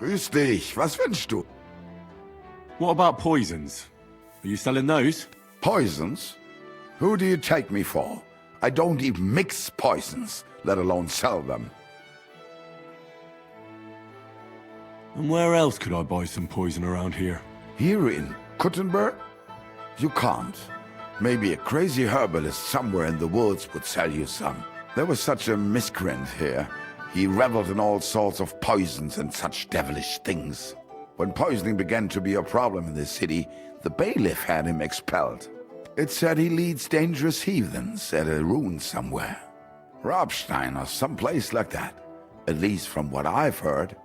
Grüß dich. Was wünschst du? What about poisons? Are you selling those? Poisons? Who do you take me for? I don't even mix poisons, let alone sell them. And where else could I buy some poison around here? Here in Kuttenberg? You can't. Maybe a crazy herbalist somewhere in the woods would sell you some. There was such a miscreant here. He reveled in all sorts of poisons and such devilish things. When poisoning began to be a problem in the city, the bailiff had him expelled. It said he leads dangerous heathens at a ruin somewhere. Rabstein or someplace like that. At least from what I've heard.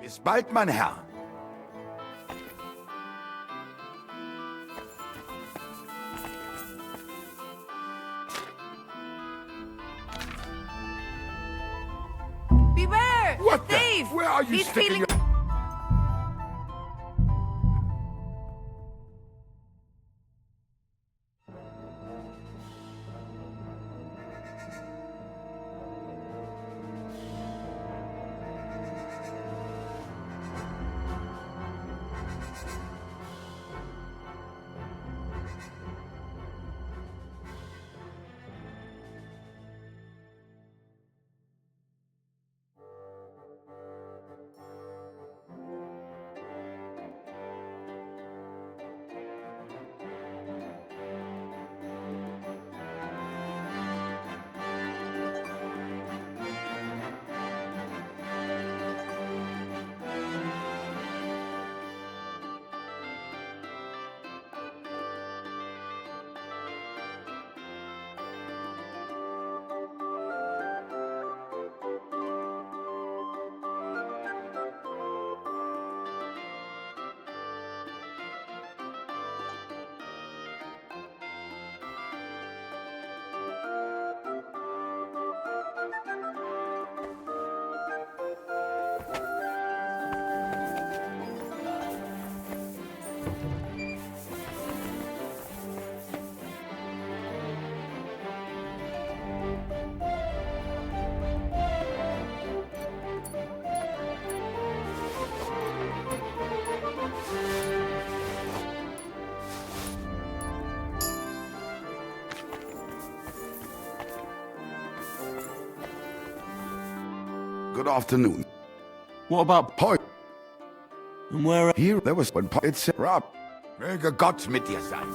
Bis bald, mein Herr. Beware! What the? Thief! Where are you He's sticking feeling... your... Good afternoon. What about... Point. And where... Here, there was one point. It's Rob. Möge Gott mit dir sein.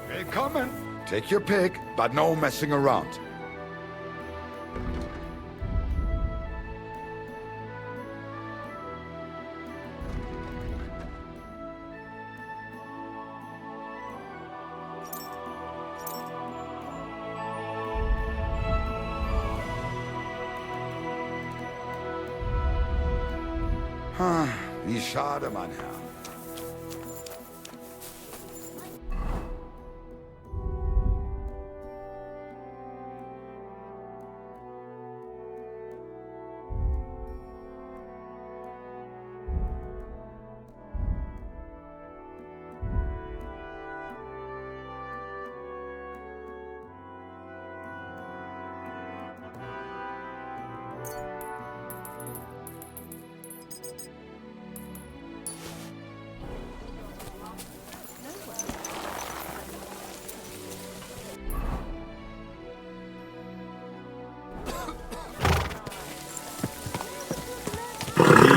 They're coming. Take your pick, but no messing around. Wie schade, mein Herr.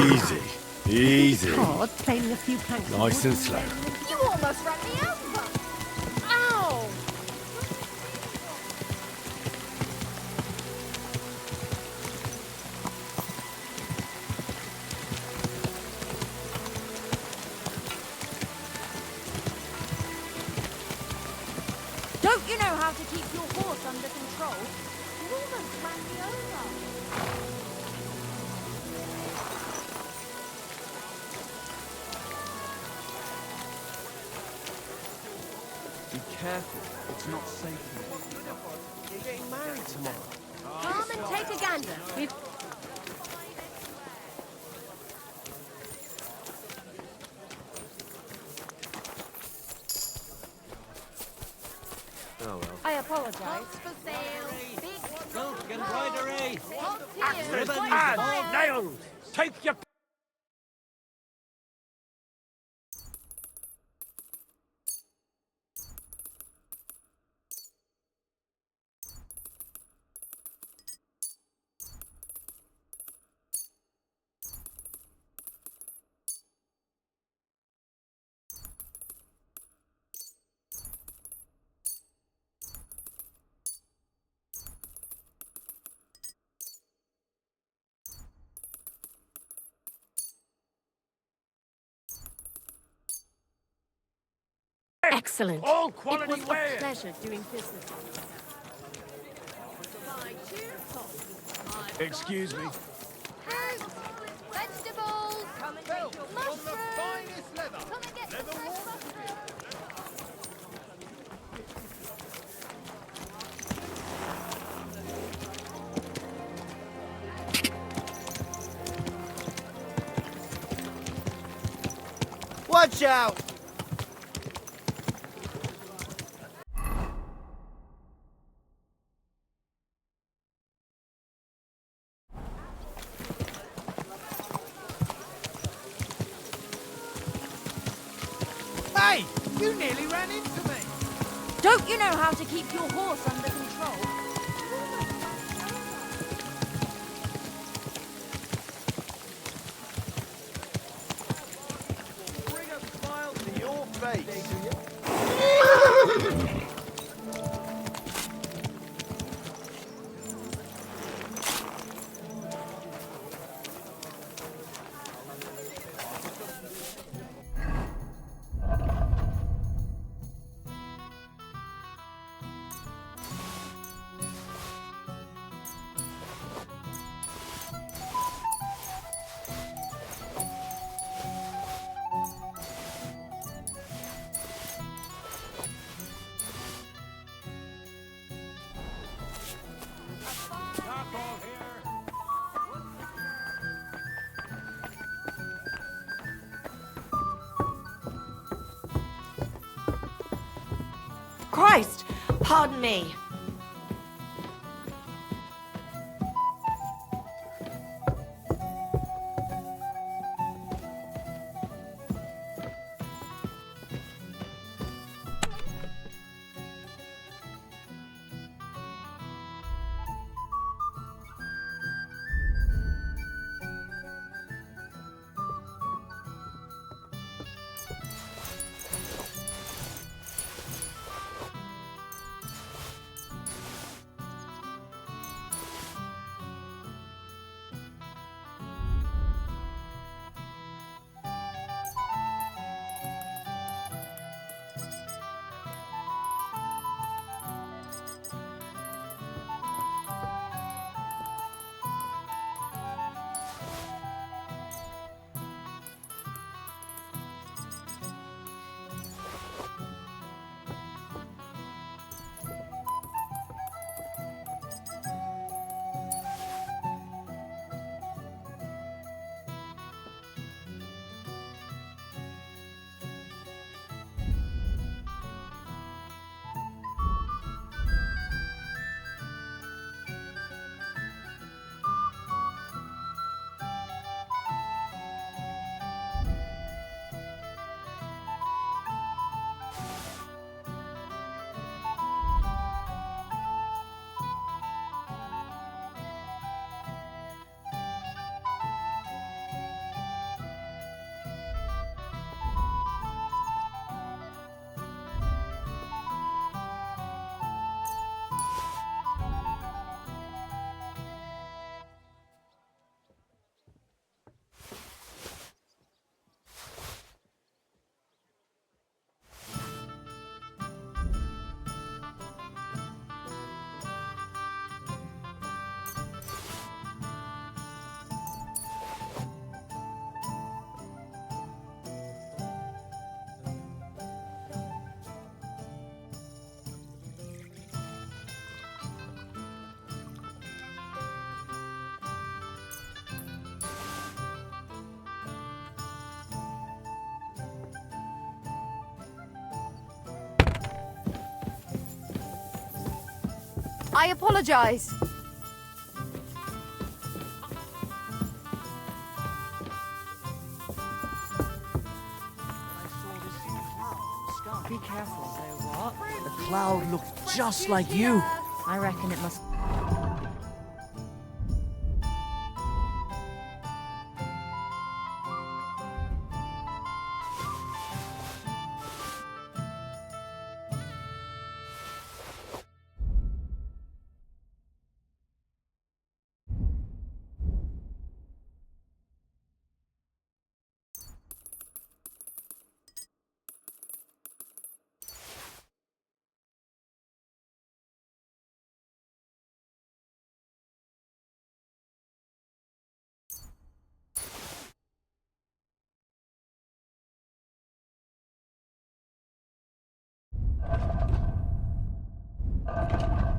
Easy. Easy. Hard playing a few planks. Nice and slow. You almost ran me over. Ow! Don't you know how to keep your horse under control? You almost ran me over. Be careful. It's not safe. You're getting married tomorrow. Come and take a gander. We've... Oh well. I apologize. For sale. Big Don't get embroidery. ribbons, Nails. Take your. Excellent. All It quality was a wares. pleasure doing business. Excuse me. fruits, vegetables, mushrooms. Come and get some fresh mushrooms. Watch out. Hey, you nearly ran into me. Don't you know how to keep your horse under control? Bring a smile to your face. Christ, pardon me. I apologize. Be careful, say what? The cloud looked just like you. I reckon it must.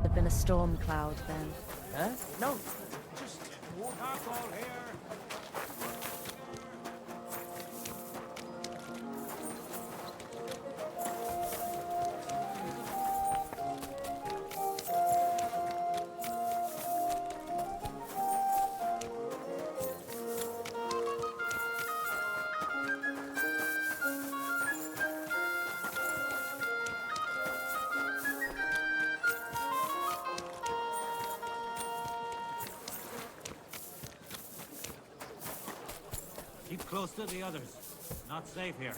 Have been a storm cloud then. Huh? No. Keep close to the others. Not safe here.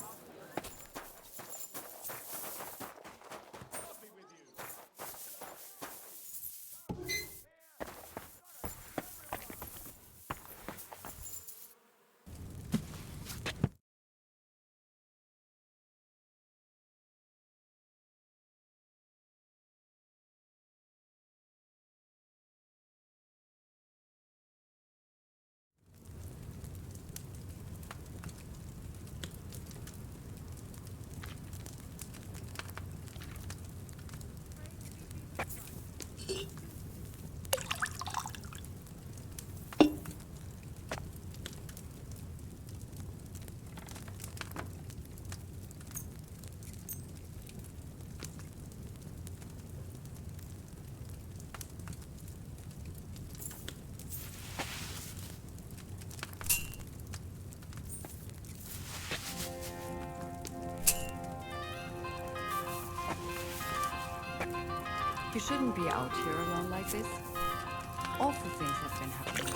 You shouldn't be out here alone like this. Awful things have been happening.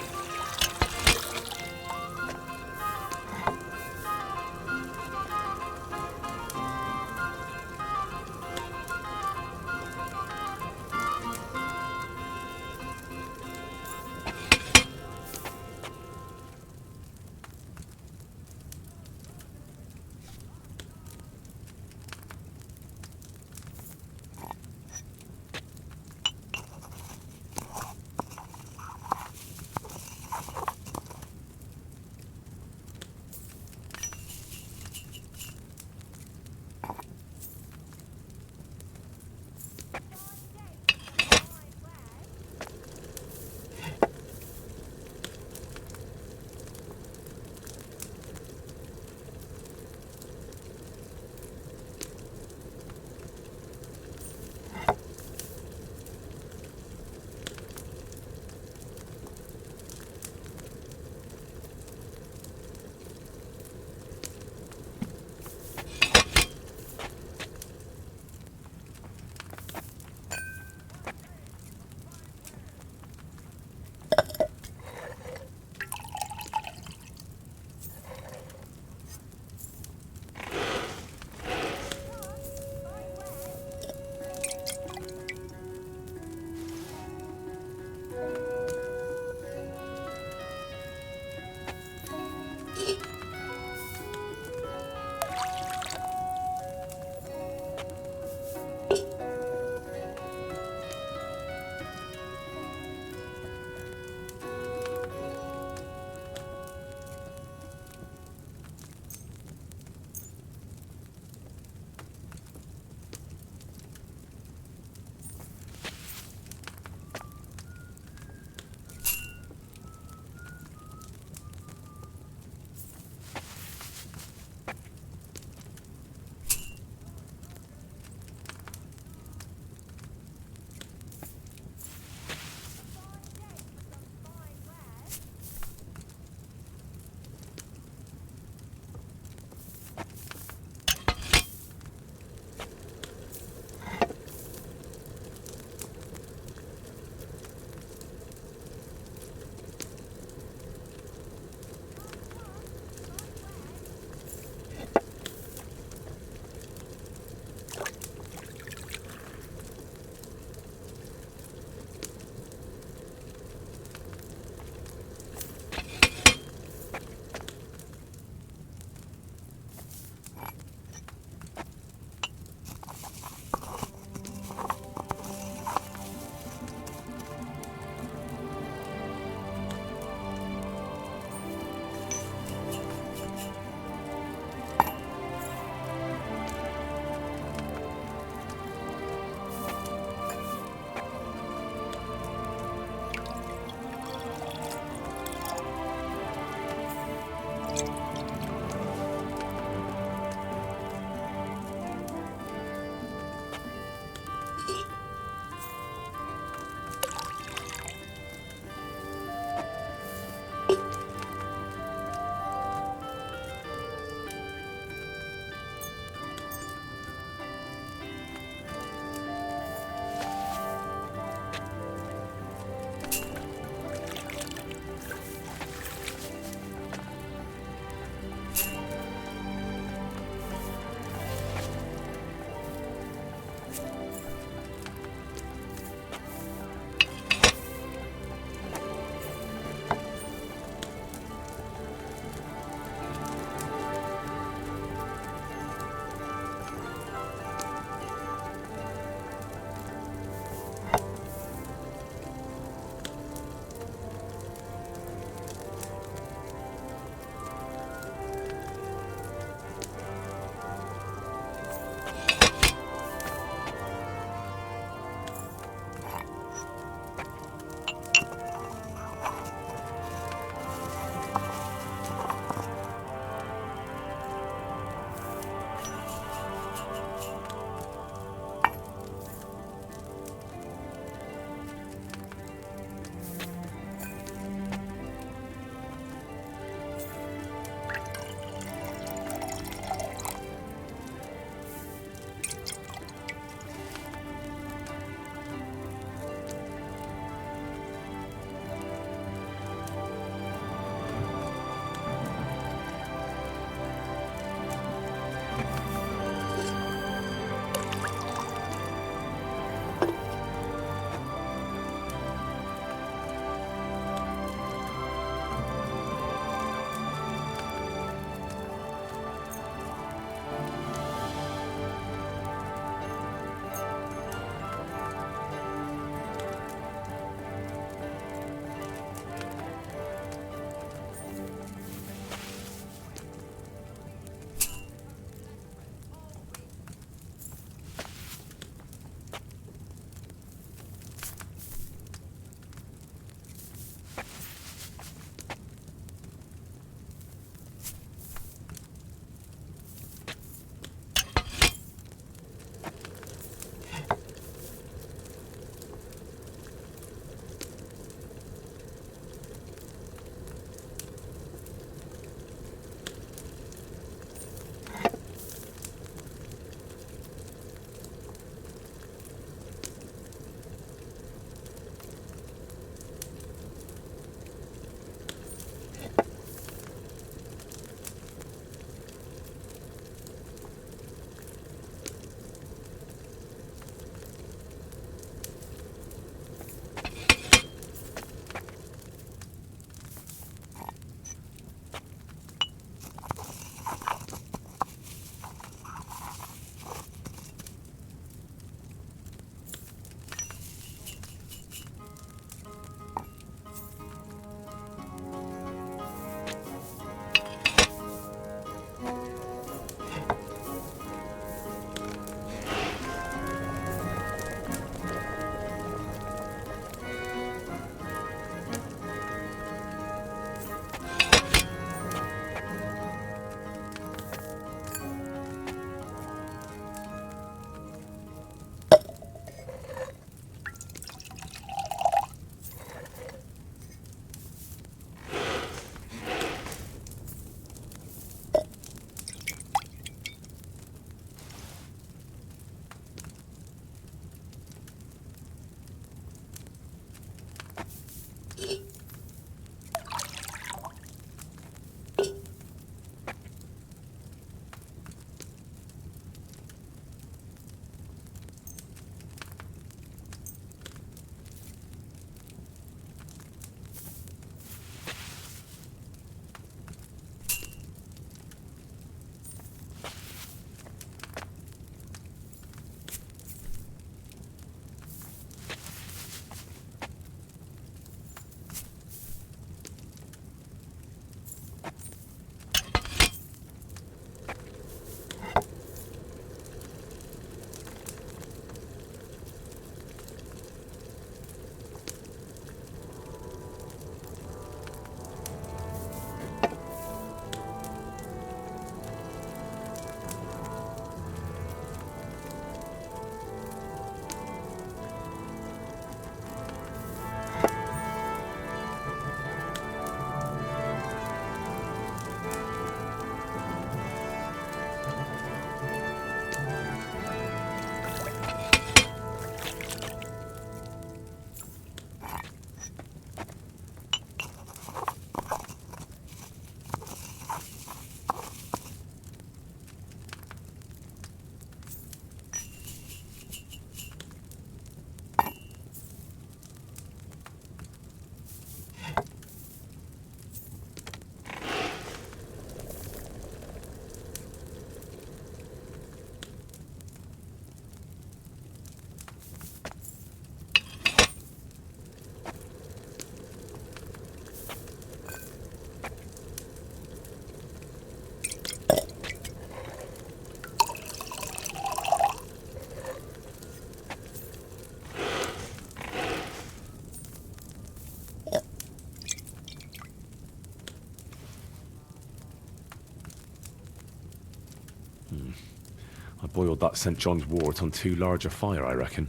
I boiled that St. John's wort on too large a fire, I reckon.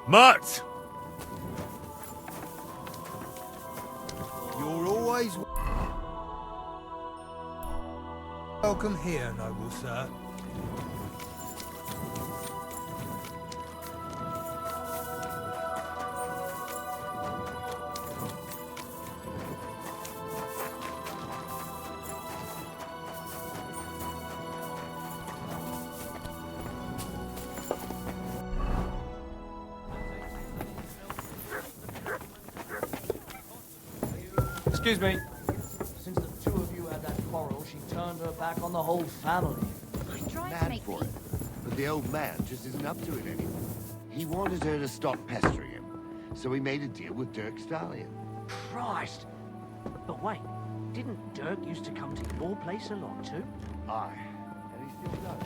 Mutt! You're always welcome here, noble sir. Excuse me. Since the two of you had that quarrel, she turned her back on the whole family. Trying to Mad make for me... it. But the old man just isn't up to it anymore. He wanted her to stop pestering him, so he made a deal with Dirk Stallion. Christ! But wait, didn't Dirk used to come to your place a lot too? Aye, and he still does.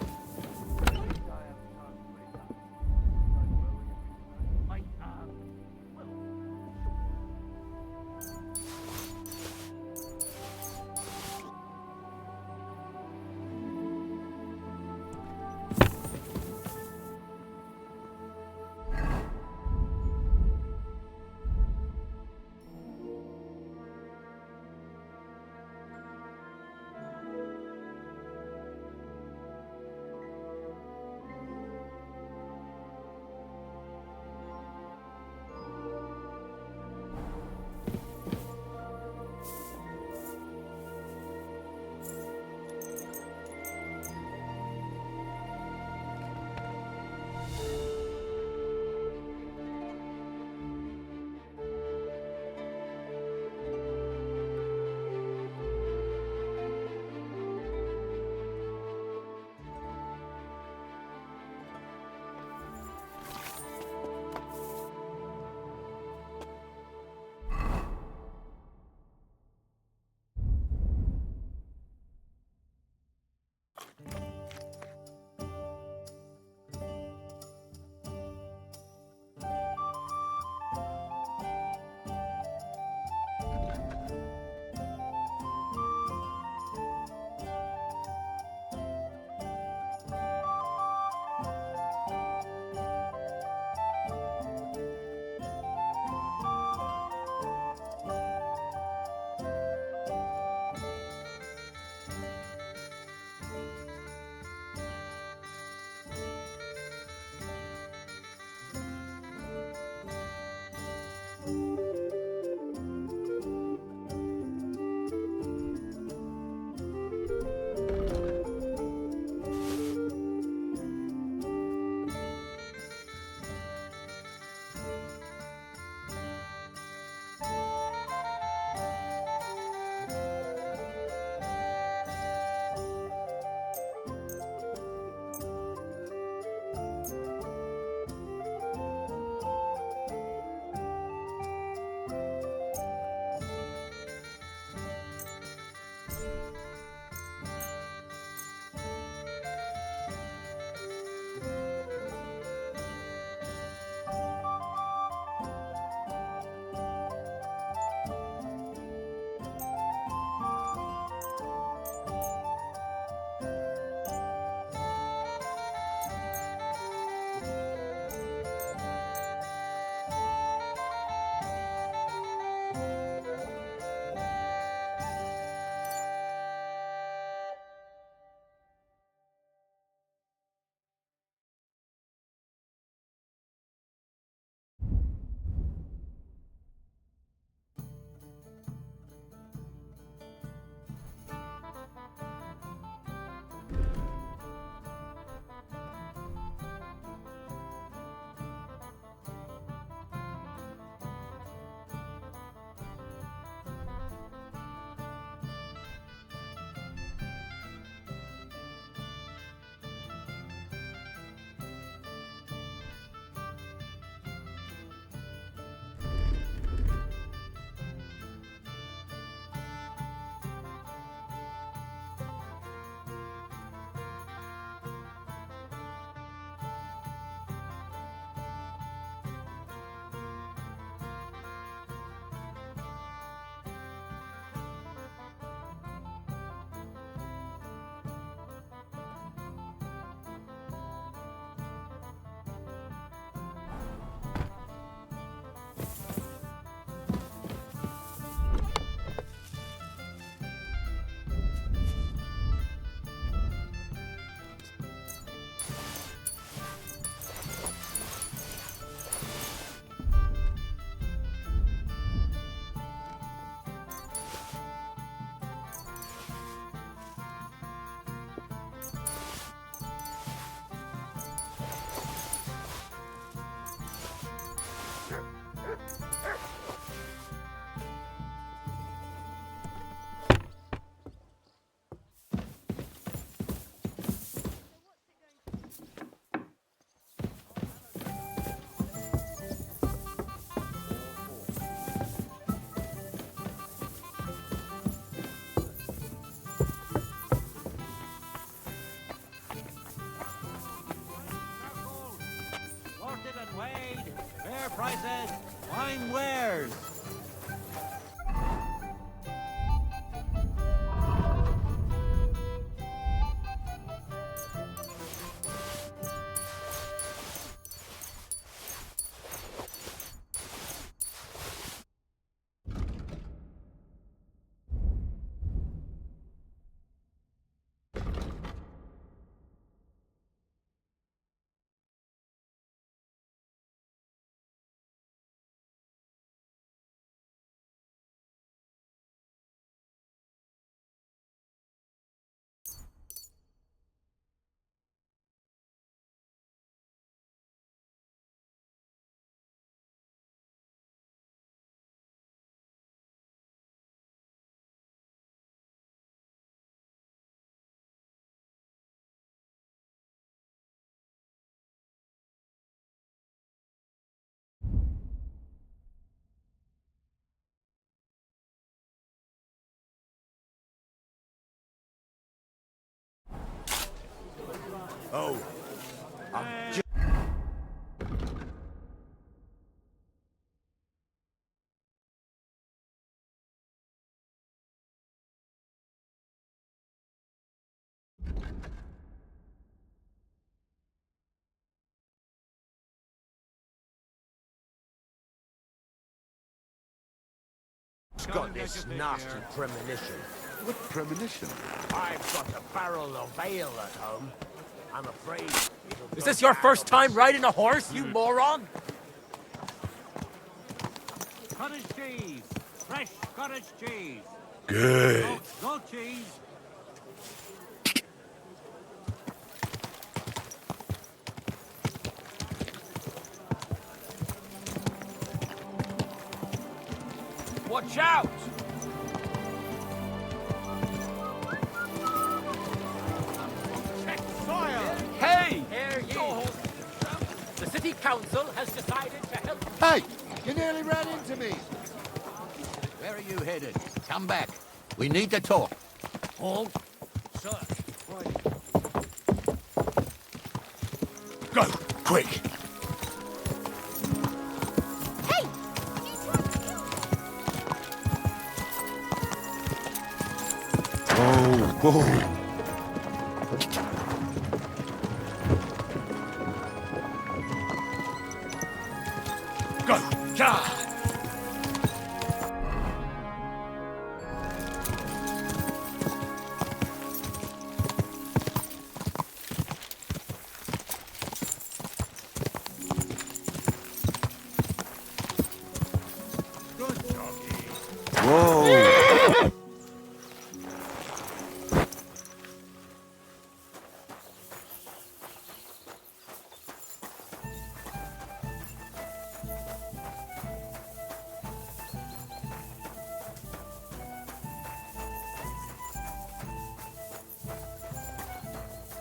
Wade, fair prices, fine wares. Oh, got this nasty premonition. What premonition? I've got a barrel of ale at home. I'm afraid. Is this your first time riding a horse, you moron? Cottage cheese, fresh cottage cheese. Good. Goat cheese. Watch out! Check soil. Hey! Here you! The city council has decided to help. hey, you nearly ran into me. Where are you headed? Come back. We need to talk. Halt. Sir. Go, quick. Hey! You tried to kill me! Oh. Go, God. Whoa.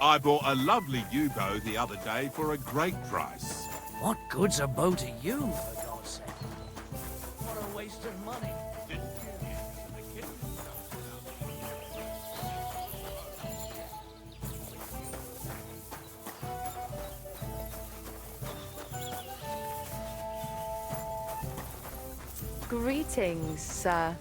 I bought a lovely U-bow the other day for a great price. What good's a bow to you, for God's sake? What a waste of money. Greetings, sir.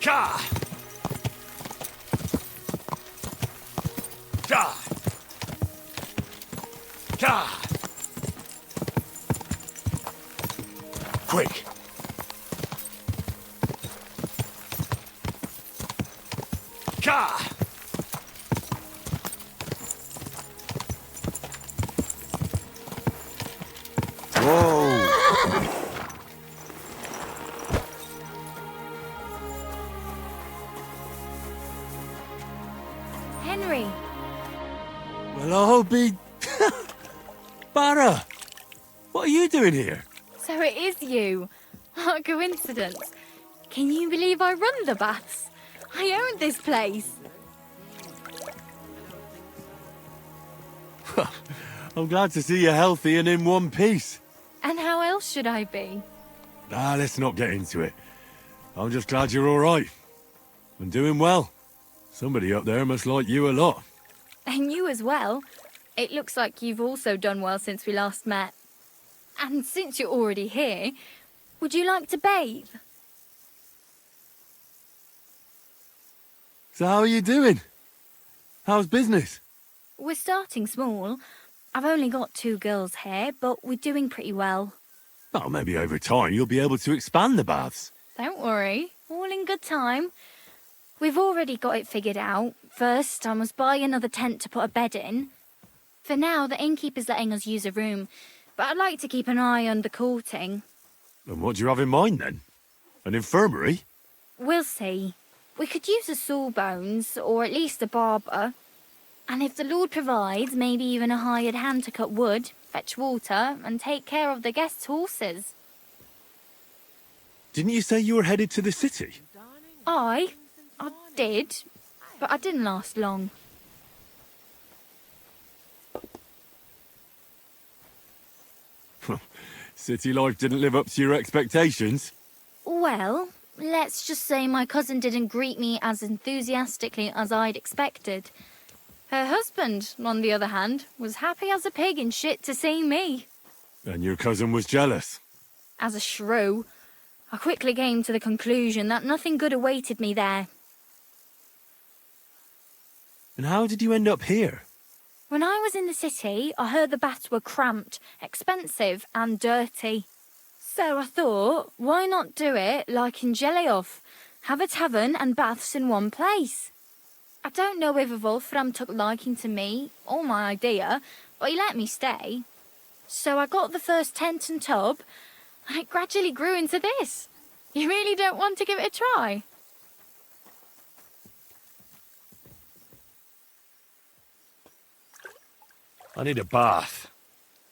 Ka! Ka! Ka! Quick! Ka! Whoa! Henry, Well, I'll be... Barra! What are you doing here? so it is you. What a coincidence. Can you believe I run the baths? I own this place. I'm glad to see you healthy and in one piece. And how else should I be? Let's not get into it. I'm just glad you're all right. And doing well. Somebody up there must like you a lot. And you as well. It looks like you've also done well since we last met. And since you're already here, would you like to bathe? So how are you doing? How's business? We're starting small. I've only got 2 girls here, but we're doing pretty well. Oh, maybe over time you'll be able to expand the baths. Don't worry, all in good time. We've already got it figured out. First, I must buy another tent to put a bed in. For now, the innkeeper's letting us use a room, but I'd like to keep an eye on the courting. And what do you have in mind then? An infirmary? We'll see. We could use a sawbones, or at least a barber. And if the Lord provides, maybe even a hired hand to cut wood, fetch water, and take care of the guests' horses. Didn't you say you were headed to the city? I did, but I didn't last long. City life didn't live up to your expectations? Well, let's just say my cousin didn't greet me as enthusiastically as I'd expected. Her husband, on the other hand, was happy as a pig in shit to see me. And your cousin was jealous? As a shrew, I quickly came to the conclusion that nothing good awaited me there. And how did you end up here? When I was in the city, I heard the baths were cramped, expensive and dirty. So I thought, why not do it like in Jellyov? Have a tavern and baths in one place. I don't know if Wolfram took liking to me or my idea, but he let me stay. So I got the first tent and tub, and it gradually grew into this. You really don't want to give it a try? I need a bath.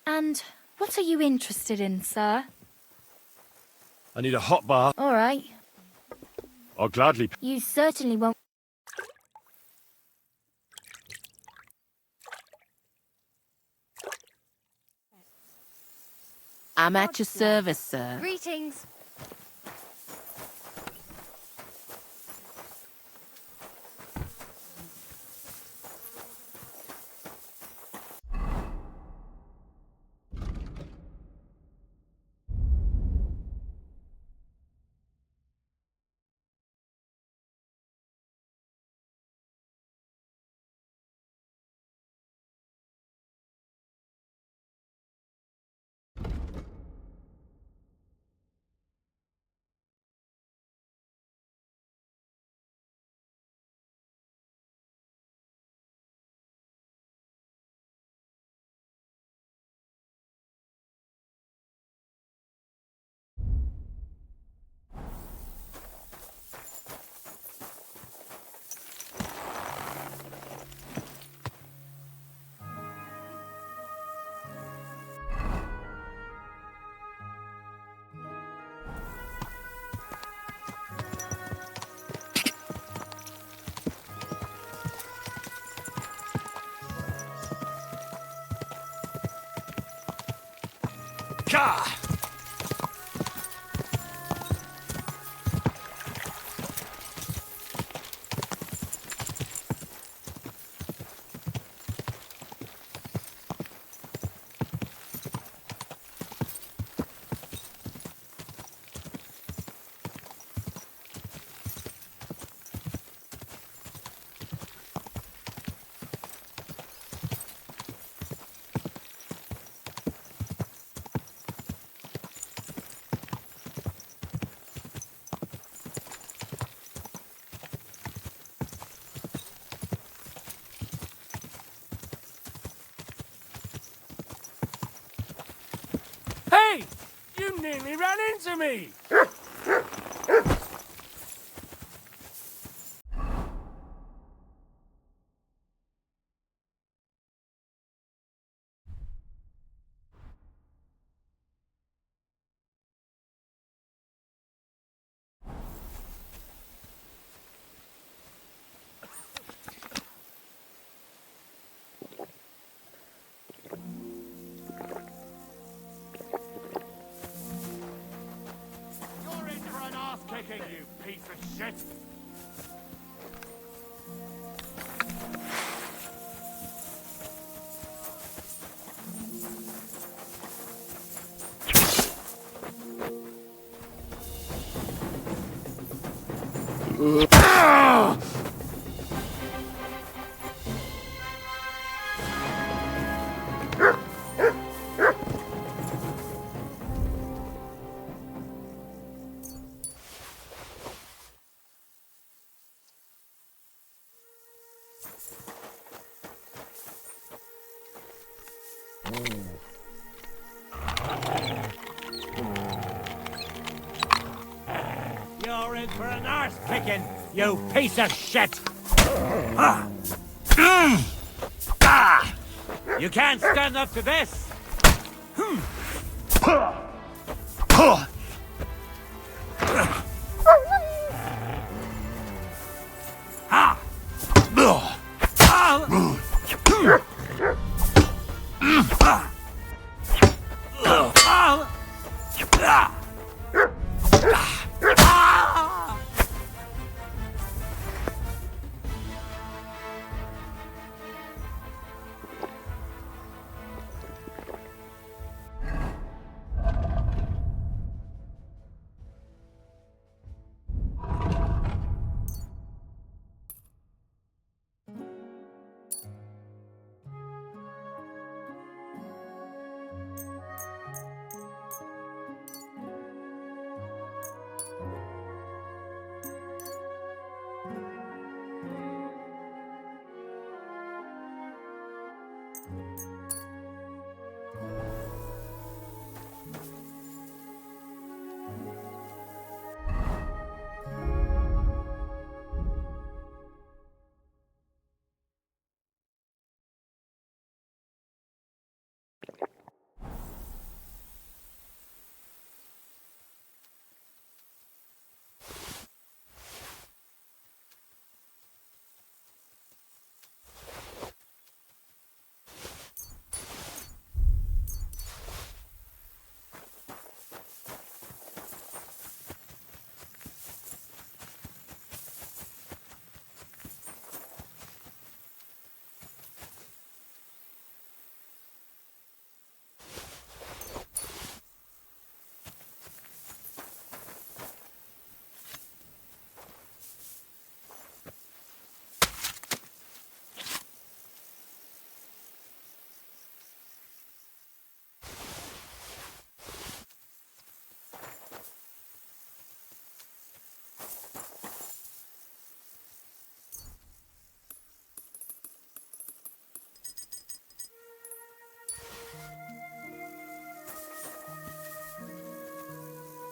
And what are you interested in, sir? I need a hot bath. All right. I'll gladly... You certainly won't. I'm at your service, sir. Greetings. Ka! Hey! You nearly ran into me! You're in for an ass kicking, you piece of shit! You're in for an arse kicking, you piece of shit! You can't stand up to this!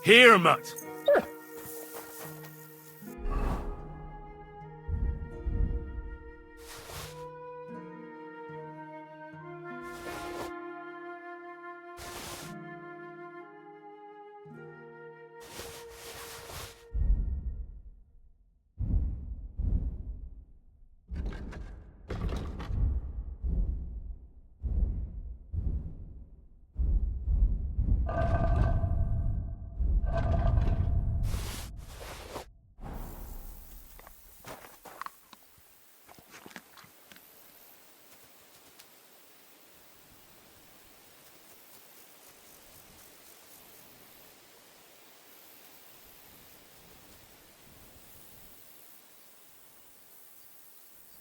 Here, Mutt.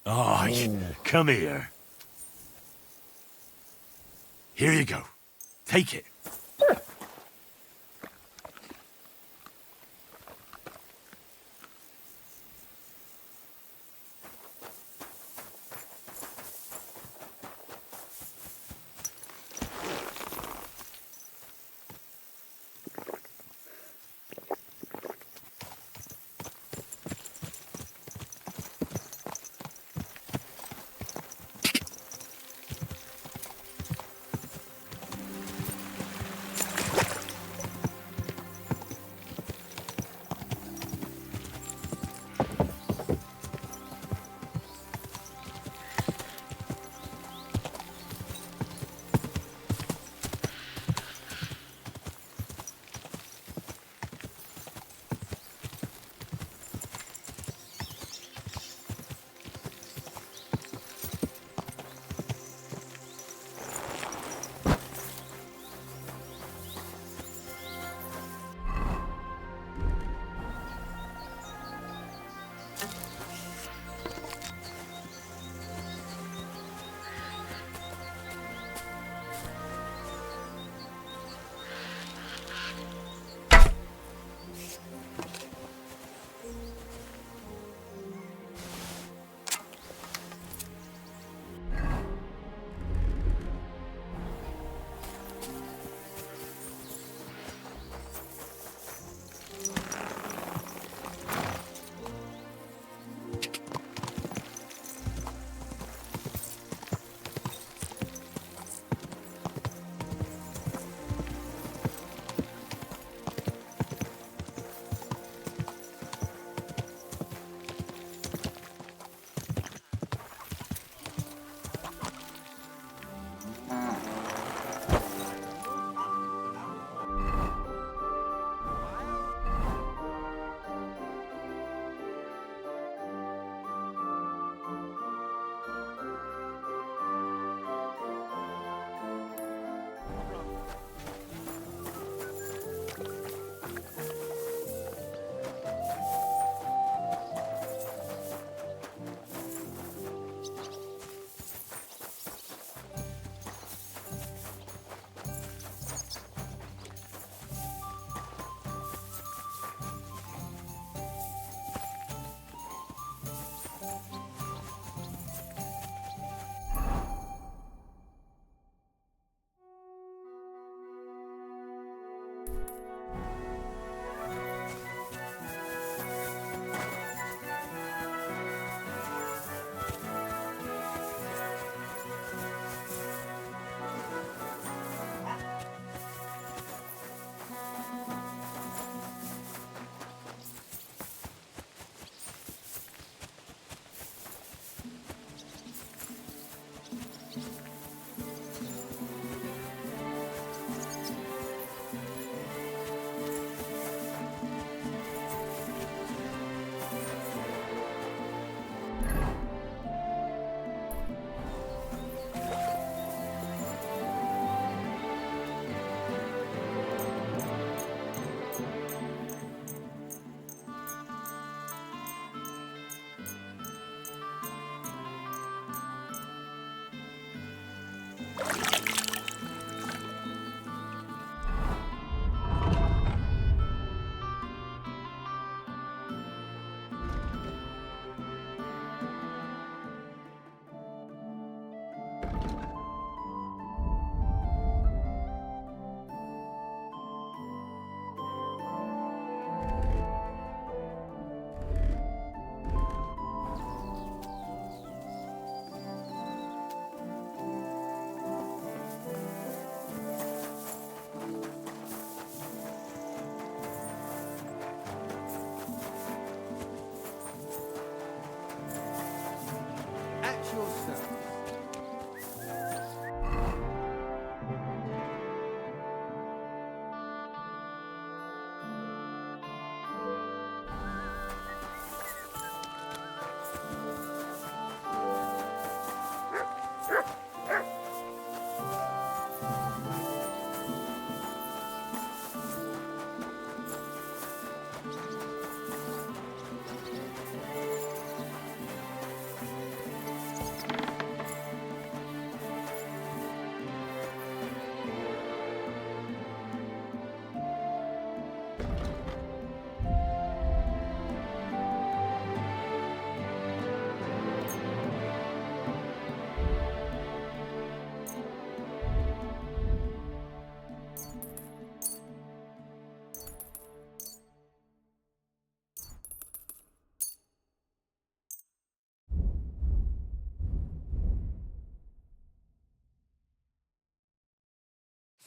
Oh, come here. Here you go. Take it.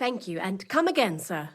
Thank you, and come again, sir.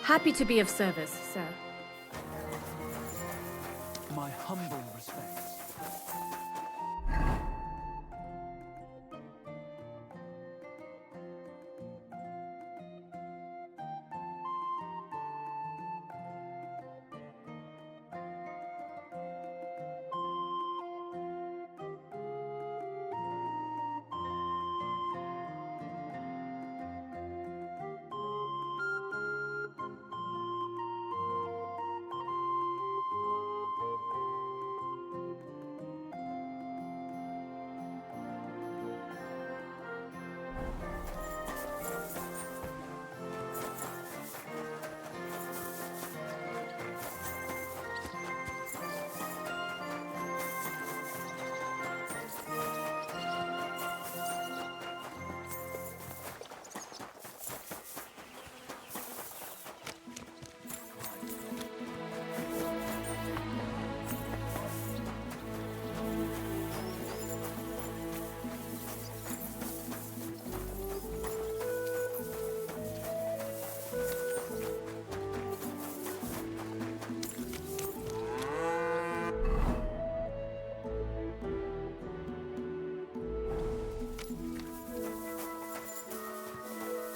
Happy to be of service, sir. My humble respects.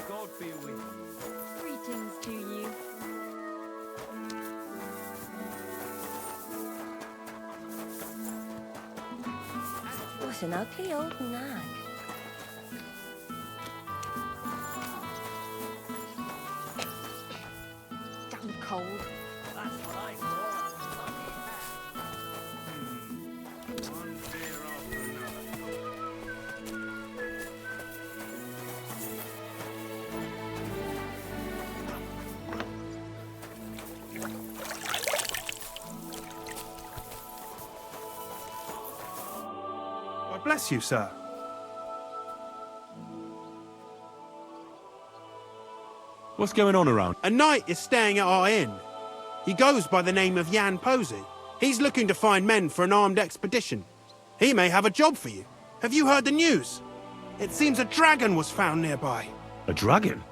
God be with you. Greetings to you. What an ugly old nag. Damn cold. That's what I call One beer after another. God bless you, sir. What's going on around? A knight is staying at our inn. He goes by the name of Jan Posey. He's looking to find men for an armed expedition. He may have a job for you. Have you heard the news? It seems a dragon was found nearby. A dragon?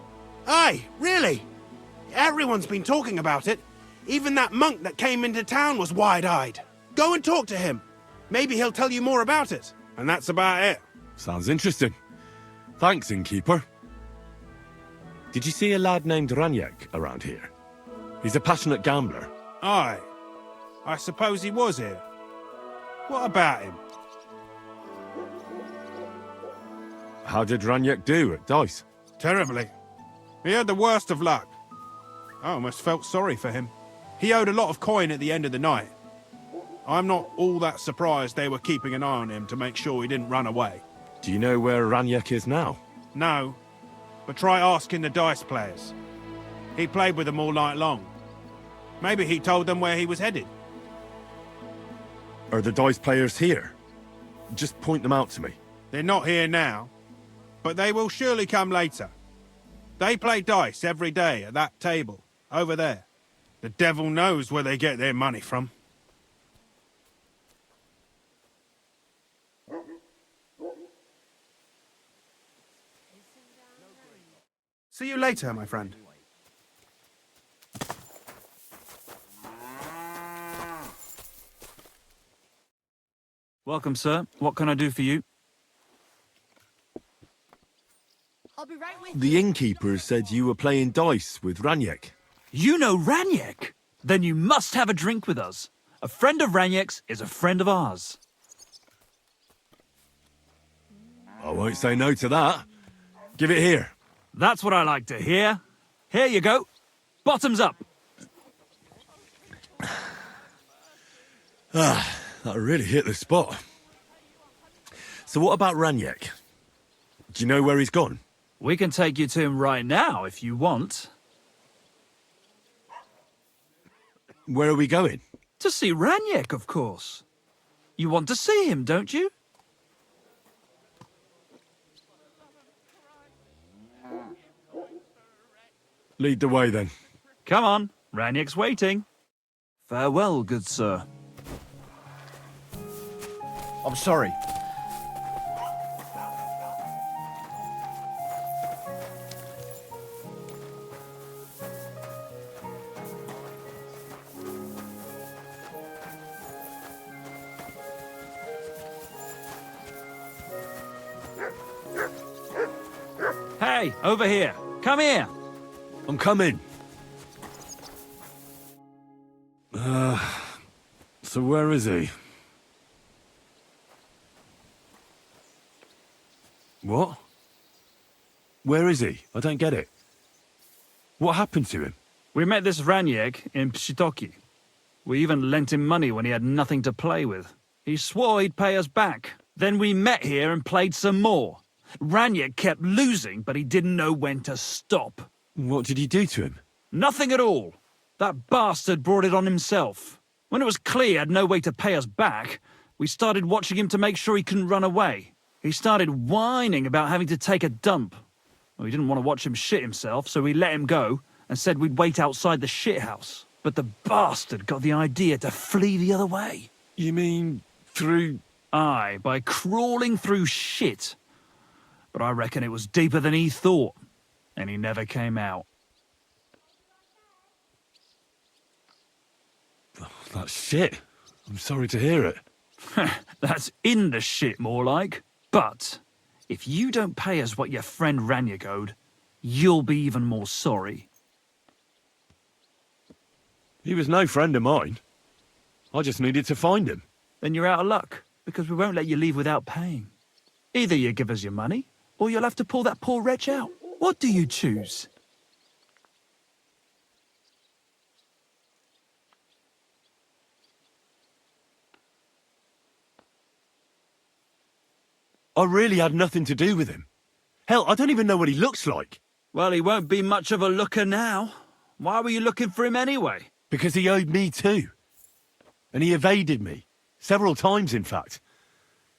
Aye, really? Everyone's been talking about it. Even that monk that came into town was wide-eyed. Go and talk to him. Maybe he'll tell you more about it. And that's about it. Sounds interesting. Thanks, innkeeper. Did you see a lad named Raniek around here? He's a passionate gambler. Aye. I suppose he was here. What about him? How did Raniek do at dice? Terribly. He had the worst of luck. I almost felt sorry for him. He owed a lot of coin at the end of the night. I'm not all that surprised they were keeping an eye on him to make sure he didn't run away. Do you know where Raniek is now? No, but try asking the dice players. He played with them all night long. Maybe he told them where he was headed. Are the dice players here? Just point them out to me. They're not here now, but they will surely come later. They play dice every day at that table, over there. The devil knows where they get their money from. See you later, my friend. Welcome, sir. What can I do for you? I'll be right with The innkeeper said you were playing dice with Ranyek. You know Ranyek? Then you must have a drink with us. A friend of Ranyek's is a friend of ours. I won't say no to that. Give it here. That's what I like to hear. Here you go. Bottoms up. That really hit the spot. So what about Ranyek? Do you know where he's gone? We can take you to him right now if you want. Where are we going? To see Ranyek, of course. You want to see him, don't you? Lead the way then. Come on, Ranyek's waiting. Farewell, good sir. I'm sorry. Hey, over here. Come here. I'm coming. So where is he? What? Where is he? I don't get it. What happened to him? We met this Ranyek in Pshitoki. We even lent him money when he had nothing to play with. He swore he'd pay us back. Then we met here and played some more. Ranyek kept losing, but he didn't know when to stop. What did he do to him? Nothing at all. That bastard brought it on himself. When it was clear he had no way to pay us back, we started watching him to make sure he couldn't run away. He started whining about having to take a dump. Well, we didn't want to watch him shit himself, so we let him go and said we'd wait outside the shithouse. But the bastard got the idea to flee the other way. You mean through... Aye, by crawling through shit. But I reckon it was deeper than he thought, and he never came out. That's shit. I'm sorry to hear it. That's in the shit, more like. But if you don't pay us what your friend Ranyek owed, you'll be even more sorry. He was no friend of mine. I just needed to find him. Then you're out of luck, because we won't let you leave without paying. Either you give us your money, or you'll have to pull that poor wretch out. What do you choose? I really had nothing to do with him. Hell, I don't even know what he looks like. Well, he won't be much of a looker now. Why were you looking for him anyway? Because he owed me too. And he evaded me. Several times, in fact.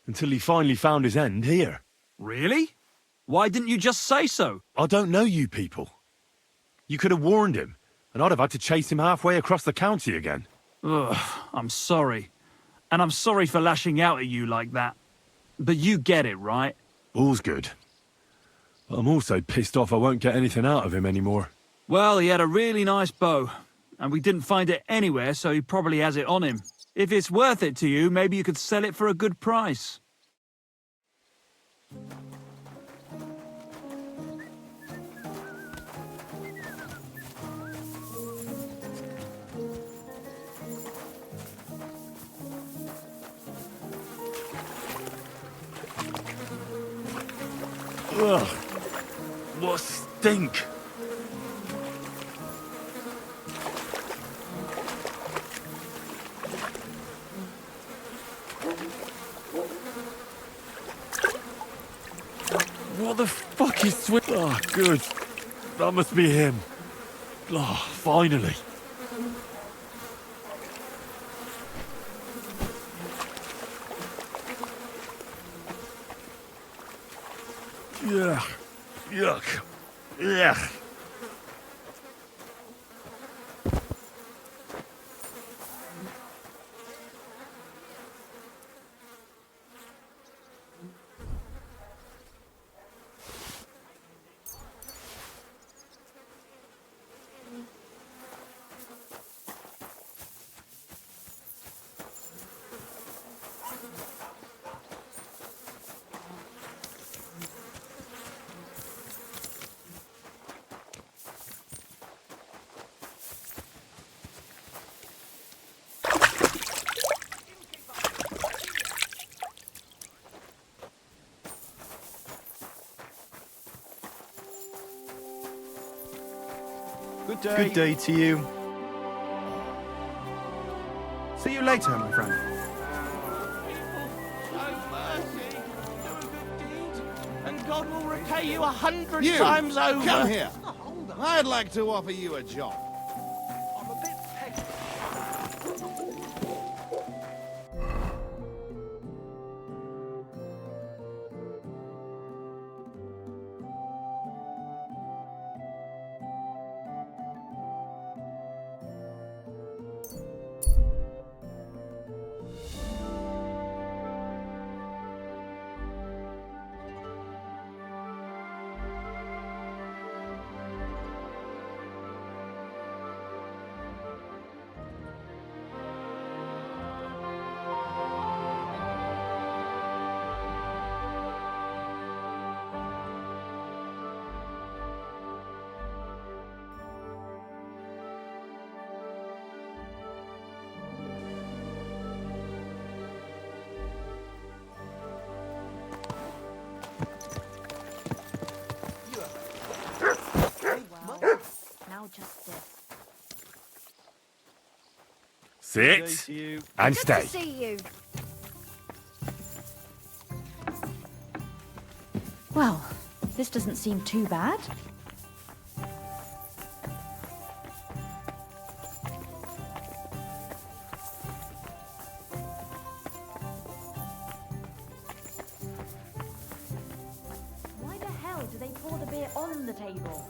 Until he finally found his end here. Really? Why didn't you just say so? I don't know you people. You could have warned him, and I'd have had to chase him halfway across the county again. Ugh, I'm sorry. And I'm sorry for lashing out at you like that. But you get it, right? All's good. But I'm also pissed off I won't get anything out of him anymore. Well, he had a really nice bow, and we didn't find it anywhere, so he probably has it on him. If it's worth it to you, maybe you could sell it for a good price. Ugh, what stink! What the fuck is Swift? Oh, good. That must be him. Oh, finally. Yuck. Yuck. Yuck. Good day to you. See you later, my friend. And God will repay you 100 You, times over. come here. I'd like to offer you a job. I'm a bit pegged. Now just this. Sit and Good stay. to see you. Well, this doesn't seem too bad. Why the hell do they pour the beer on the table?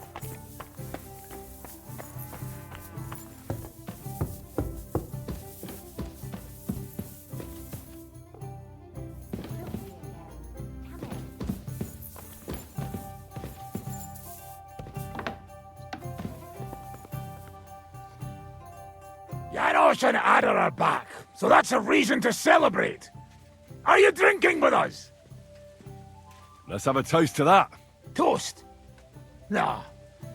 Janos and Ada are back, so that's a reason to celebrate. Are you drinking with us? Let's have a toast to that. Toast? Nah,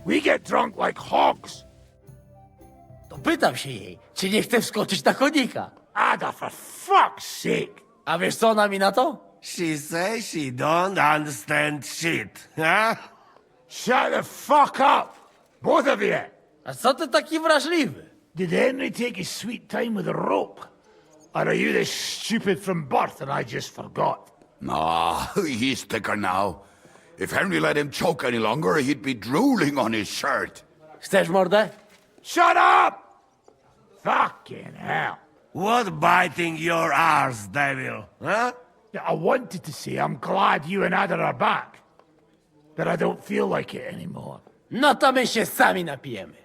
we get drunk like hogs. To pytam się jej, czy nie chce wskoczyć na konika. Ada, for fuck's sake. A wiesz co ona mi na to? She says she don't understand shit, huh? Shut the fuck up, both of you. A co ty taki wrażliwy? Did Henry take his sweet time with a rope? Or are you this stupid from birth and I just forgot? Nah, he's thicker now. If Henry let him choke any longer, he'd be drooling on his shirt. Chcesz mordę? Shut up! Fucking hell. What biting your arse, devil, huh? Yeah, I wanted to say I'm glad you and Ada are back. But I don't feel like it anymore. No to my się sami napijemy.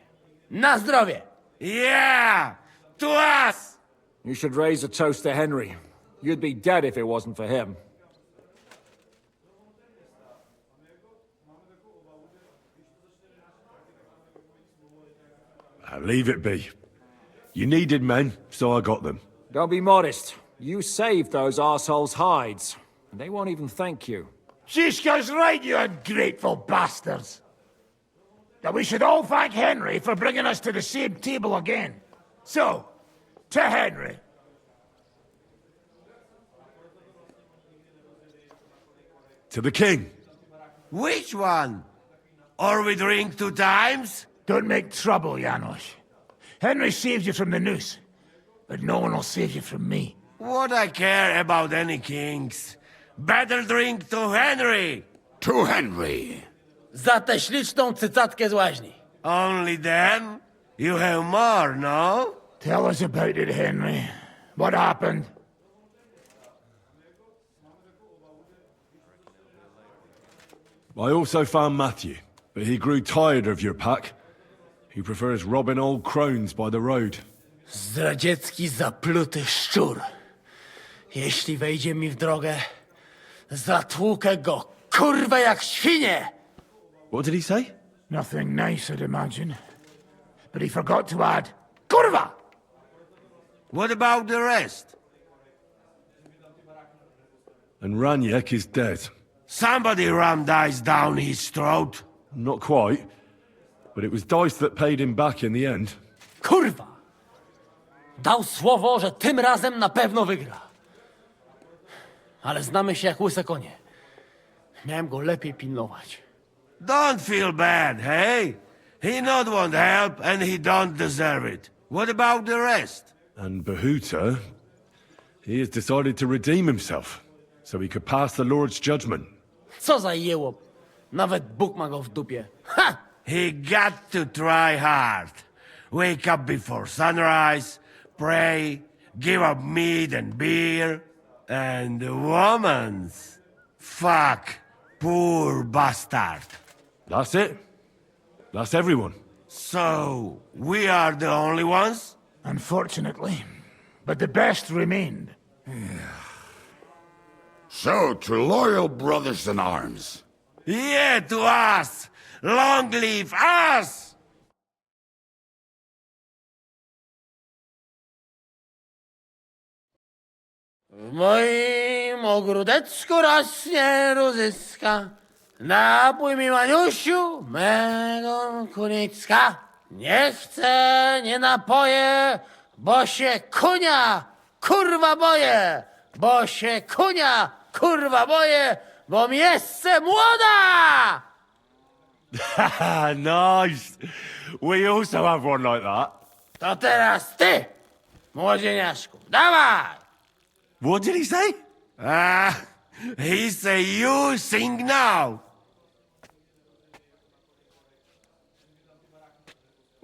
Na zdrowie! Yeah! To us! You should raise a toast to Henry. You'd be dead if it wasn't for him. Leave it be. You needed men, so I got them. Don't be modest. You saved those arseholes' hides. And they won't even thank you. Shishka's right, you ungrateful bastards. That we should all thank Henry for bringing us to the same table again. So, to Henry. To the king. Which one? Or we drink 2 times? Don't make trouble, Janos. Henry saved you from the noose. But no one will save you from me. What I care about any kings? Better drink to Henry! To Henry. Za tę śliczną cycatkę z łaźni. Only then? You have more, no? Tell us about it, Henry. What happened? I also found Matthew, but he grew tired of your pack. He prefers robbing old crones by the road. Zdradziecki, zapluty szczur. Jeśli wejdzie mi w drogę, zatłukę go, kurwa, jak świnie! What did he say? Nothing nice, I'd imagine. But he forgot to add, Kurva! What about the rest? And Raniek is dead. Somebody rammed dice down his throat. Not quite, but it was dice that paid him back in the end. Kurwa! Dał słowo, że tym razem na pewno wygra. Ale znamy się jak łyse konie. Miałem go lepiej pilnować. Don't feel bad, hey? He not want help, and he don't deserve it. What about the rest? And Behuta, he has decided to redeem himself, so he could pass the Lord's judgment. Co za jełop. Nawet Bóg ma go w dupie. Ha! He got to try hard. Wake up before sunrise, pray, give up meat and beer, and the woman's. Fuck, poor bastard. That's it. That's everyone. So, we are the only ones? Unfortunately. But the best remained. So, to loyal brothers in arms. Yeah, to us! Long live us! W moim ogródeczku rośnie różyska. Napój mi, Maniusiu, mego kunicka. Nie chcę, nie napoję, bo się kunia, kurwa boję. Bo się kunia, kurwa boję, bo mi jeszcze młoda! Nice. We also have one like that. To teraz ty, młodzieniaszku, dawaj! What did he say? He say you sing now.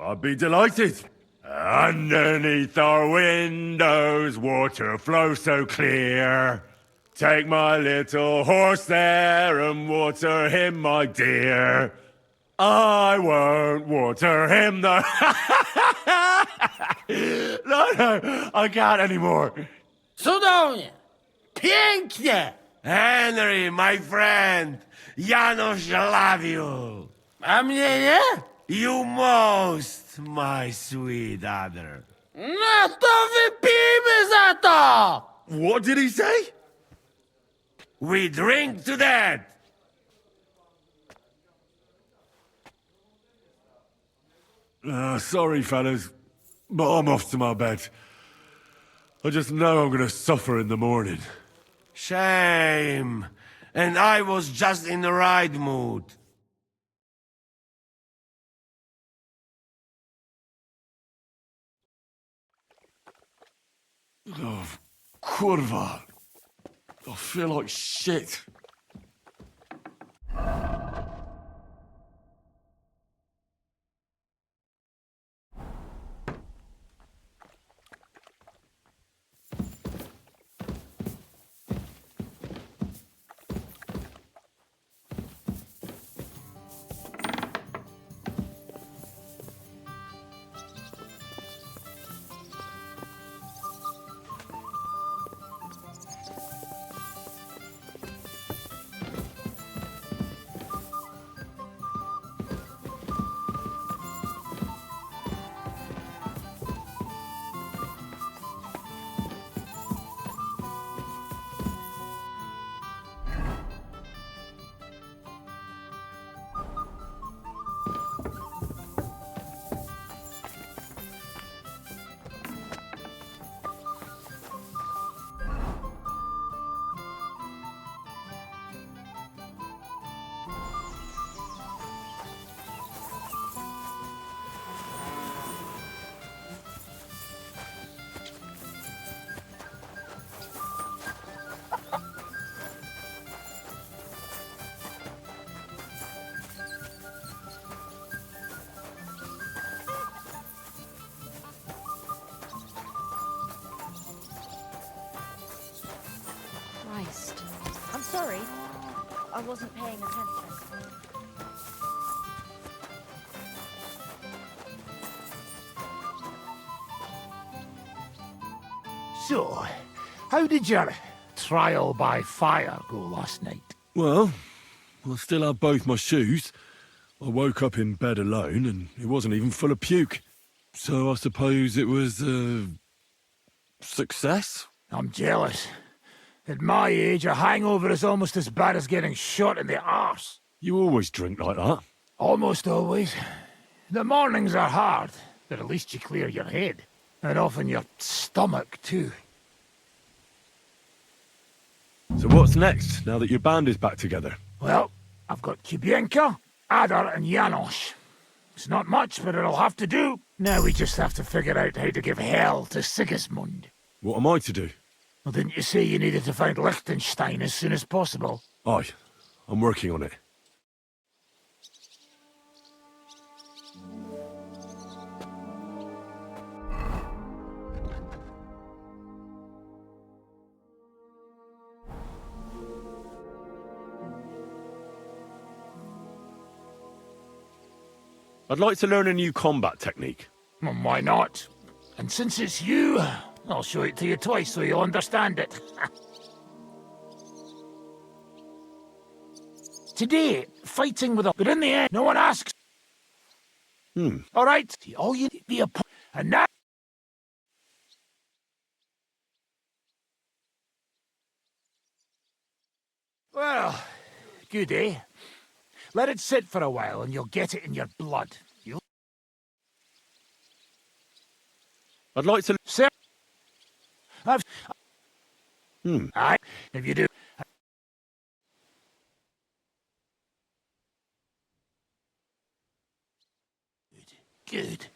I'd be delighted. Underneath our windows, water flows so clear. Take my little horse there and water him, my dear. I won't water him, though. No, I can't anymore. Cudownie! Pięknie! Henry, my friend, Janusz love you. A mnie nie? You most, my sweet other. No to wypijmy za to! What did he say? We drink to that. Sorry, fellas, but I'm off to my bed. I just know I'm gonna suffer in the morning. Shame. And I was just in the right mood. Oh, kurwa. I feel like shit. Christ. I'm sorry. I wasn't paying attention. So, how did your trial by fire go last night? Well, I still have both my shoes. I woke up in bed alone, and it wasn't even full of puke. So I suppose it was a success? I'm jealous. At my age, a hangover is almost as bad as getting shot in the arse. You always drink like that? Almost always. The mornings are hard, but at least you clear your head. And often your stomach, too. So what's next, now that your band is back together? Well, I've got Kubienka, Adar and Janos. It's not much, but it'll have to do. Now we just have to figure out how to give hell to Sigismund. What am I to do? Well, didn't you say you needed to find Liechtenstein as soon as possible? Aye, I'm working on it. I'd like to learn a new combat technique. Well, why not? And since it's you, I'll show it to you twice so you'll understand it. Today, fighting with a... But in the end, no one asks. All right, all you need to be a... And now... Well, good, eh? Let it sit for a while and you'll get it in your blood. I'd like to... Sir, Aye, if you do... Good.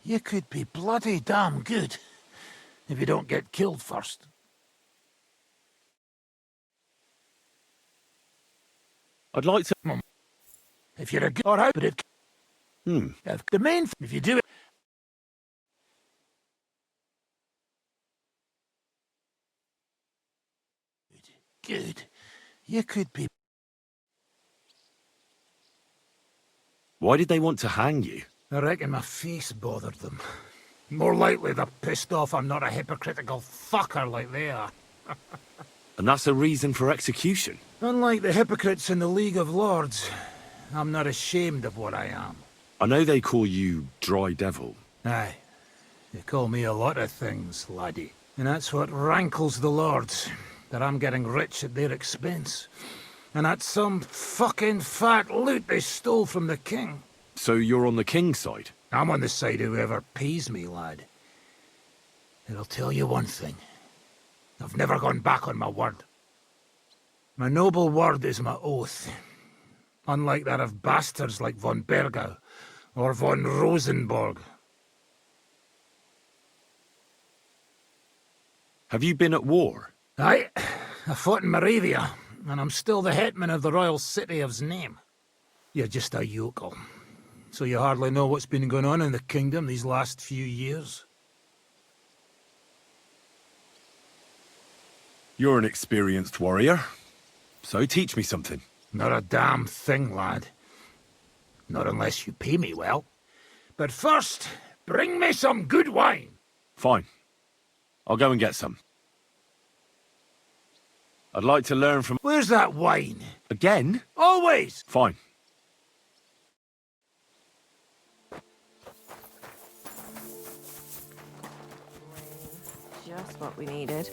You could be bloody damn good if you don't get killed first. I'd like to... If you're a good... Alright, but it... If the main... If you do it... Good. You could be... Why did they want to hang you? I reckon my face bothered them. More likely they're pissed off I'm not a hypocritical fucker like they are. And that's a reason for execution? Unlike the hypocrites in the League of Lords, I'm not ashamed of what I am. I know they call you Dry Devil. Aye. They call me a lot of things, laddie. And that's what rankles the Lords, that I'm getting rich at their expense. And that's some fucking fat loot they stole from the king. So you're on the king's side? I'm on the side of whoever pays me, lad. And I'll tell you one thing. I've never gone back on my word. My noble word is my oath. Unlike that of bastards like von Bergau or von Rosenborg. Have you been at war? Aye, I fought in Moravia, and I'm still the hetman of the royal city of Znaim. You're just a yokel. So you hardly know what's been going on in the kingdom these last few years? You're an experienced warrior. So teach me something. Not a damn thing, lad. Not unless you pay me well. But first, bring me some good wine. Fine. I'll go and get some. I'd like to learn from... Where's that wine? Again? Always! Fine. Just what we needed.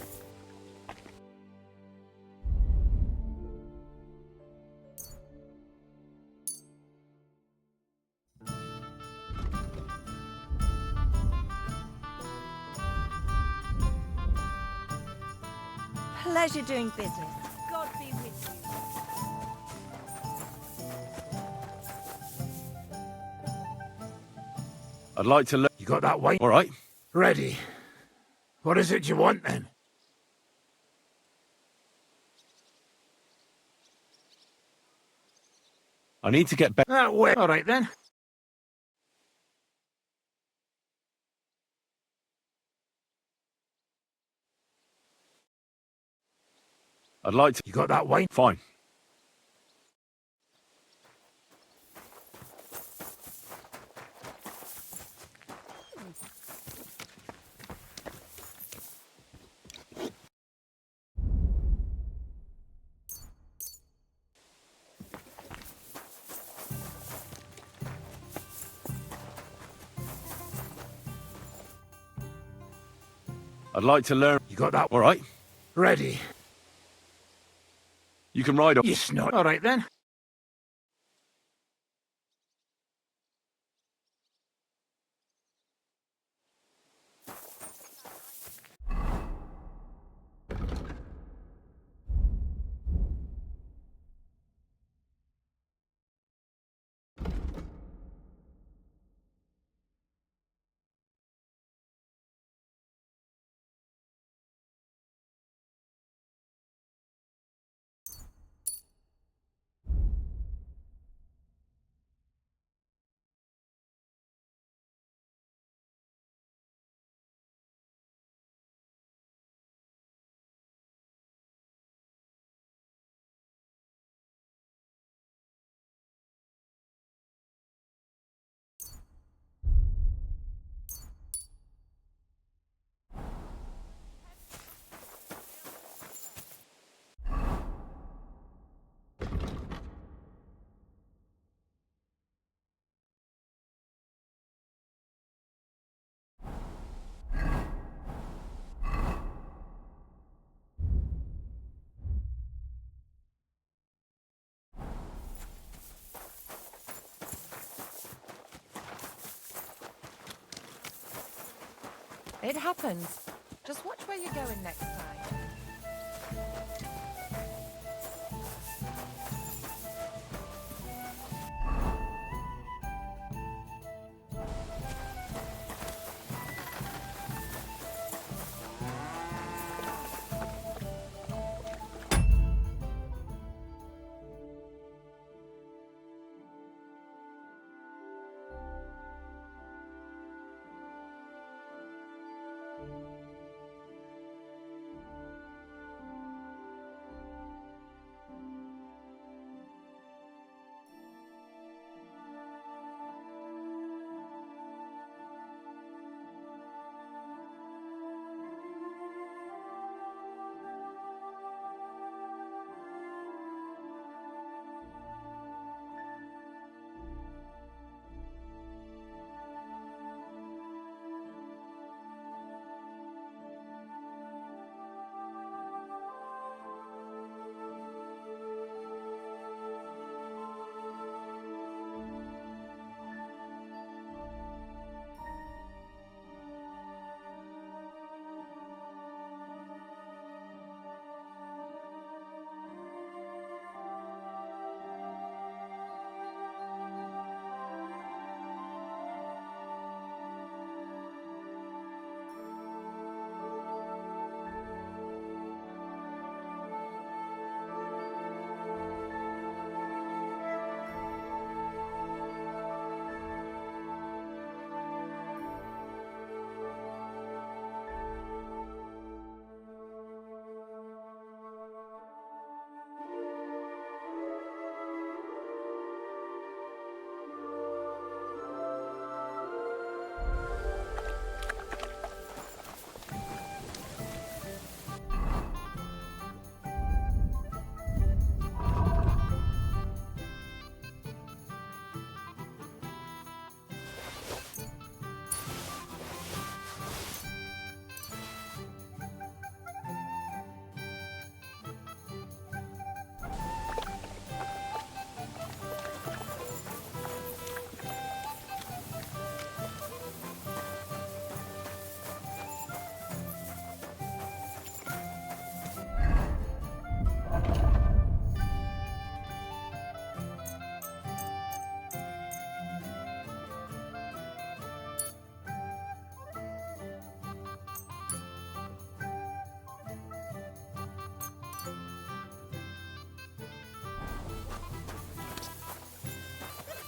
Pleasure doing business. God be with you. I'd like to learn... You got that wine? All right. Ready. What is it you want, then? I need to get back... That way. All right, then. I'd like to... You got that wine? Fine. I'd like to learn... You got that? All right. Ready. You can ride on... You snot. All right, then. It happens. Just watch where you're going next time.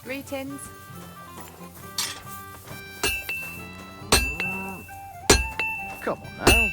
Greetings. Come on now.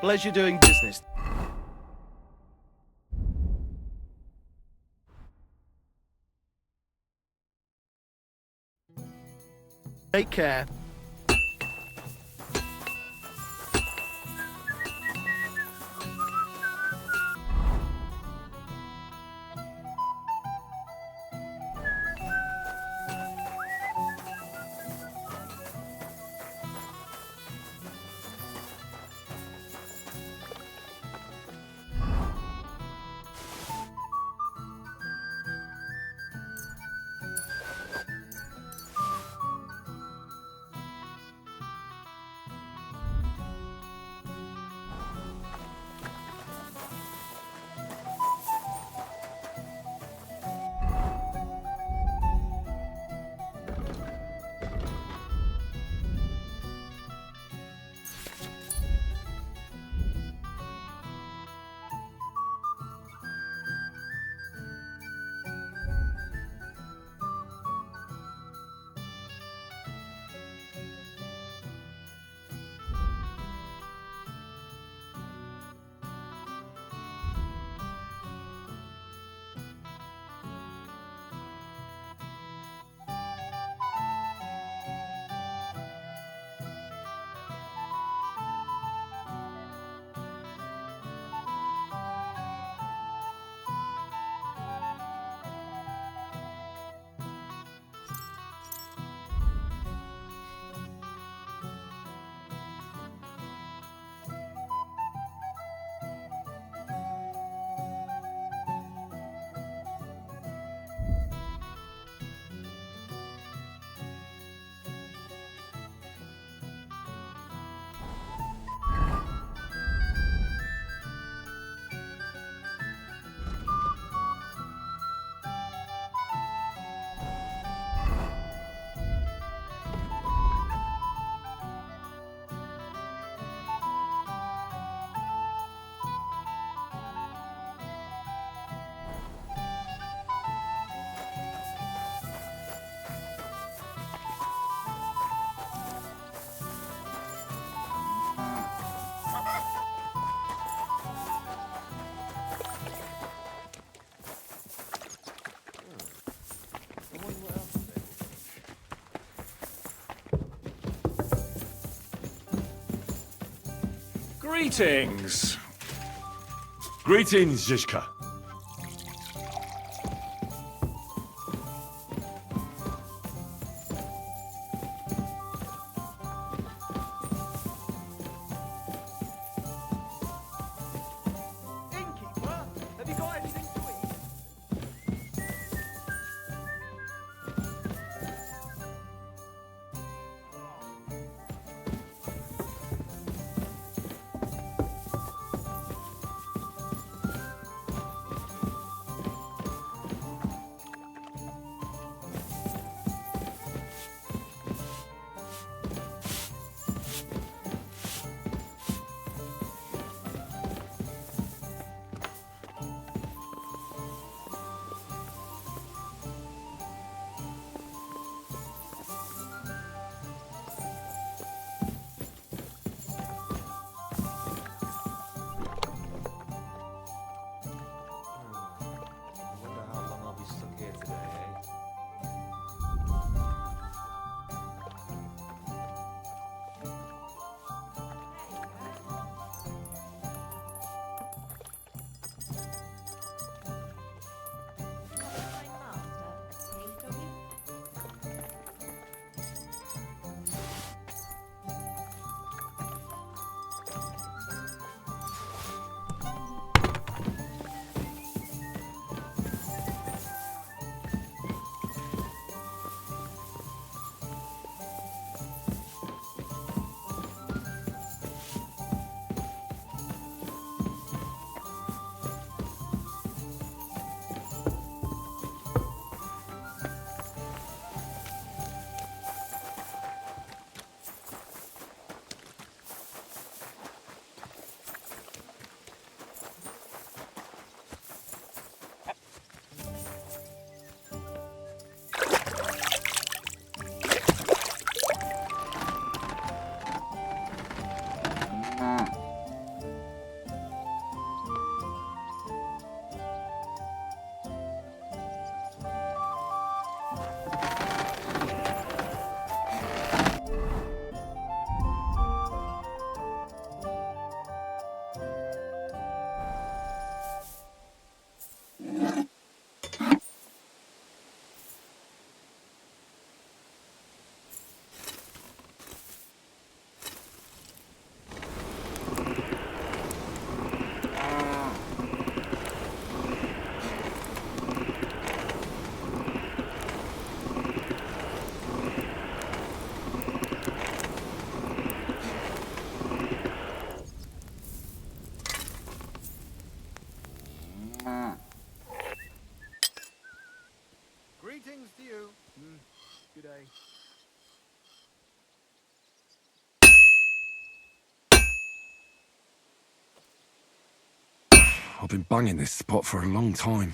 Pleasure doing business. Take care. Greetings. Greetings, Zizka. Innkeeper, have you got anything to eat? Greetings to you. Good day. I've been banging this spot for a long time.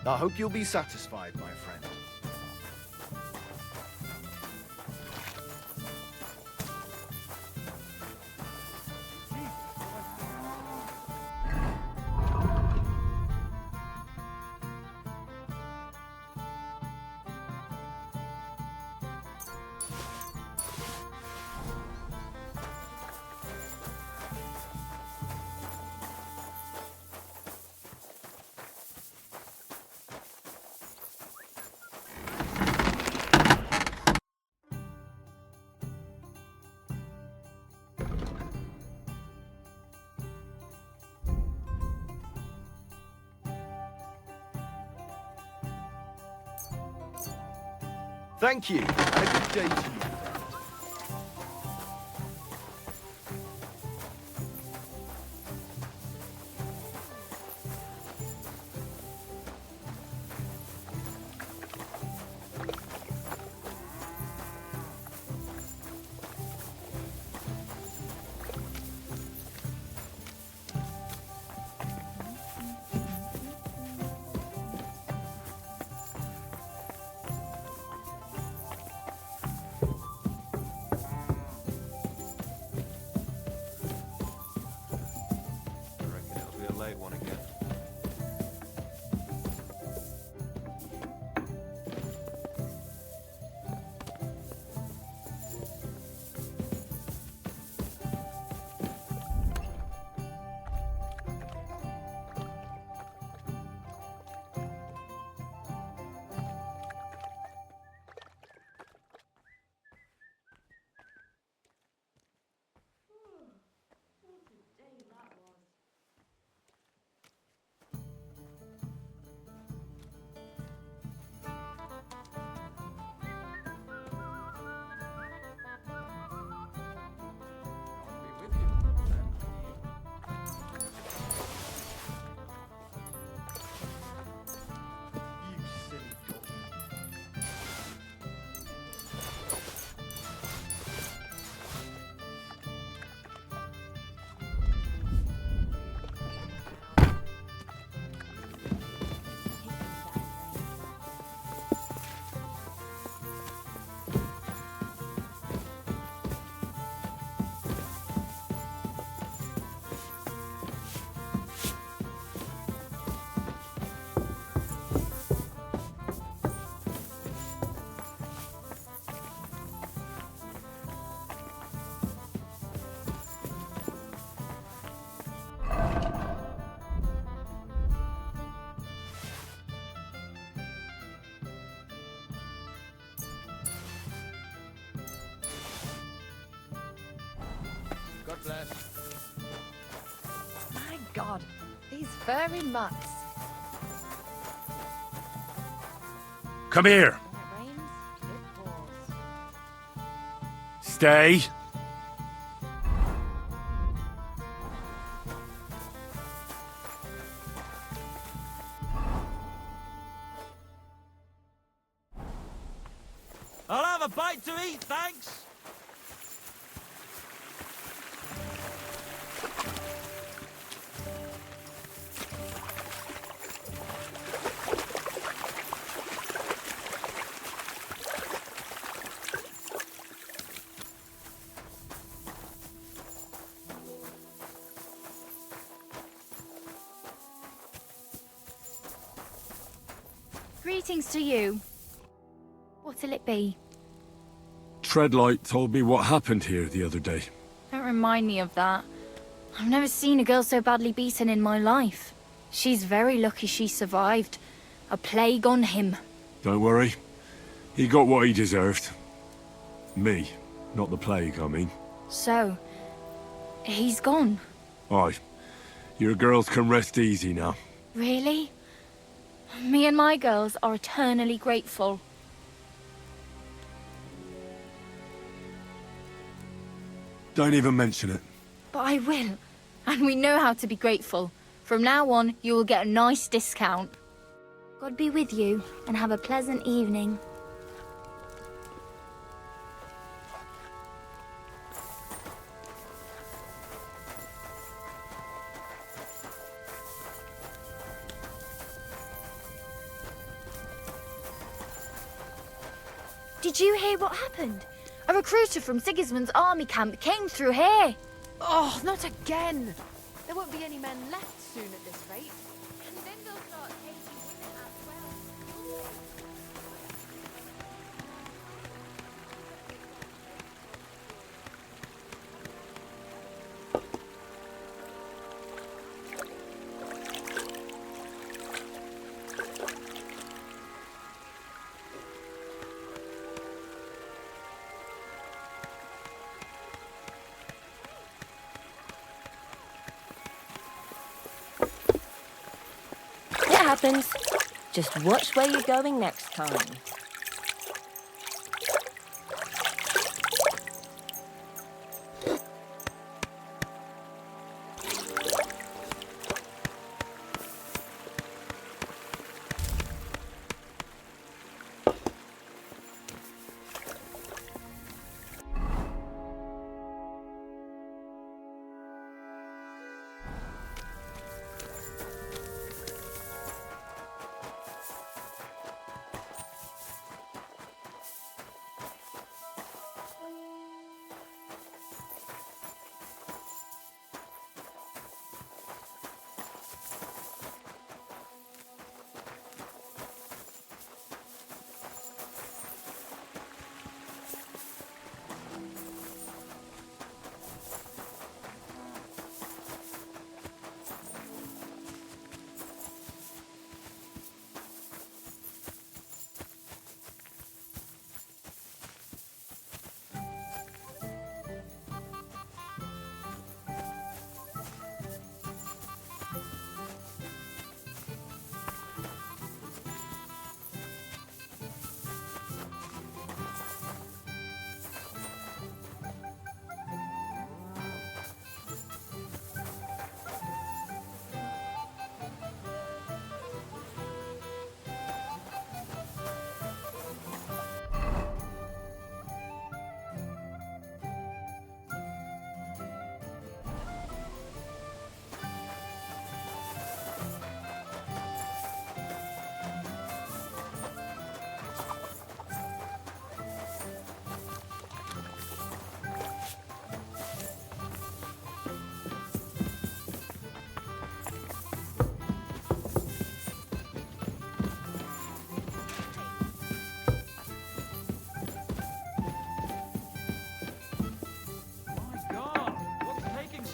I hope you'll be satisfied, my friend. Thank you, and a good day to you. God bless. My God, these furry mutts. Come here. Stay. I'll have a bite to eat, thanks. Greetings to you. What'll it be? Treadlight told me what happened here the other day. Don't remind me of that. I've never seen a girl so badly beaten in my life. She's very lucky she survived. A plague on him. Don't worry. He got what he deserved. Me, not the plague, I mean. So, he's gone. Aye. Your girls can rest easy now. Really? Me and my girls are eternally grateful. Don't even mention it. But I will. And we know how to be grateful. From now on, you will get a nice discount. God be with you, and have a pleasant evening. Did you hear what happened? A recruiter from Sigismund's army camp came through here. Oh, not again! There won't be any men left soon at this rate. And then they'll start taking women as well. It happens. Just watch where you're going next time.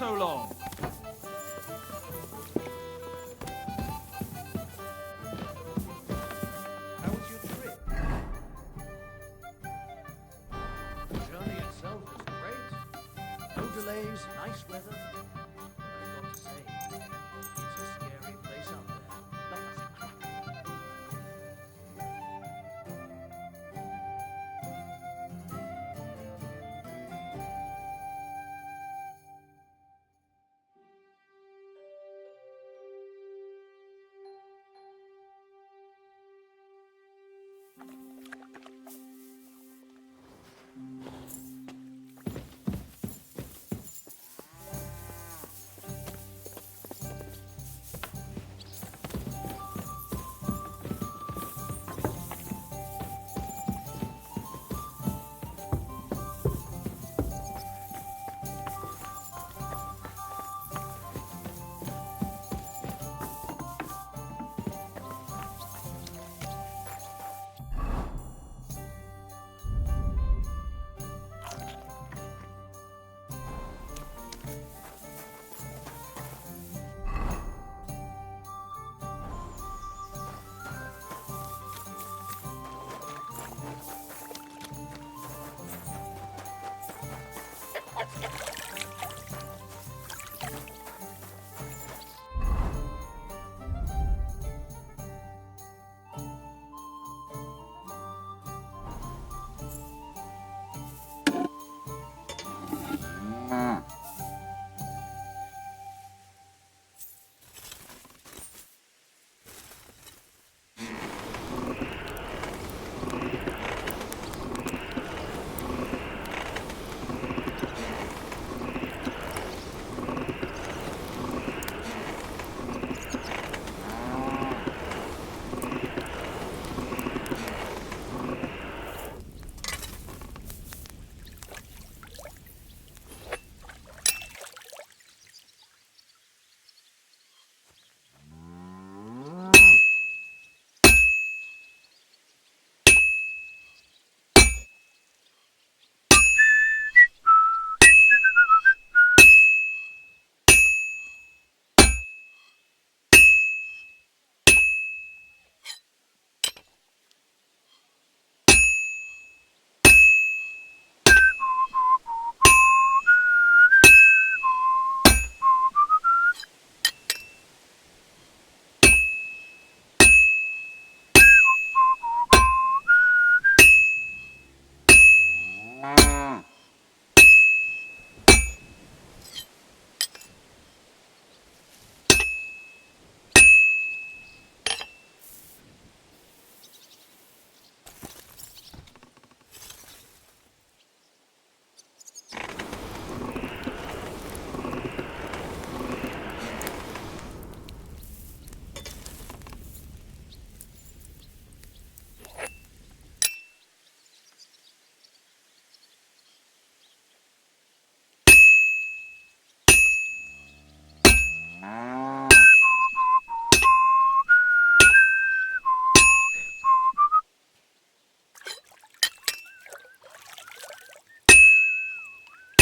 so long? How was your trip? The journey itself was great. No delays, nice weather. I've got to say, it's a scary place out there.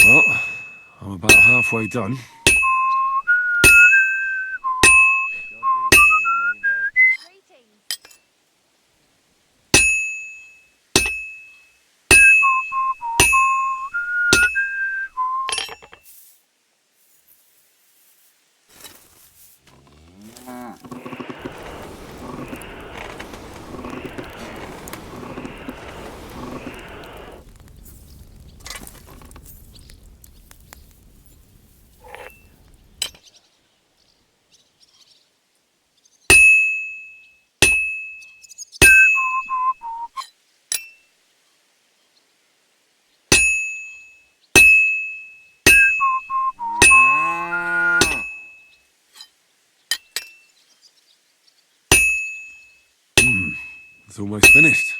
Well, I'm about halfway done. It's almost finished.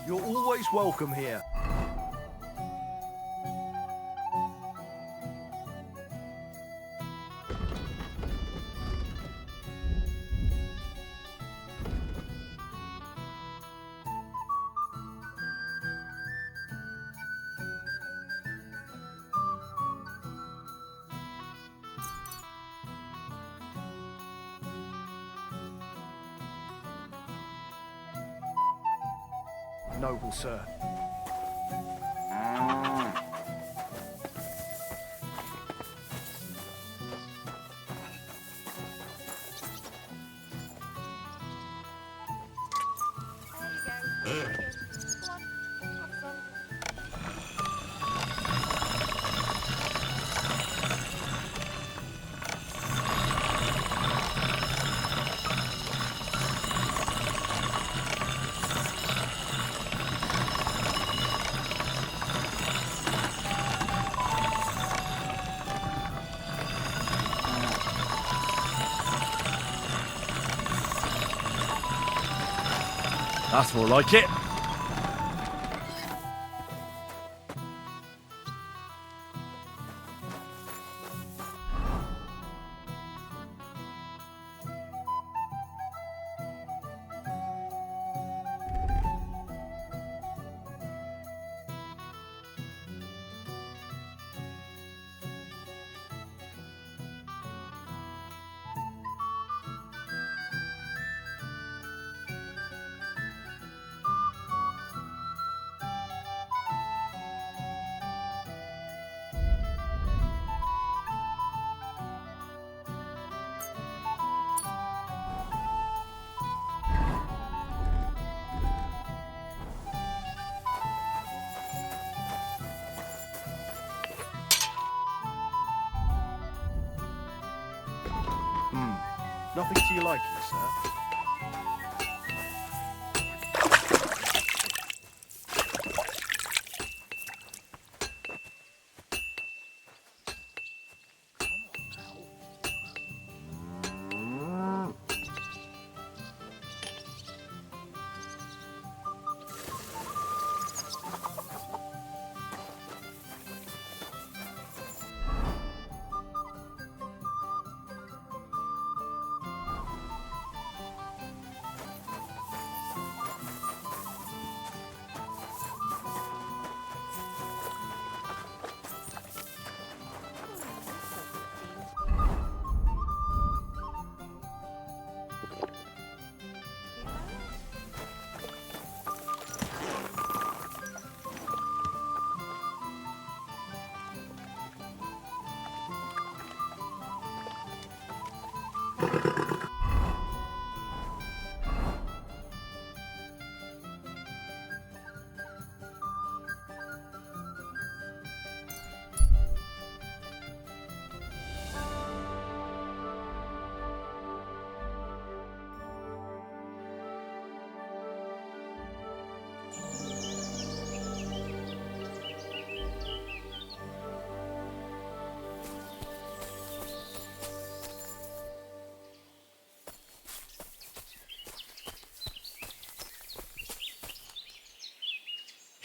You're always welcome here. Noble sir. That's more like it. Nothing to your liking, sir.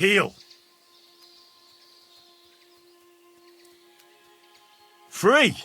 Heal. Free.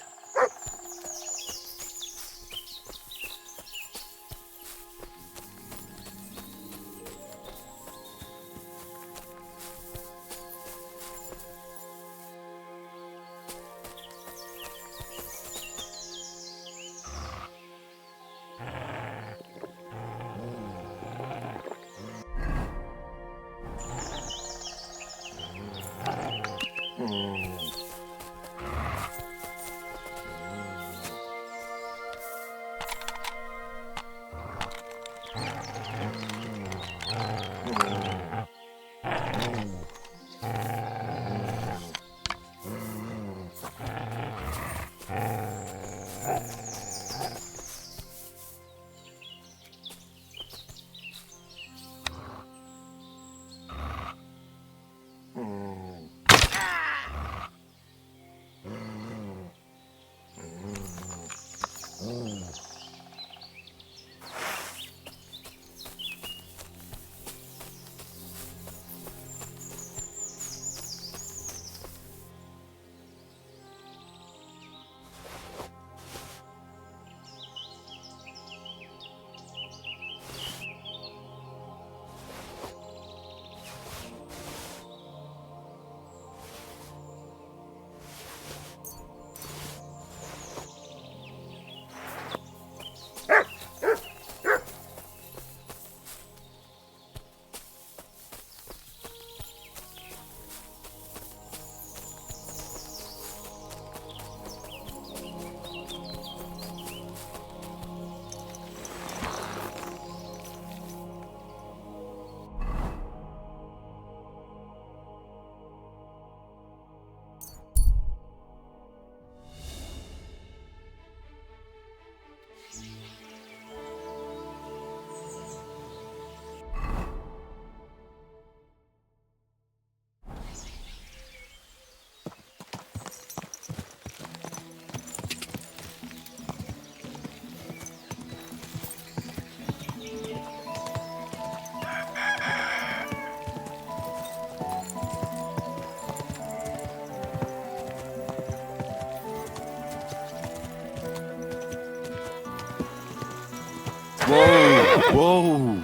Whoa!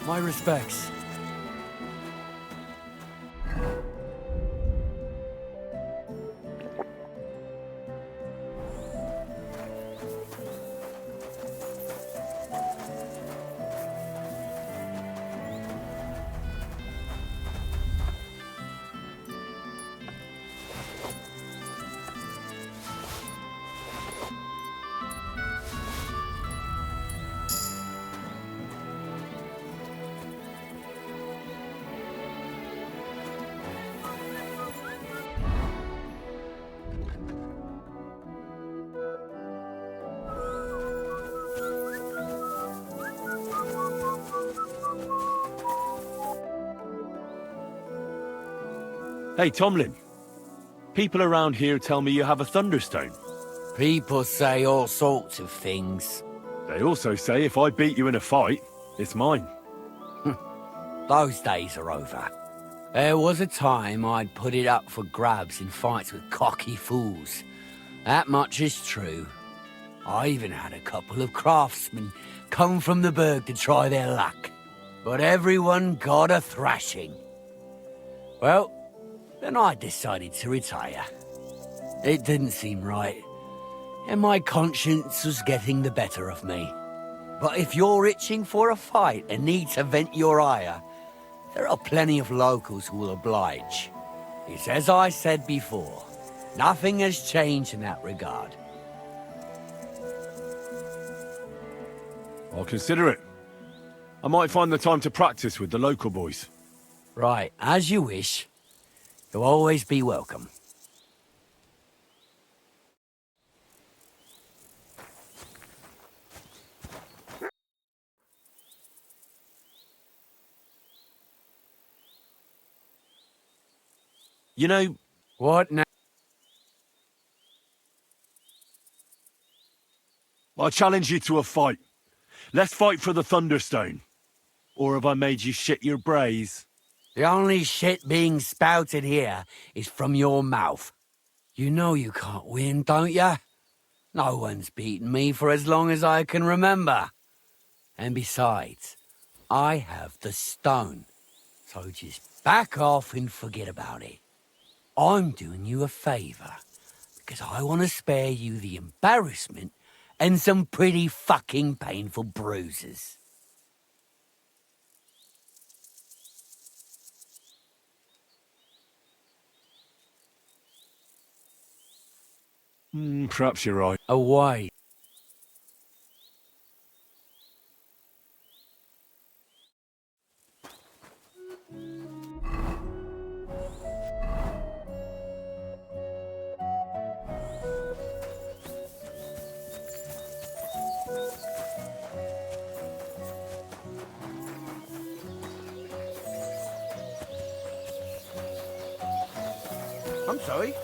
My respects. Hey, Tomlin. People around here tell me you have a Thunderstone. People say all sorts of things. They also say if I beat you in a fight, it's mine. Those days are over. There was a time I'd put it up for grabs in fights with cocky fools. That much is true. I even had a couple of craftsmen come from the burg to try their luck. But everyone got a thrashing. Well, then I decided to retire. It didn't seem right, and my conscience was getting the better of me. But if you're itching for a fight and need to vent your ire, there are plenty of locals who will oblige. It's as I said before, nothing has changed in that regard. I'll consider it. I might find the time to practice with the local boys. Right, as you wish. You'll always be welcome. You know... What now? I challenge you to a fight. Let's fight for the Thunderstone. Or have I made you shit your brays? The only shit being spouted here is from your mouth. You know you can't win, don't ya? No one's beaten me for as long as I can remember. And besides, I have the stone. So just back off and forget about it. I'm doing you a favor, because I want to spare you the embarrassment and some pretty fucking painful bruises. Perhaps you're right. Away. I'm sorry.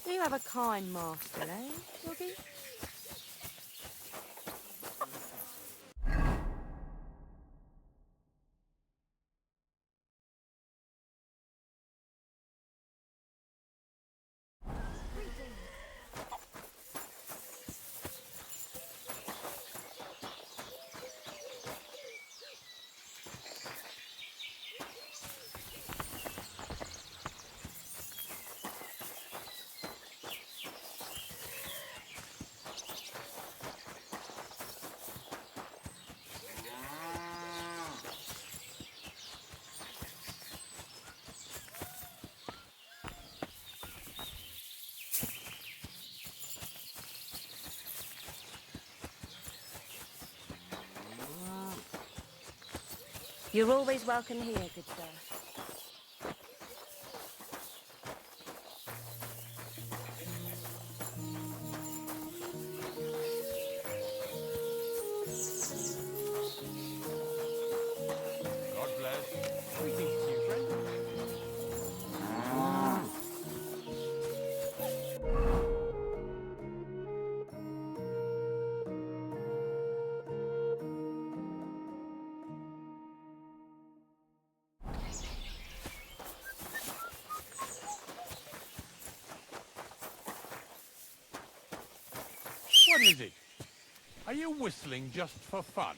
You have a kind master, eh, Doggy? You're always welcome here, good sir. Are you whistling just for fun?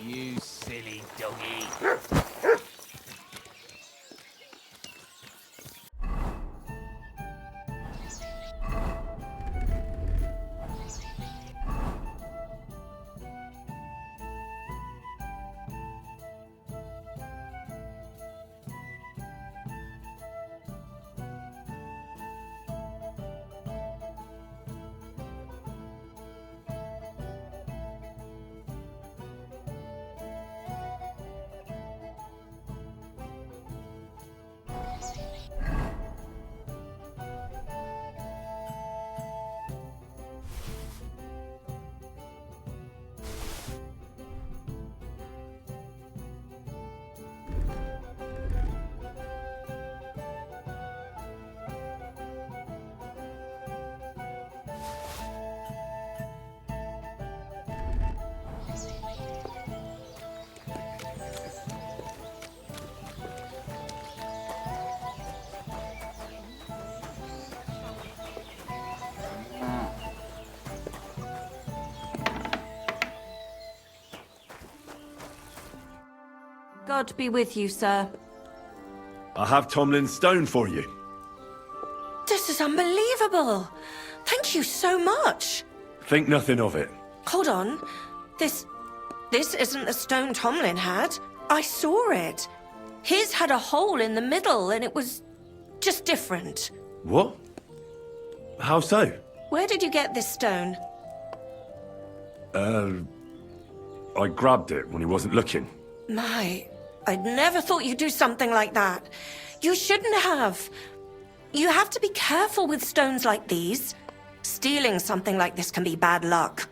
You silly doggy. God be with you, sir. I have Tomlin's stone for you. This is unbelievable. Thank you so much. Think nothing of it. Hold on. This isn't the stone Tomlin had. I saw it. His had a hole in the middle and it was just different. What? How so? Where did you get this stone? I grabbed it when he wasn't looking. My, I'd never thought you'd do something like that. You shouldn't have. You have to be careful with stones like these. Stealing something like this can be bad luck.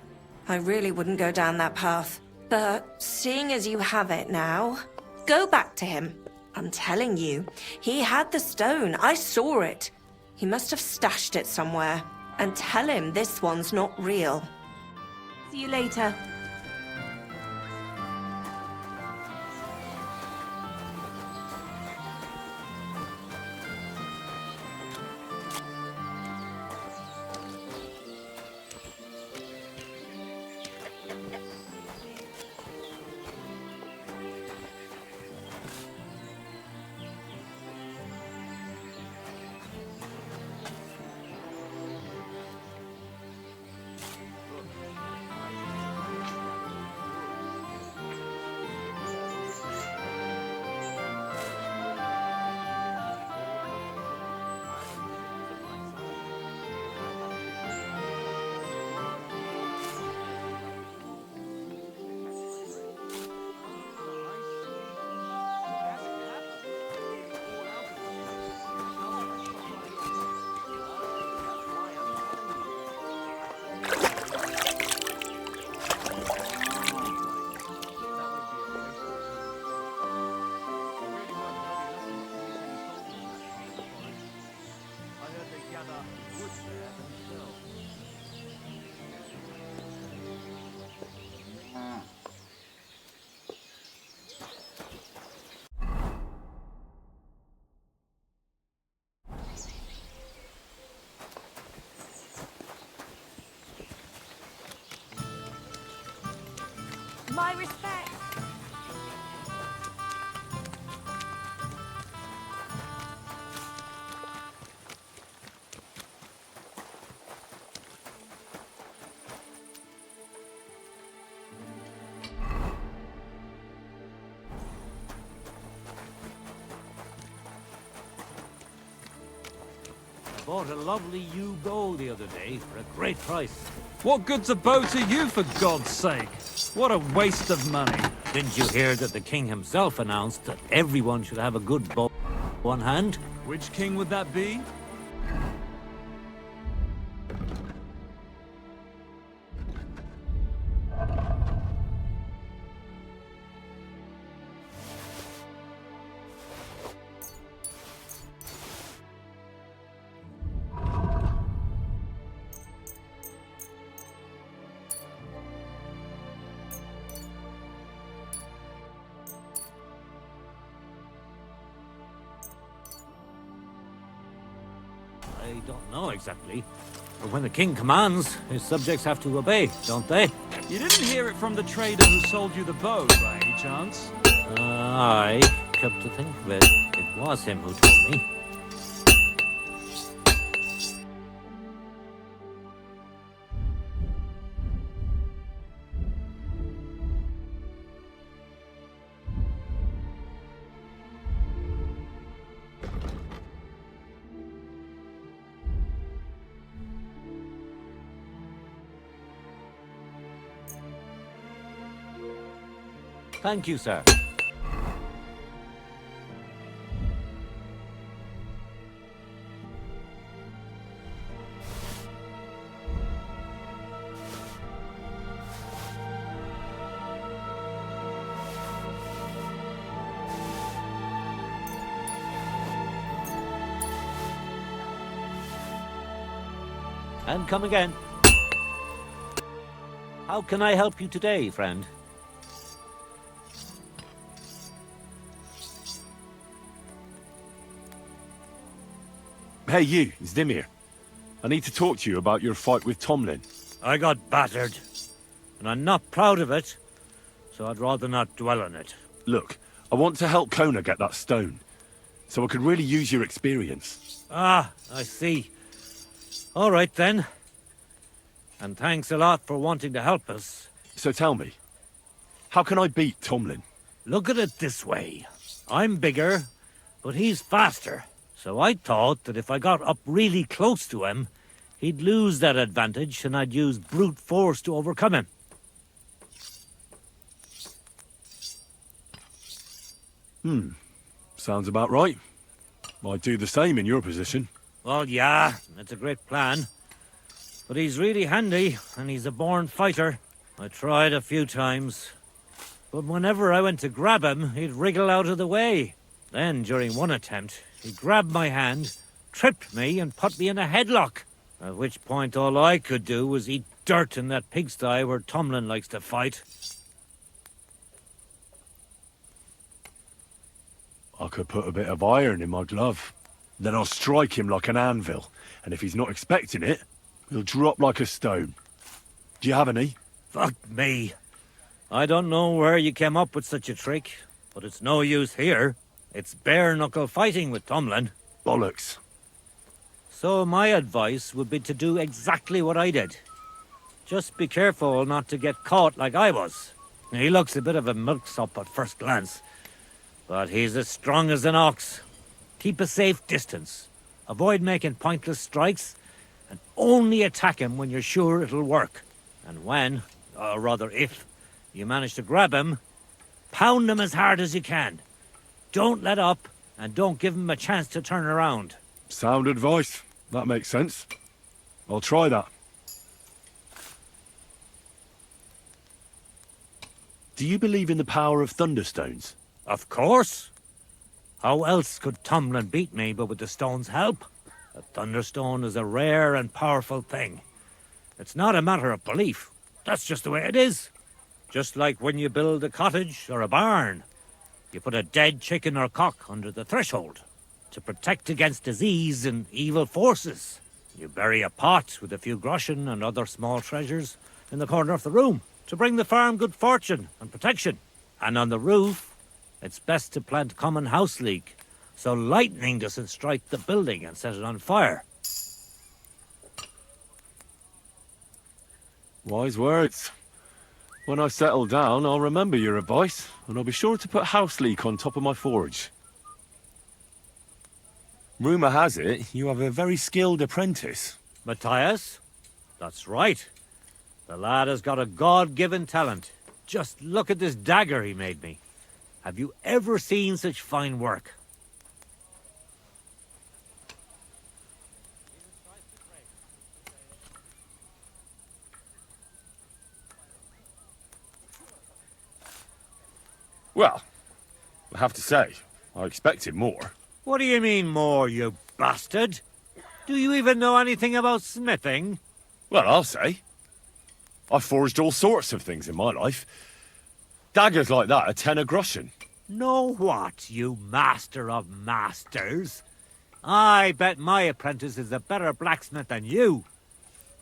I really wouldn't go down that path. But seeing as you have it now, go back to him. I'm telling you, he had the stone. I saw it. He must have stashed it somewhere. And tell him this one's not real. See you later. My respect. Bought a lovely yew bow the other day for a great price. What good's a bow to you, for God's sake? What a waste of money. Didn't you hear that the king himself announced that everyone should have a good bow on hand? Which king would that be? I don't know exactly. But when the king commands, his subjects have to obey, don't they? You didn't hear it from the trader who sold you the bow, by any chance? Aye, come to think of it, it was him who told me. Thank you, sir. And come again. How can I help you today, friend? Hey, you, Zdimir. I need to talk to you about your fight with Tomlin. I got battered, and I'm not proud of it, so I'd rather not dwell on it. Look, I want to help Kona get that stone, so I could really use your experience. Ah, I see. All right, then. And thanks a lot for wanting to help us. So tell me, how can I beat Tomlin? Look at it this way. I'm bigger, but he's faster. So I thought that if I got up really close to him, he'd lose that advantage and I'd use brute force to overcome him. Sounds about right. I'd do the same in your position. Well, yeah, it's a great plan. But he's really handy, and he's a born fighter. I tried a few times. But whenever I went to grab him, he'd wriggle out of the way. Then, during one attempt, he grabbed my hand, tripped me, and put me in a headlock. At which point all I could do was eat dirt in that pigsty where Tomlin likes to fight. I could put a bit of iron in my glove. Then I'll strike him like an anvil, and if he's not expecting it, he'll drop like a stone. Do you have any? Fuck me. I don't know where you came up with such a trick, but it's no use here. It's bare-knuckle fighting with Tomlin. Bollocks. So my advice would be to do exactly what I did. Just be careful not to get caught like I was. He looks a bit of a milksop at first glance, but he's as strong as an ox. Keep a safe distance. Avoid making pointless strikes, and only attack him when you're sure it'll work. And when, or rather if, you manage to grab him, pound him as hard as you can. Don't let up, and don't give him a chance to turn around. Sound advice. That makes sense. I'll try that. Do you believe in the power of thunderstones? Of course. How else could Tomlin beat me but with the stone's help? A thunderstone is a rare and powerful thing. It's not a matter of belief. That's just the way it is. Just like when you build a cottage or a barn. You put a dead chicken or cock under the threshold to protect against disease and evil forces. You bury a pot with a few groschen and other small treasures in the corner of the room to bring the farm good fortune and protection. And on the roof, it's best to plant common house leek so lightning doesn't strike the building and set it on fire. Wise words. When I settle down, I'll remember your advice, and I'll be sure to put house leek on top of my forge. Rumour has it, you have a very skilled apprentice. Matthias? That's right. The lad has got a God-given talent. Just look at this dagger he made me. Have you ever seen such fine work? Well, I have to say, I expected more. What do you mean more, you bastard? Do you even know anything about smithing? Well, I'll say. I've forged all sorts of things in my life. Daggers like that are 10 a groschen. Know what, you master of masters? I bet my apprentice is a better blacksmith than you.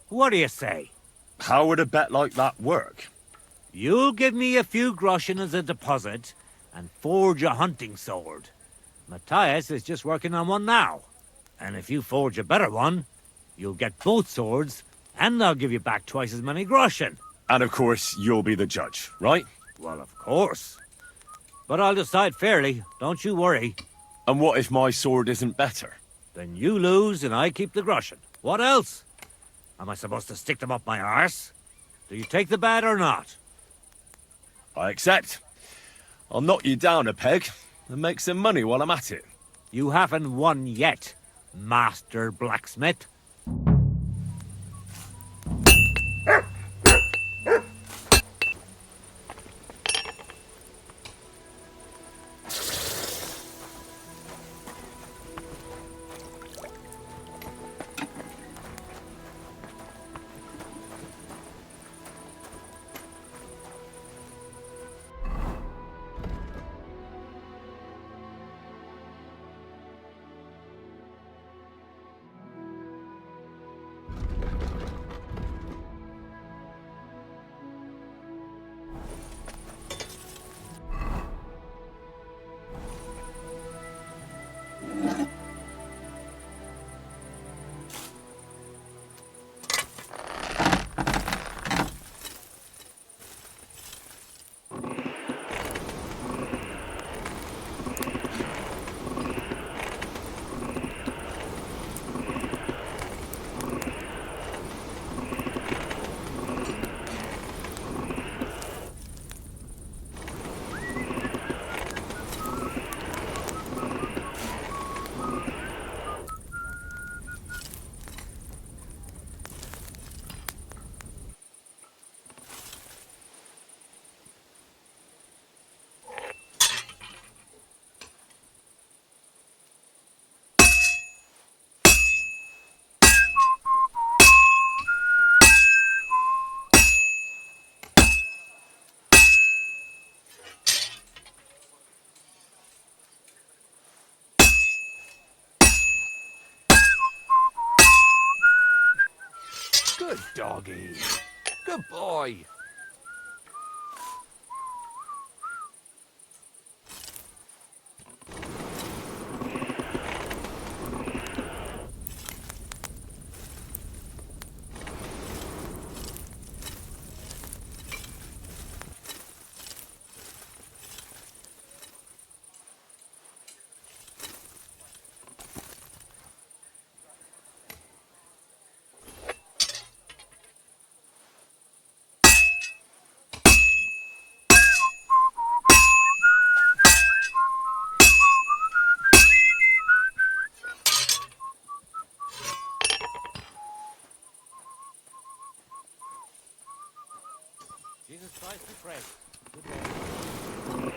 What do you say? How would a bet like that work? You'll give me a few groschen as a deposit and forge a hunting sword. Matthias is just working on one now. And if you forge a better one, you'll get both swords and I'll give you back twice as many groschen. And of course, you'll be the judge, right? Well, of course. But I'll decide fairly, don't you worry. And what if my sword isn't better? Then you lose and I keep the groschen. What else? Am I supposed to stick them up my arse? Do you take the bet or not? I accept. I'll knock you down a peg and make some money while I'm at it. You haven't won yet, Master Blacksmith. Good doggy. Good boy. Jesus Christ we pray. Good Lord.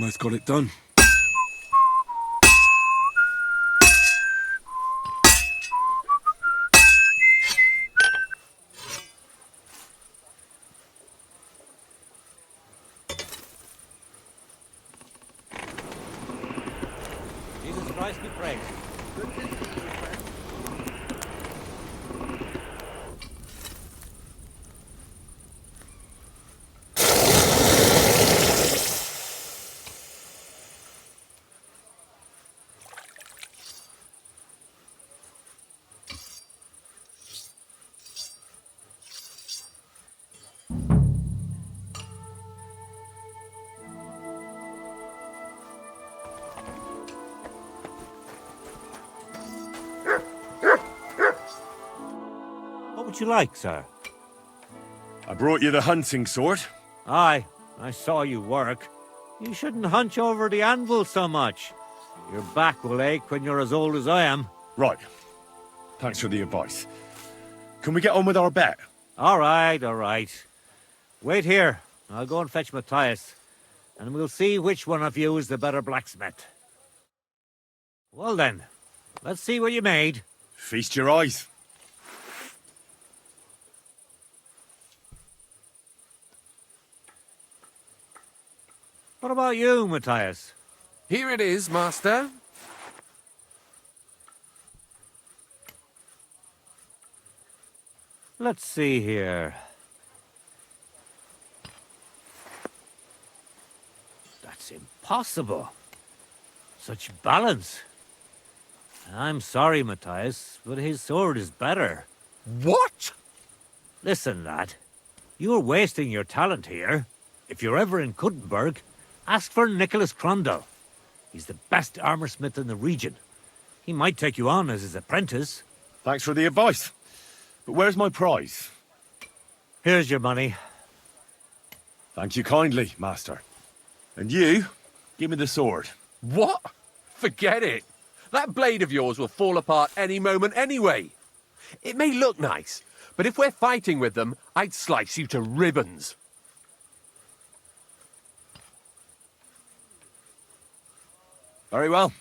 Almost got it done. Jesus Christ be praised. What would you like, sir? I brought you the hunting sword. Aye, I saw you work. You shouldn't hunch over the anvil so much. Your back will ache when you're as old as I am. Right. Thanks for the advice. Can we get on with our bet? All right, all right. Wait here. I'll go and fetch Matthias, and we'll see which one of you is the better blacksmith. Well then, let's see what you made. Feast your eyes. What about you, Matthias? Here it is, master. Let's see here. That's impossible. Such balance. I'm sorry, Matthias, but his sword is better. What? Listen, lad. You're wasting your talent here. If you're ever in Kuttenberg, ask for Nicholas Crondell. He's the best armorsmith in the region. He might take you on as his apprentice. Thanks for the advice. But where's my prize? Here's your money. Thank you kindly, master. And you, give me the sword. What? Forget it. That blade of yours will fall apart any moment anyway. It may look nice, but if we're fighting with them, I'd slice you to ribbons. Very well.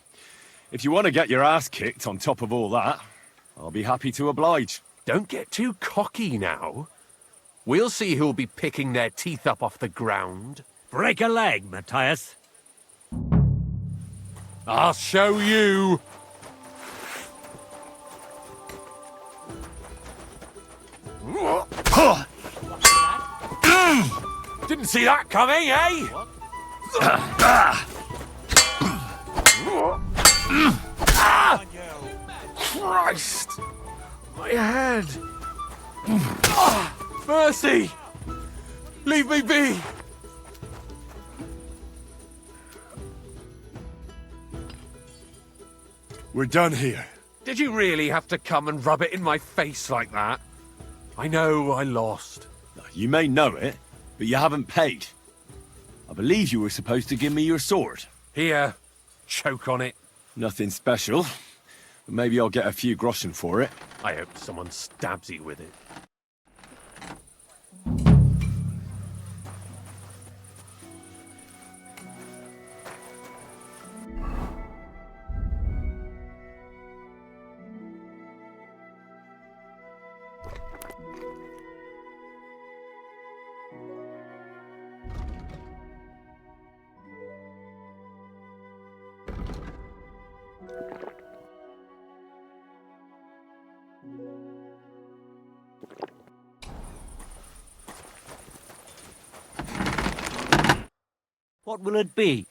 If you want to get your ass kicked on top of all that, I'll be happy to oblige. Don't get too cocky now. We'll see who'll be picking their teeth up off the ground. Break a leg, Matthias. I'll show you. Didn't see that coming, eh? Christ! My head! Mercy! Leave me be! We're done here. Did you really have to come and rub it in my face like that? I know I lost. You may know it, but you haven't paid. I believe you were supposed to give me your sword. Here, choke on it. Nothing special. But maybe I'll get a few groschen for it. I hope someone stabs you with it. What will it be?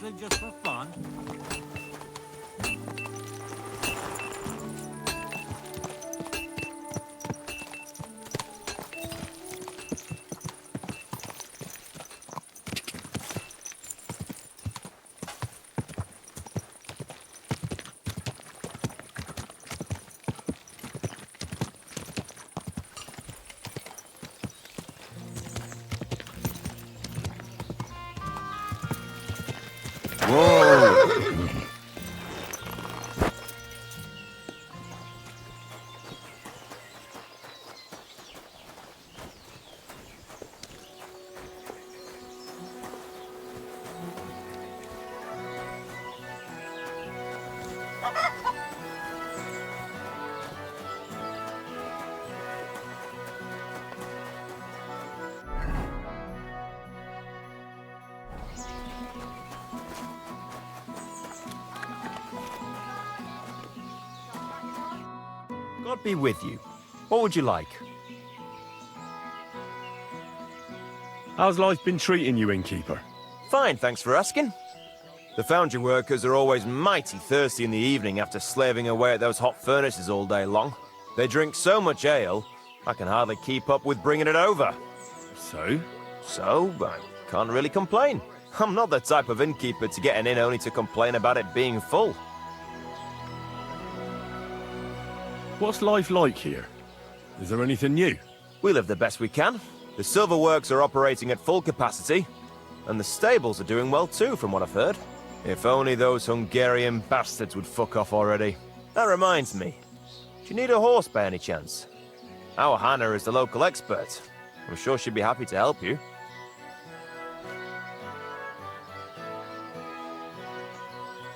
Mostly just for fun. God be with you. What would you like? How's life been treating you, innkeeper? Fine, thanks for asking. The foundry workers are always mighty thirsty in the evening after slaving away at those hot furnaces all day long. They drink so much ale, I can hardly keep up with bringing it over. So, I can't really complain. I'm not the type of innkeeper to get an inn only to complain about it being full. What's life like here? Is there anything new? We live the best we can. The silver works are operating at full capacity, and the stables are doing well too, from what I've heard. If only those Hungarian bastards would fuck off already. That reminds me. Do you need a horse by any chance? Our Hannah is the local expert. I'm sure she'd be happy to help you.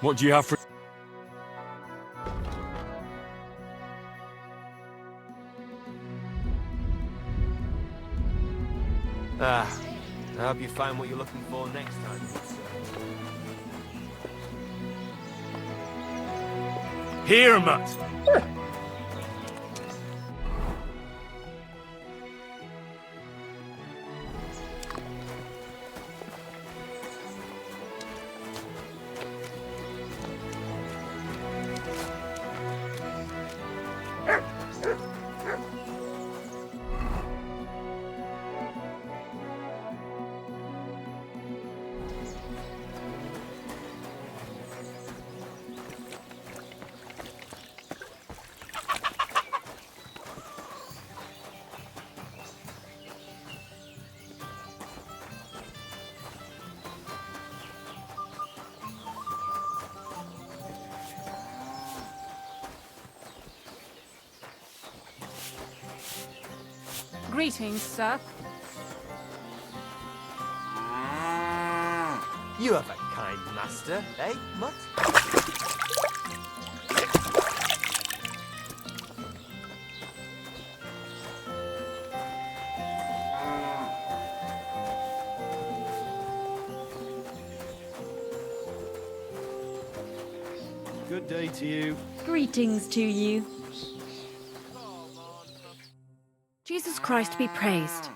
What do you have for... I hope you find what you're looking for next time. Here, Matt! Greetings, sir. You have a kind master, eh, Mutt? Good day to you. Greetings to you. Jesus Christ be praised.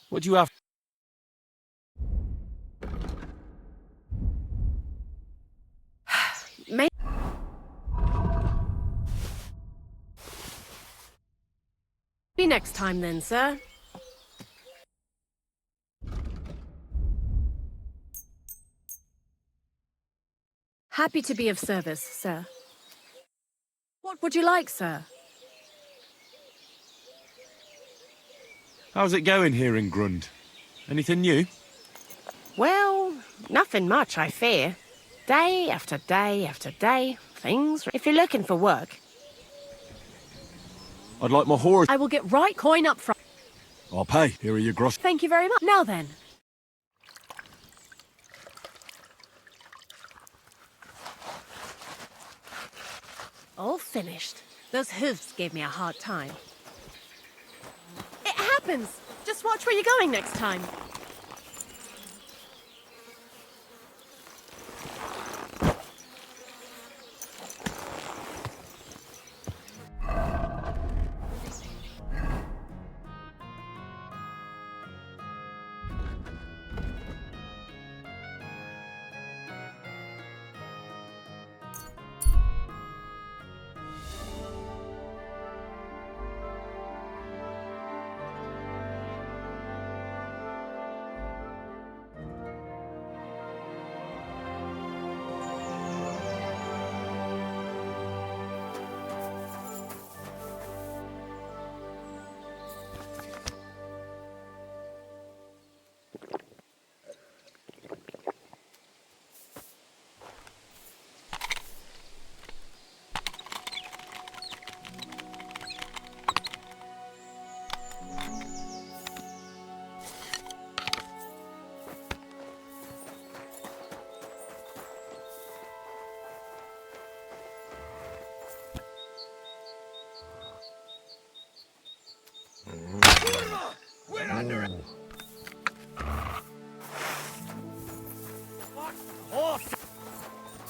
What do you have? Maybe next time then, sir. Happy to be of service, sir. What would you like, sir? How's it going here in Grund? Anything new? Well, nothing much, I fear. Day after day after day, things... If you're looking for work... I'd like my horse. I will get right coin up front. I'll pay. Here are your gross. Thank you very much. Now then. All finished. Those hooves gave me a hard time. It happens! Just watch where you're going next time.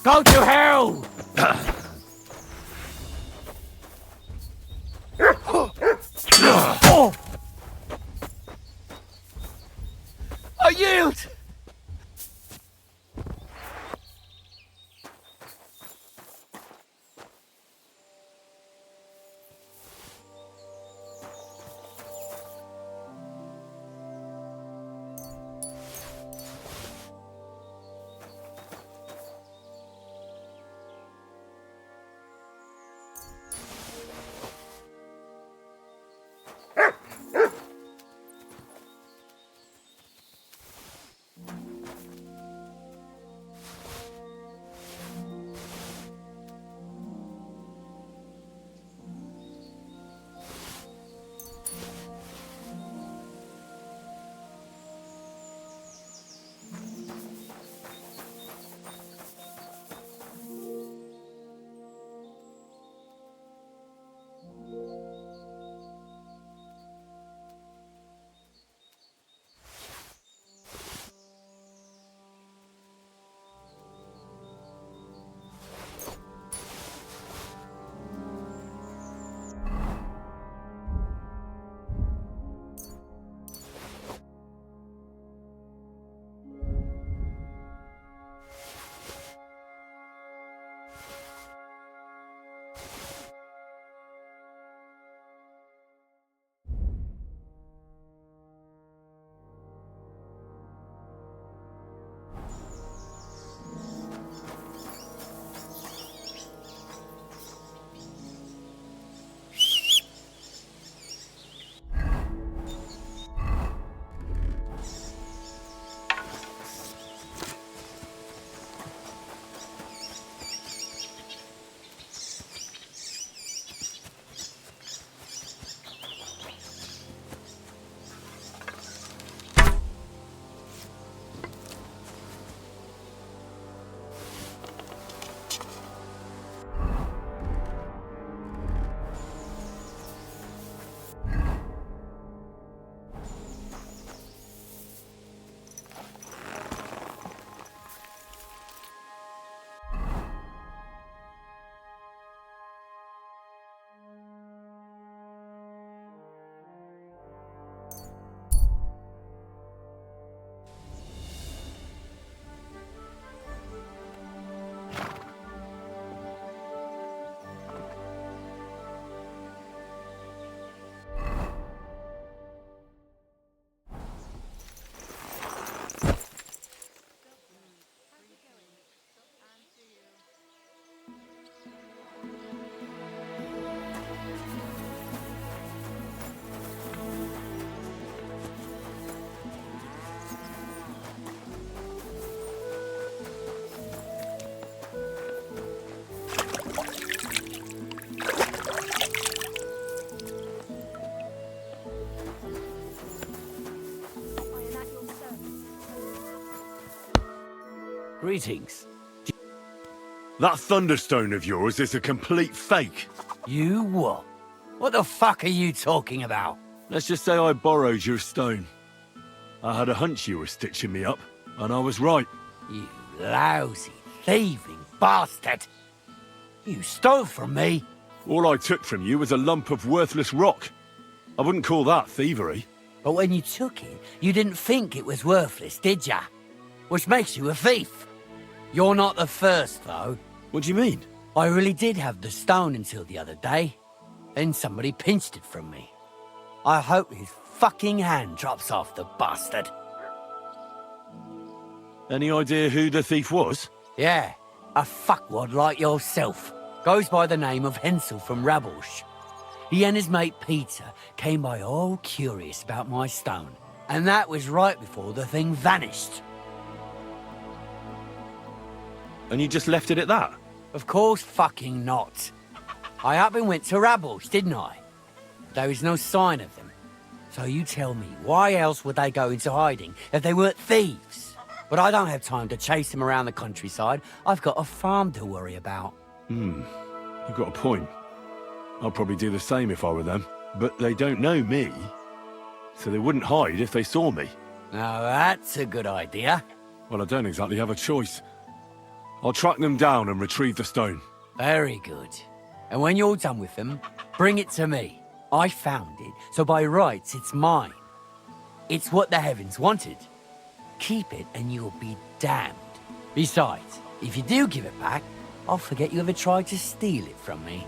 Go to hell! I yield! Greetings. That thunderstone of yours is a complete fake. You what? What the fuck are you talking about? Let's just say I borrowed your stone. I had a hunch you were stitching me up, and I was right. You lousy, thieving bastard! You stole from me! All I took from you was a lump of worthless rock. I wouldn't call that thievery. But when you took it, you didn't think it was worthless, did ya? Which makes you a thief. You're not the first, though. What do you mean? I really did have the stone until the other day. Then somebody pinched it from me. I hope his fucking hand drops off, the bastard. Any idea who the thief was? Yeah, a fuckwad like yourself. Goes by the name of Hensel from Rabosh. He and his mate Peter came by all curious about my stone. And that was right before the thing vanished. And you just left it at that? Of course fucking not. I up and went to Rabosh, didn't I? There is no sign of them. So you tell me, why else would they go into hiding if they weren't thieves? But I don't have time to chase them around the countryside. I've got a farm to worry about. You've got a point. I'd probably do the same if I were them. But they don't know me, so they wouldn't hide if they saw me. Now that's a good idea. Well, I don't exactly have a choice. I'll track them down and retrieve the stone. Very good. And when you're done with them, bring it to me. I found it, so by rights it's mine. It's what the heavens wanted. Keep it and you'll be damned. Besides, if you do give it back, I'll forget you ever tried to steal it from me.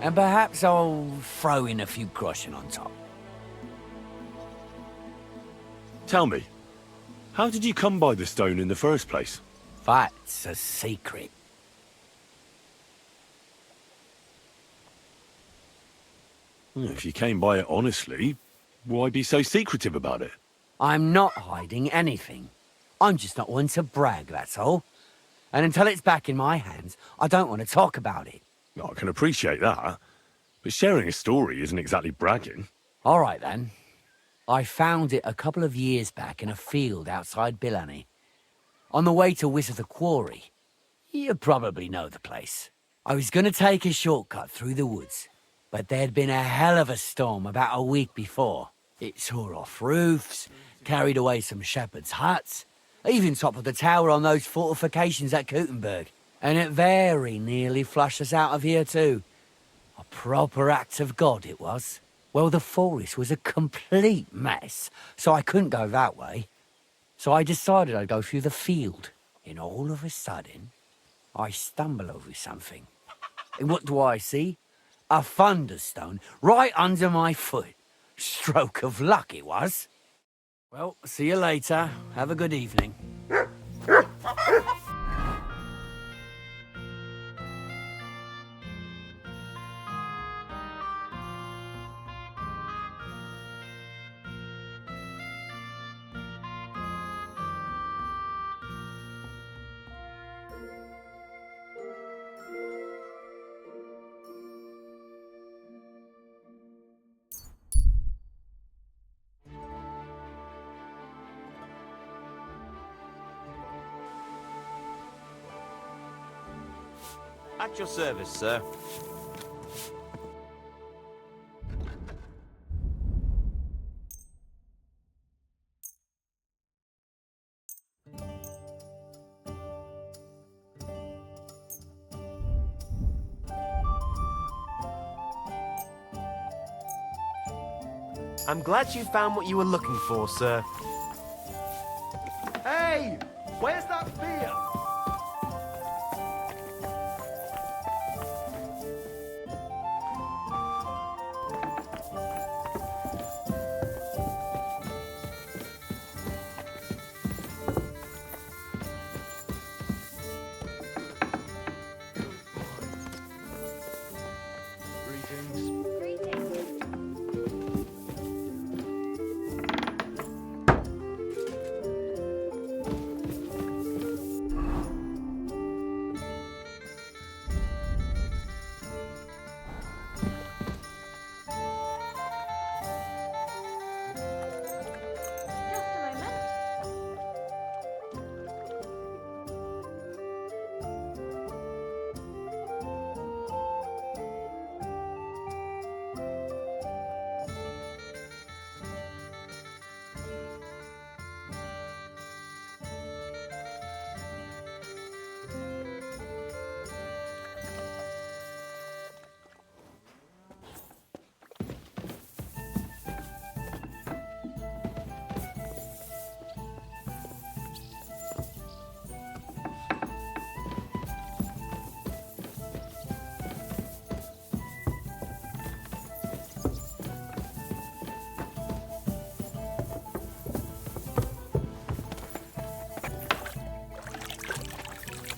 And perhaps I'll throw in a few groschen on top. Tell me, how did you come by the stone in the first place? That's a secret. If you came by it honestly, why be so secretive about it? I'm not hiding anything. I'm just not one to brag, that's all. And until it's back in my hands, I don't want to talk about it. I can appreciate that, but sharing a story isn't exactly bragging. All right, then. I found it a couple of years back in a field outside Billany. On the way to Wizard the Quarry. You probably know the place. I was going to take a shortcut through the woods, but there'd been a hell of a storm about a week before. It tore off roofs, carried away some shepherds' huts, even toppled the tower on those fortifications at Gutenberg. And it very nearly flushed us out of here too. A proper act of God it was. Well, the forest was a complete mess, so I couldn't go that way. So I decided I'd go through the field. And all of a sudden, I stumble over something. And what do I see? A thunderstone right under my foot. Stroke of luck it was. Well, see you later. Have a good evening. At your service, sir. I'm glad you found what you were looking for, sir. Hey! Where's that beer?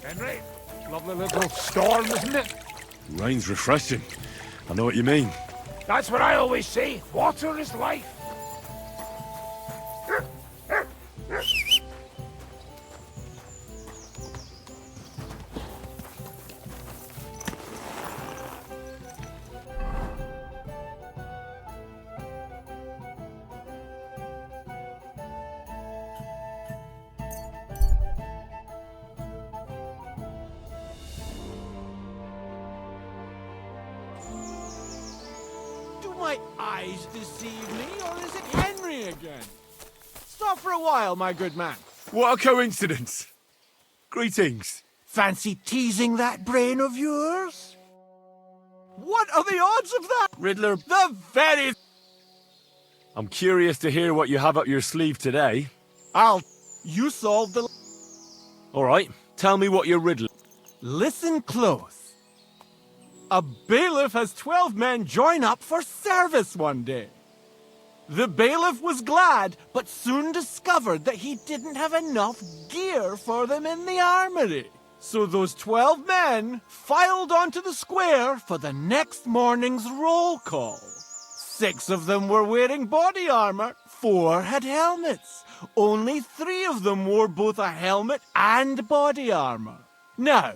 Henry, lovely little storm, isn't it? Rain's refreshing. I know what you mean. That's what I always say. Water is life. My eyes deceive me, or is it Henry again? Stop for a while, my good man. What a coincidence. Greetings. Fancy teasing that brain of yours? What are the odds of that? Riddler, The very... I'm curious to hear what you have up your sleeve today. You solved the... All right, tell me what your riddle... Listen close. A bailiff has 12 men join up for service one day. The bailiff was glad, but soon discovered that he didn't have enough gear for them in the armory. So those 12 men filed onto the square for the next morning's roll call. 6 of them were wearing body armor, 4 had helmets. Only 3 of them wore both a helmet and body armor. Now,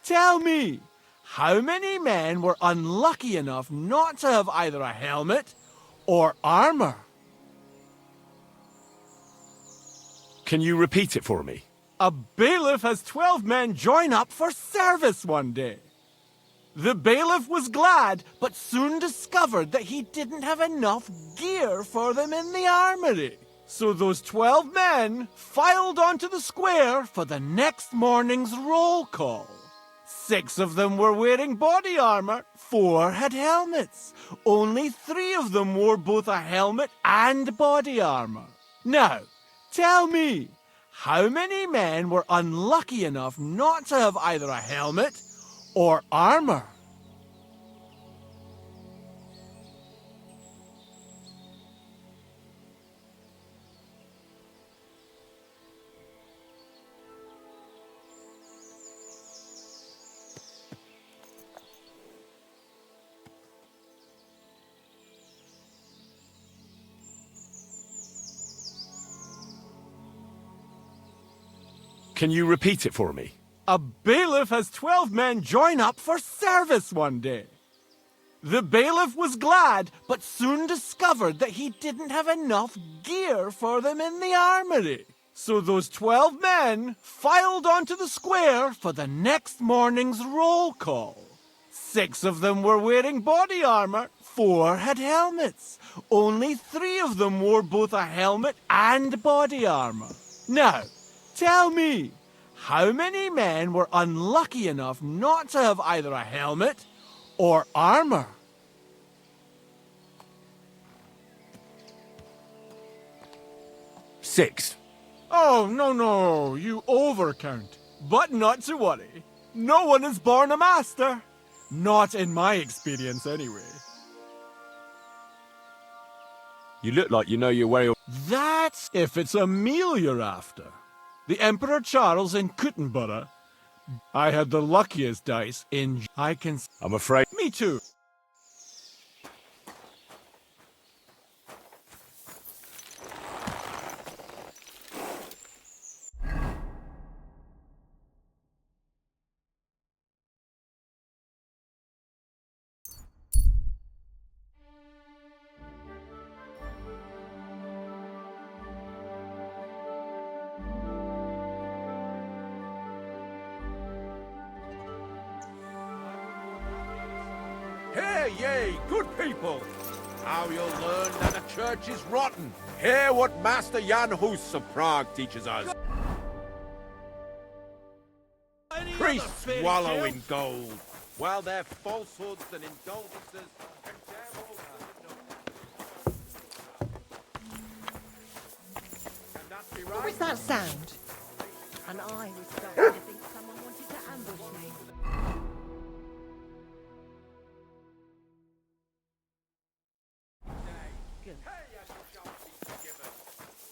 tell me, how many men were unlucky enough not to have either a helmet or armor? Can you repeat it for me? A bailiff has 12 men join up for service one day. The bailiff was glad, but soon discovered that he didn't have enough gear for them in the armory. So those 12 men filed onto the square for the next morning's roll call. 6 of them were wearing body armor, 4 had helmets. Only 3 of them wore both a helmet and body armor. Now, tell me, how many men were unlucky enough not to have either a helmet or armor? Can you repeat it for me? A bailiff has 12 men join up for service one day. The bailiff was glad, but soon discovered that he didn't have enough gear for them in the armory. So those 12 men filed onto the square for the next morning's roll call. 6 of them were wearing body armor, 4 had helmets. Only 3 of them wore both a helmet and body armor. Now, tell me, how many men were unlucky enough not to have either a helmet or armor? Six. Oh, no, you overcount. But not to worry. No one is born a master. Not in my experience, anyway. You look like you know your way... That's if it's a meal you're after. The Emperor Charles in Kuttenborough. I had the luckiest dice in... I'm afraid... Me too. Hear ye, good people! How you'll learn that the church is rotten. Hear what Master Jan Hus of Prague teaches us. Priests wallow in gold, while their falsehoods and indulgences condemn all to Can that be right? What was that sound? And I was starting to think someone wanted to ambush me.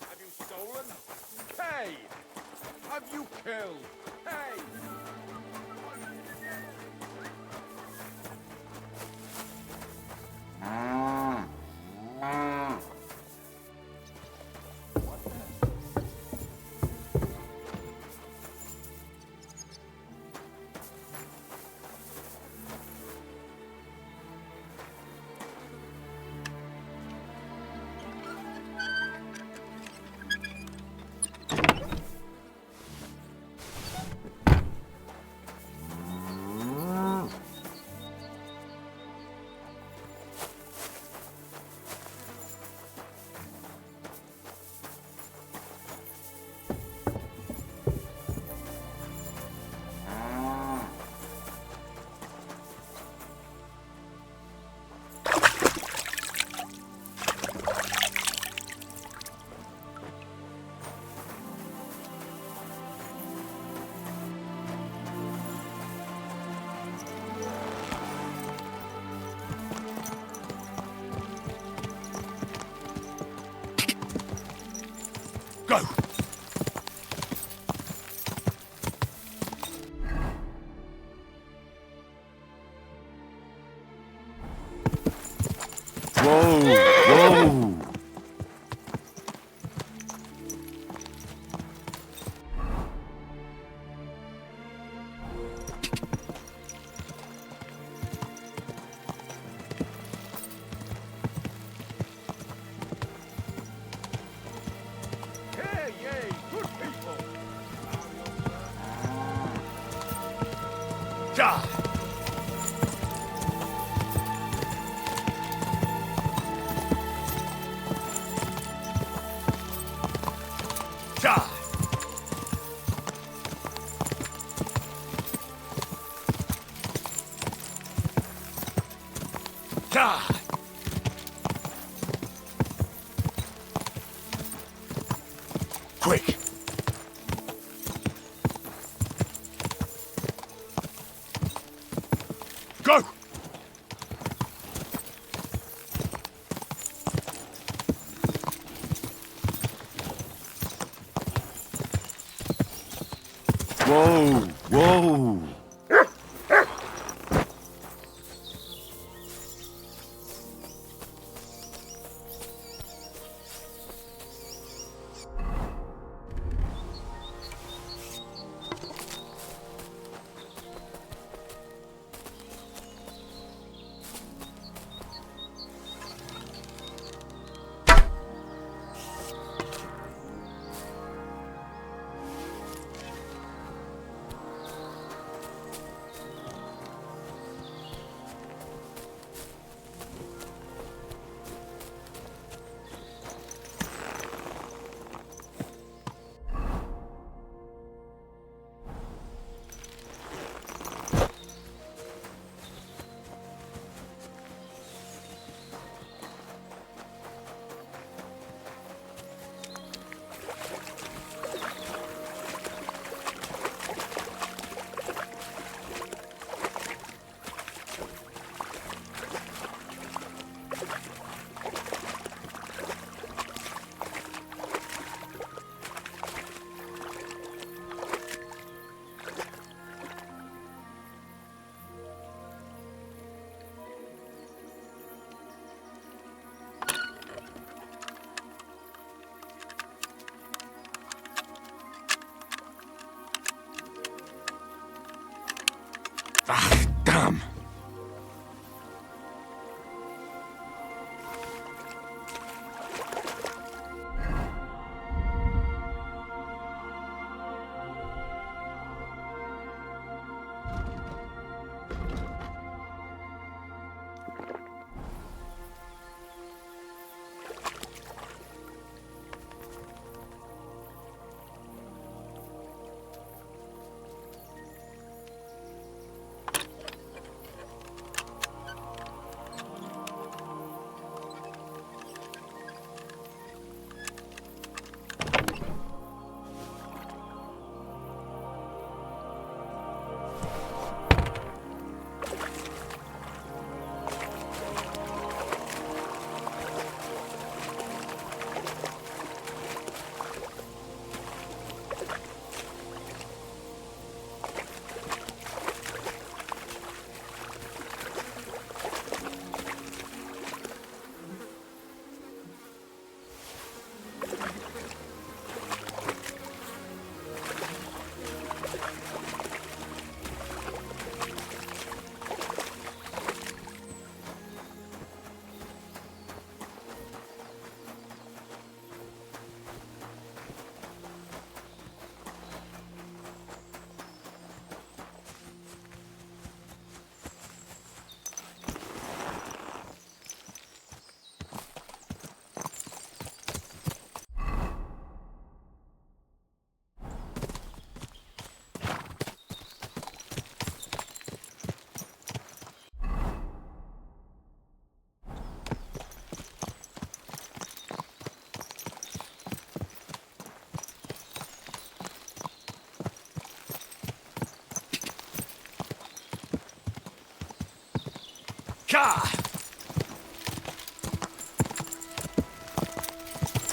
Have you stolen? Pay! Have you killed? Pay! Quick! Go! Whoa, whoa. Ah, damn!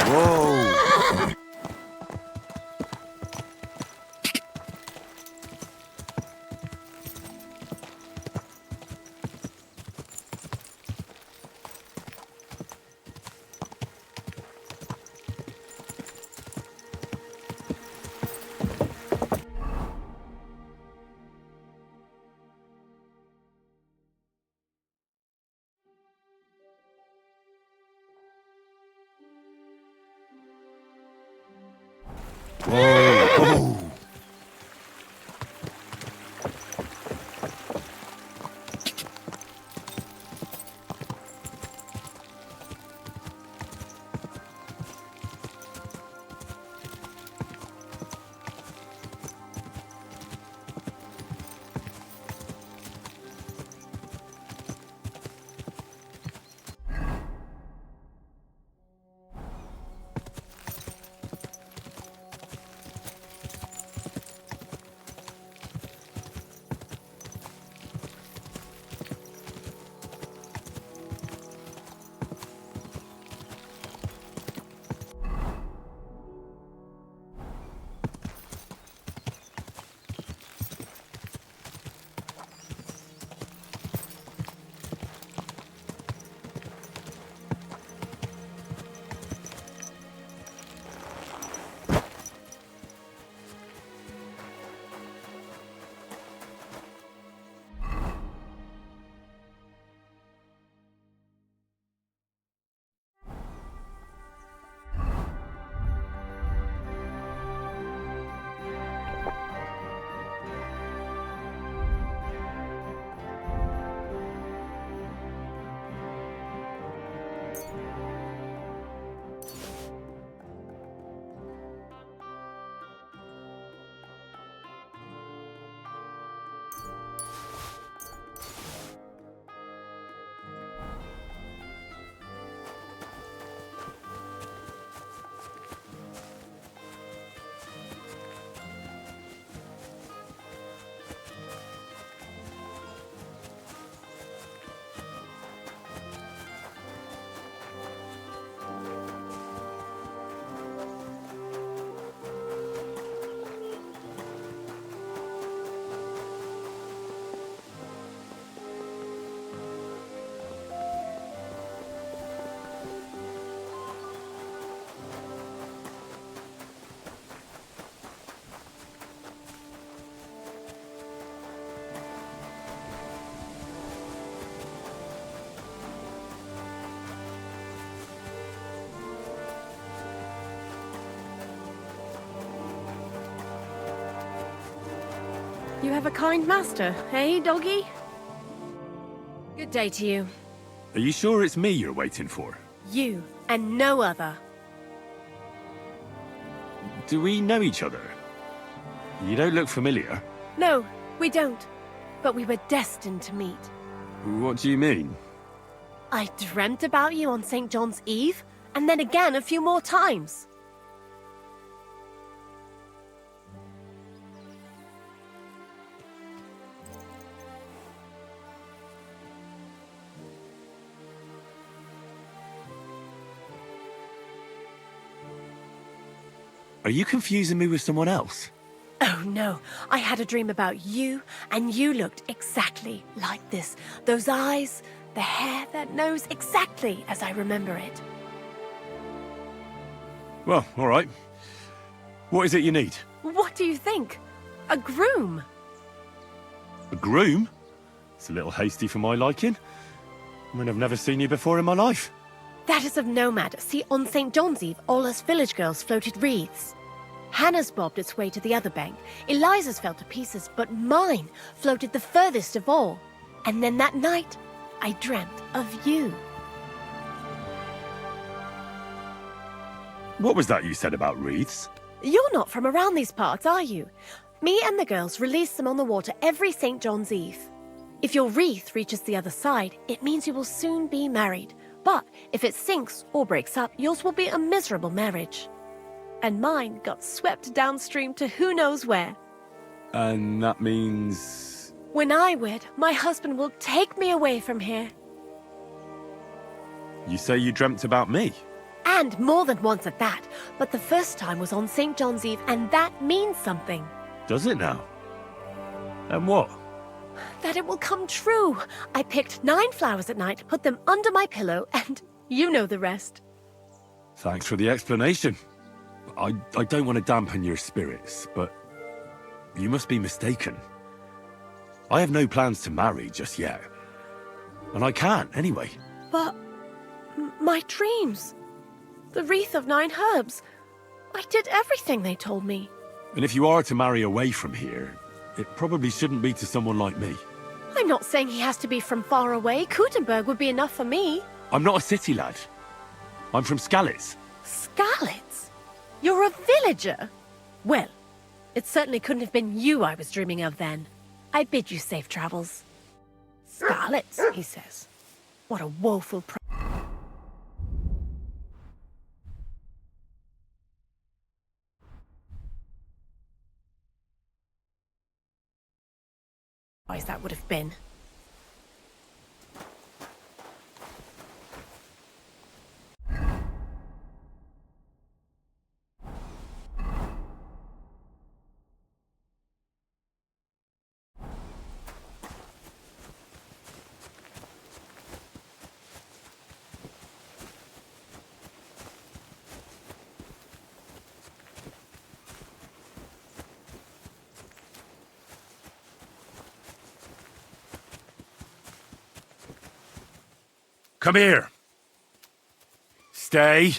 Whoa! Whoa! have a kind master, eh, doggy? Good day to you. Are you sure it's me you're waiting for? You and no other. Do we know each other? You don't look familiar. No, we don't. But we were destined to meet. What do you mean? I dreamt about you on St. John's Eve, and then again a few more times. Are you confusing me with someone else? Oh no, I had a dream about you, and you looked exactly like this. Those eyes, the hair, that nose, exactly as I remember it. Well, all right. What is it you need? What do you think? A groom? A groom? It's a little hasty for my liking. I mean, I've never seen you before in my life. That is of no matter. See, on St. John's Eve, all us village girls floated wreaths. Hannah's bobbed its way to the other bank. Eliza's fell to pieces, but mine floated the furthest of all. And then that night, I dreamt of you. What was that you said about wreaths? You're not from around these parts, are you? Me and the girls release them on the water every St. John's Eve. If your wreath reaches the other side, it means you will soon be married. But if it sinks or breaks up, yours will be a miserable marriage. And mine got swept downstream to who knows where. And that means... When I wed, my husband will take me away from here. You say you dreamt about me? And more than once at that. But the first time was on St. John's Eve, and that means something. Does it now? And what? That it will come true. I picked 9 flowers at night, put them under my pillow, and you know the rest. Thanks for the explanation. I don't want to dampen your spirits, but you must be mistaken. I have no plans to marry just yet. And I can't, anyway. But... my dreams. The wreath of 9 herbs. I did everything they told me. And if you are to marry away from here, it probably shouldn't be to someone like me. I'm not saying he has to be from far away. Kuttenberg would be enough for me. I'm not a city lad. I'm from Skalitz. Skalitz? You're a villager? Well, it certainly couldn't have been you I was dreaming of then. I bid you safe travels. Skalitz, he says. What a woeful that would have been. Come here. Stay.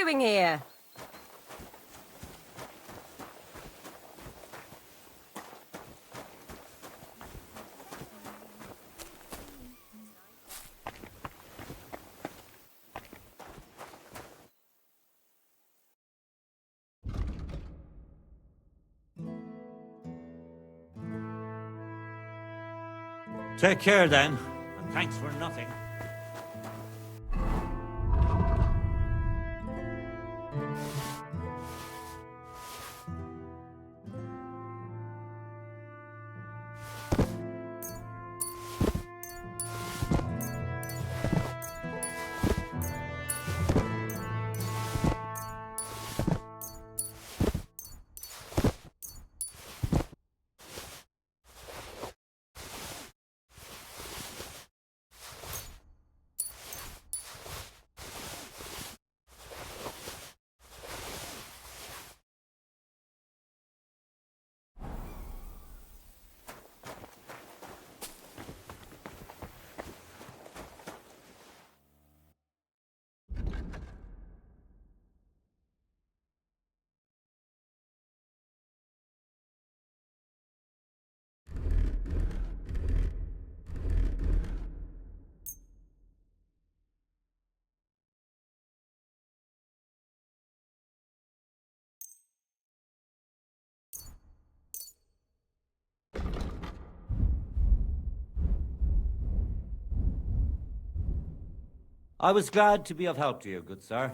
doing here? Take care then, and thanks for nothing. I was glad to be of help to you, good sir.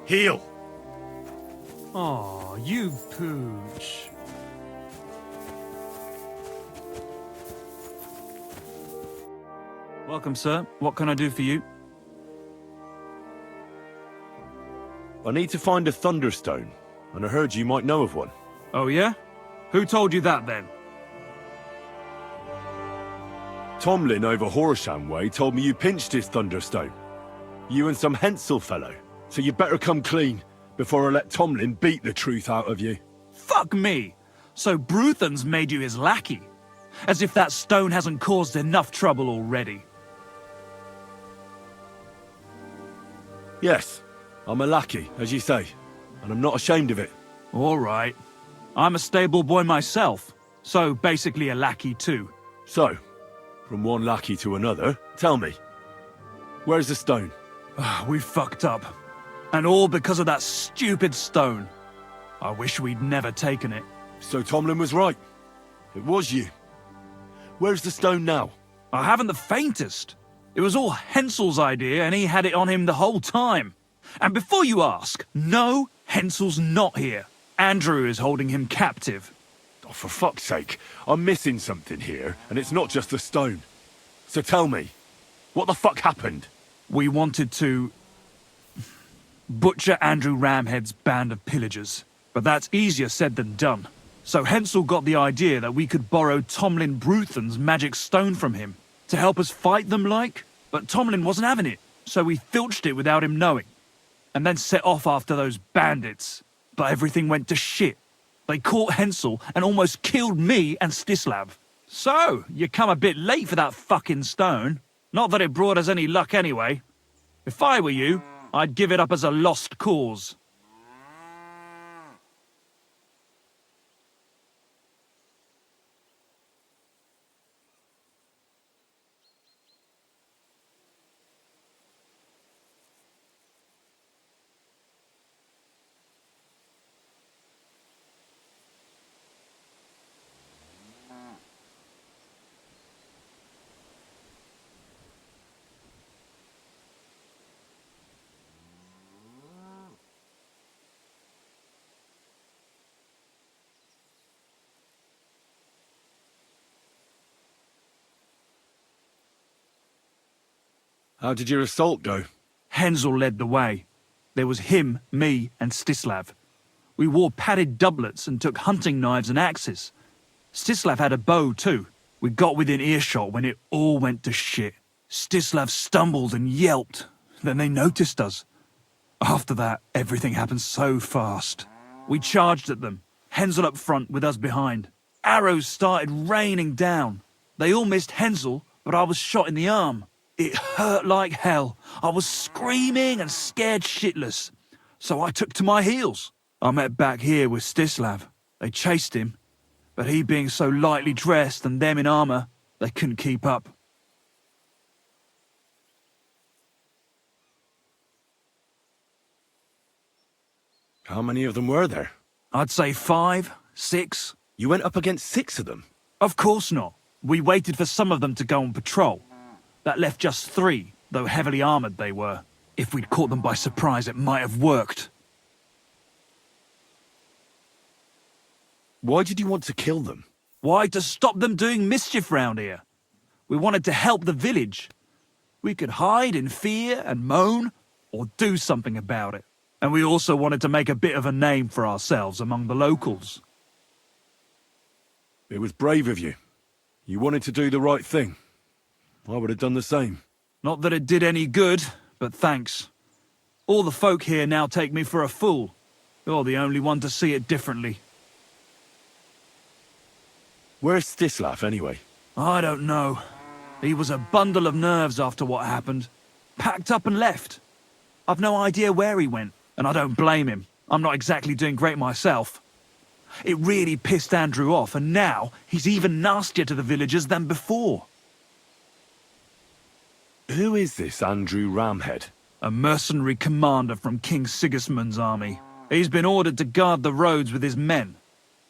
Heal. Aw, you pooch. Welcome, sir. What can I do for you? I need to find a Thunderstone, and I heard you might know of one. Oh, yeah? Who told you that, then? Tomlin over Horsham Way told me you pinched his Thunderstone. You and some Hensel fellow. So you better come clean before I let Tomlin beat the truth out of you. Fuck me! So Bruthan's made you his lackey? As if that stone hasn't caused enough trouble already. Yes, I'm a lackey, as you say, and I'm not ashamed of it. All right. I'm a stable boy myself, so basically a lackey too. So, from one lackey to another, tell me, where's the stone? We fucked up. And all because of that stupid stone. I wish we'd never taken it. So Tomlin was right. It was you. Where's the stone now? I haven't the faintest. It was all Hensel's idea, and he had it on him the whole time. And before you ask, no, Hensel's not here. Andrew is holding him captive. Oh, for fuck's sake, I'm missing something here, and it's not just the stone. So tell me, what the fuck happened? We wanted to butcher Andrew Ramhead's band of pillagers, but that's easier said than done. So Hensel got the idea that we could borrow Tomlin Bruthan's magic stone from him to help us fight them like, but Tomlin wasn't having it, so we filched it without him knowing, and then set off after those bandits. But everything went to shit. They caught Hensel and almost killed me and Stislav. So, you come a bit late for that fucking stone. Not that it brought us any luck anyway. If I were you, I'd give it up as a lost cause. How did your assault go? Hensel led the way. There was him, me, and Stislav. We wore padded doublets and took hunting knives and axes. Stislav had a bow too. We got within earshot when it all went to shit. Stislav stumbled and yelped. Then they noticed us. After that, everything happened so fast. We charged at them, Hensel up front with us behind. Arrows started raining down. They all missed Hensel, but I was shot in the arm. It hurt like hell. I was screaming and scared shitless. So I took to my heels. I met back here with Stislav. They chased him, but he being so lightly dressed and them in armour, they couldn't keep up. How many of them were there? I'd say 5, 6. You went up against 6 of them? Of course not. We waited for some of them to go on patrol. That left just 3, though heavily armoured they were. If we'd caught them by surprise, it might have worked. Why did you want to kill them? Why, to stop them doing mischief round here. We wanted to help the village. We could hide in fear and moan, or do something about it. And we also wanted to make a bit of a name for ourselves among the locals. It was brave of you. You wanted to do the right thing. I would have done the same. Not that it did any good, but thanks. All the folk here now take me for a fool. You're the only one to see it differently. Where's Stislav, anyway? I don't know. He was a bundle of nerves after what happened. Packed up and left. I've no idea where he went, and I don't blame him. I'm not exactly doing great myself. It really pissed Andrew off, and now he's even nastier to the villagers than before. Who is this Andrew Ramhead? A mercenary commander from King Sigismund's army. He's been ordered to guard the roads with his men.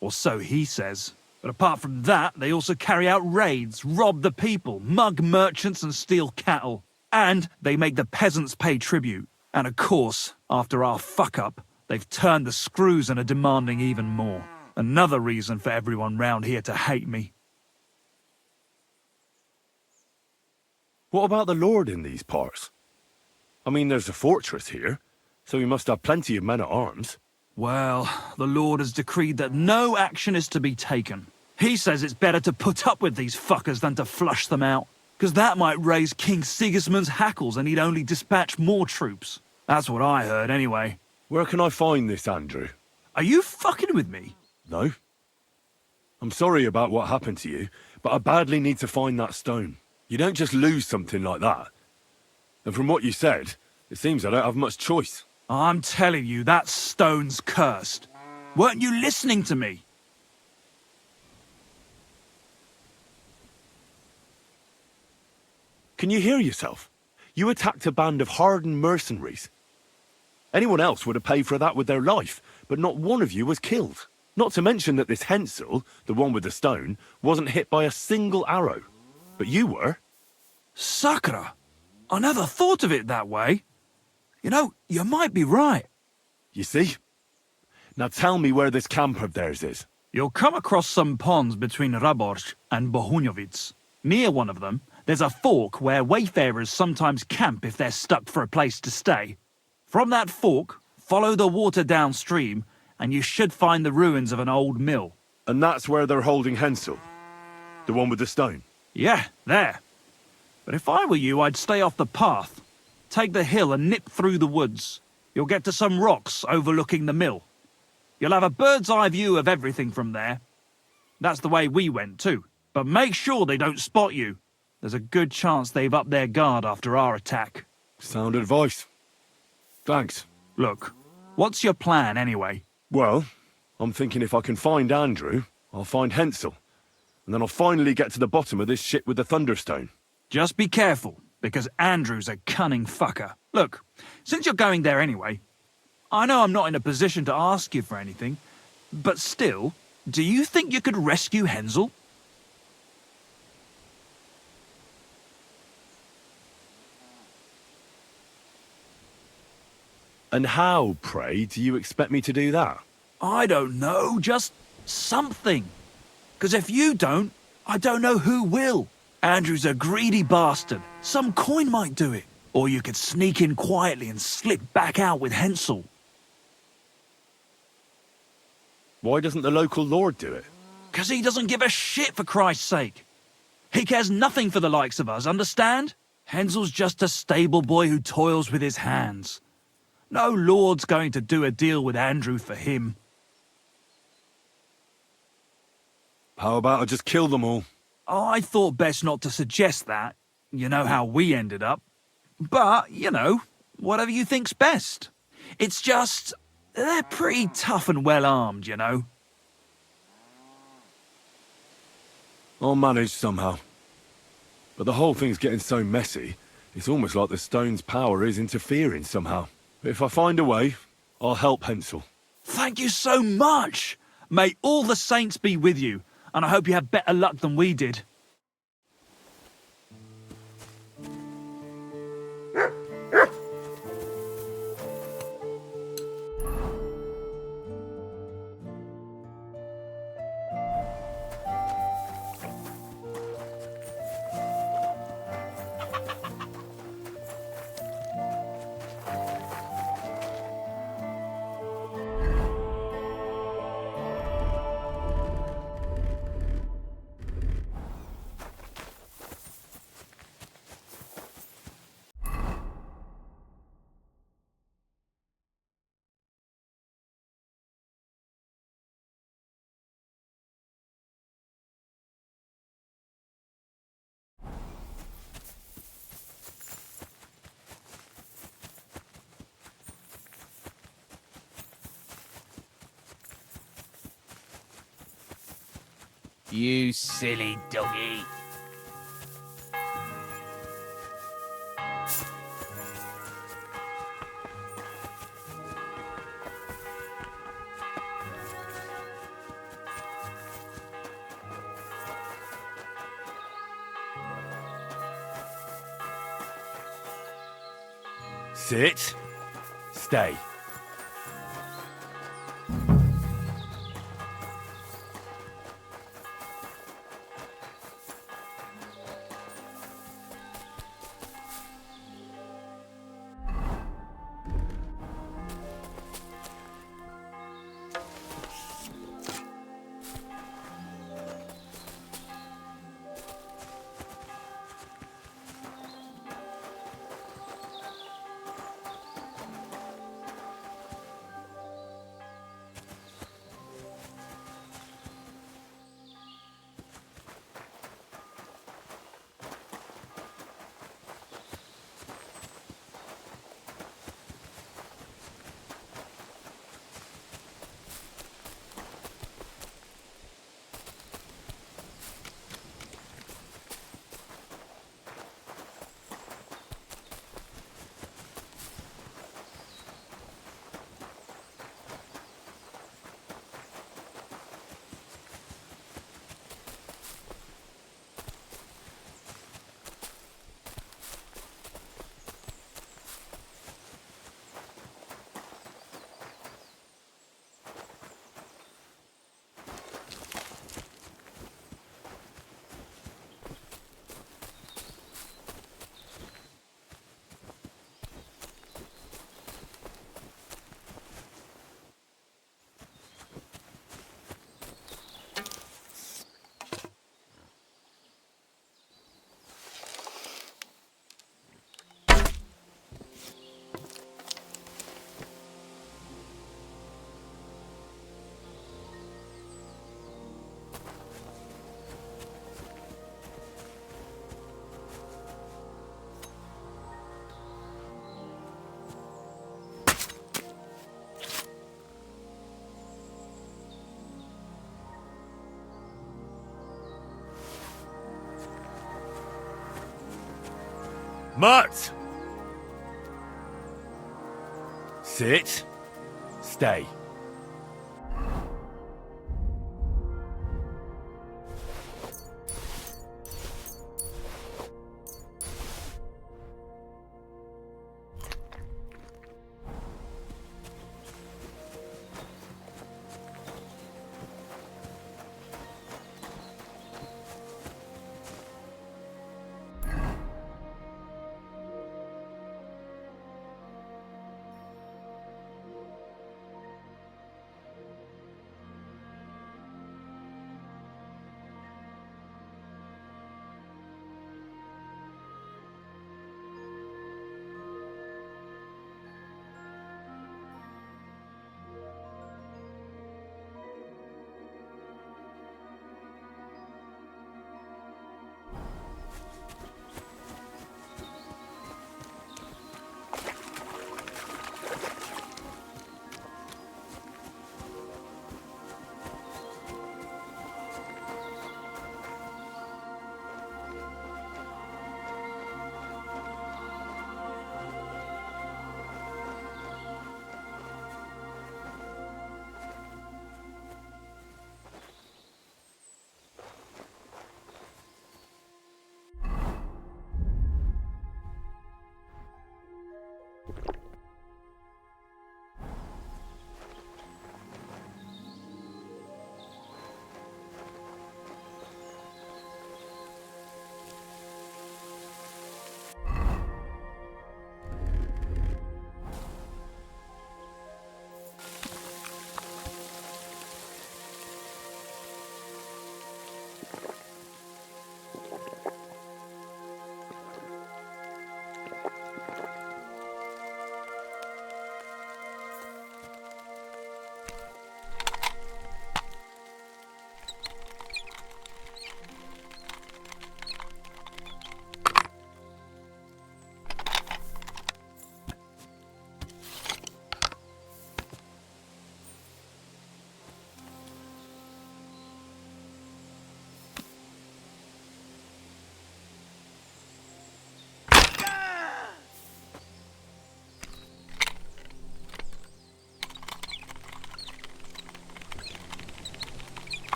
Or so he says. But apart from that, they also carry out raids, rob the people, mug merchants and steal cattle. And they make the peasants pay tribute. And of course, after our fuck-up, they've turned the screws and are demanding even more. Another reason for everyone round here to hate me. What about the Lord in these parts? I mean, there's a fortress here, so he must have plenty of men-at-arms. Well, the Lord has decreed that no action is to be taken. He says it's better to put up with these fuckers than to flush them out, because that might raise King Sigismund's hackles and he'd only dispatch more troops. That's what I heard, anyway. Where can I find this, Andrew? Are you fucking with me? No. I'm sorry about what happened to you, but I badly need to find that stone. You don't just lose something like that. And from what you said, it seems I don't have much choice. I'm telling you, that stone's cursed. Weren't you listening to me? Can you hear yourself? You attacked a band of hardened mercenaries. Anyone else would have paid for that with their life, but not one of you was killed. Not to mention that this Hensel, the one with the stone, wasn't hit by a single arrow. But you were. Sakura! I never thought of it that way. You know, you might be right. You see? Now tell me where this camp of theirs is. You'll come across some ponds between Raborj and Bohunjovic. Near one of them, there's a fork where wayfarers sometimes camp if they're stuck for a place to stay. From that fork, follow the water downstream, and you should find the ruins of an old mill. And that's where they're holding Hensel? The one with the stone? Yeah, there. But if I were you, I'd stay off the path. Take the hill and nip through the woods. You'll get to some rocks overlooking the mill. You'll have a bird's eye view of everything from there. That's the way we went too. But make sure they don't spot you. There's a good chance they've upped their guard after our attack. Sound advice. Thanks. Look, what's your plan anyway? Well, I'm thinking if I can find Andrew, I'll find Hensel. And then I'll finally get to the bottom of this shit with the Thunderstone. Just be careful, because Andrew's a cunning fucker. Look, since you're going there anyway, I know I'm not in a position to ask you for anything, but still, do you think you could rescue Hensel? And how, pray, do you expect me to do that? I don't know, just something. Because if you don't, I don't know who will. Andrew's a greedy bastard. Some coin might do it. Or you could sneak in quietly and slip back out with Hensel. Why doesn't the local lord do it? Because he doesn't give a shit, for Christ's sake. He cares nothing for the likes of us, understand? Hensel's just a stable boy who toils with his hands. No lord's going to do a deal with Andrew for him. How about I just kill them all? I thought best not to suggest that. You know how we ended up. But, you know, whatever you think's best. It's just, they're pretty tough and well-armed, you know. I'll manage somehow. But the whole thing's getting so messy, it's almost like the stone's power is interfering somehow. If I find a way, I'll help Hensel. Thank you so much! May all the saints be with you, and I hope you have better luck than we did. You silly doggy. Sit. Stay. Mutt! Sit. Stay.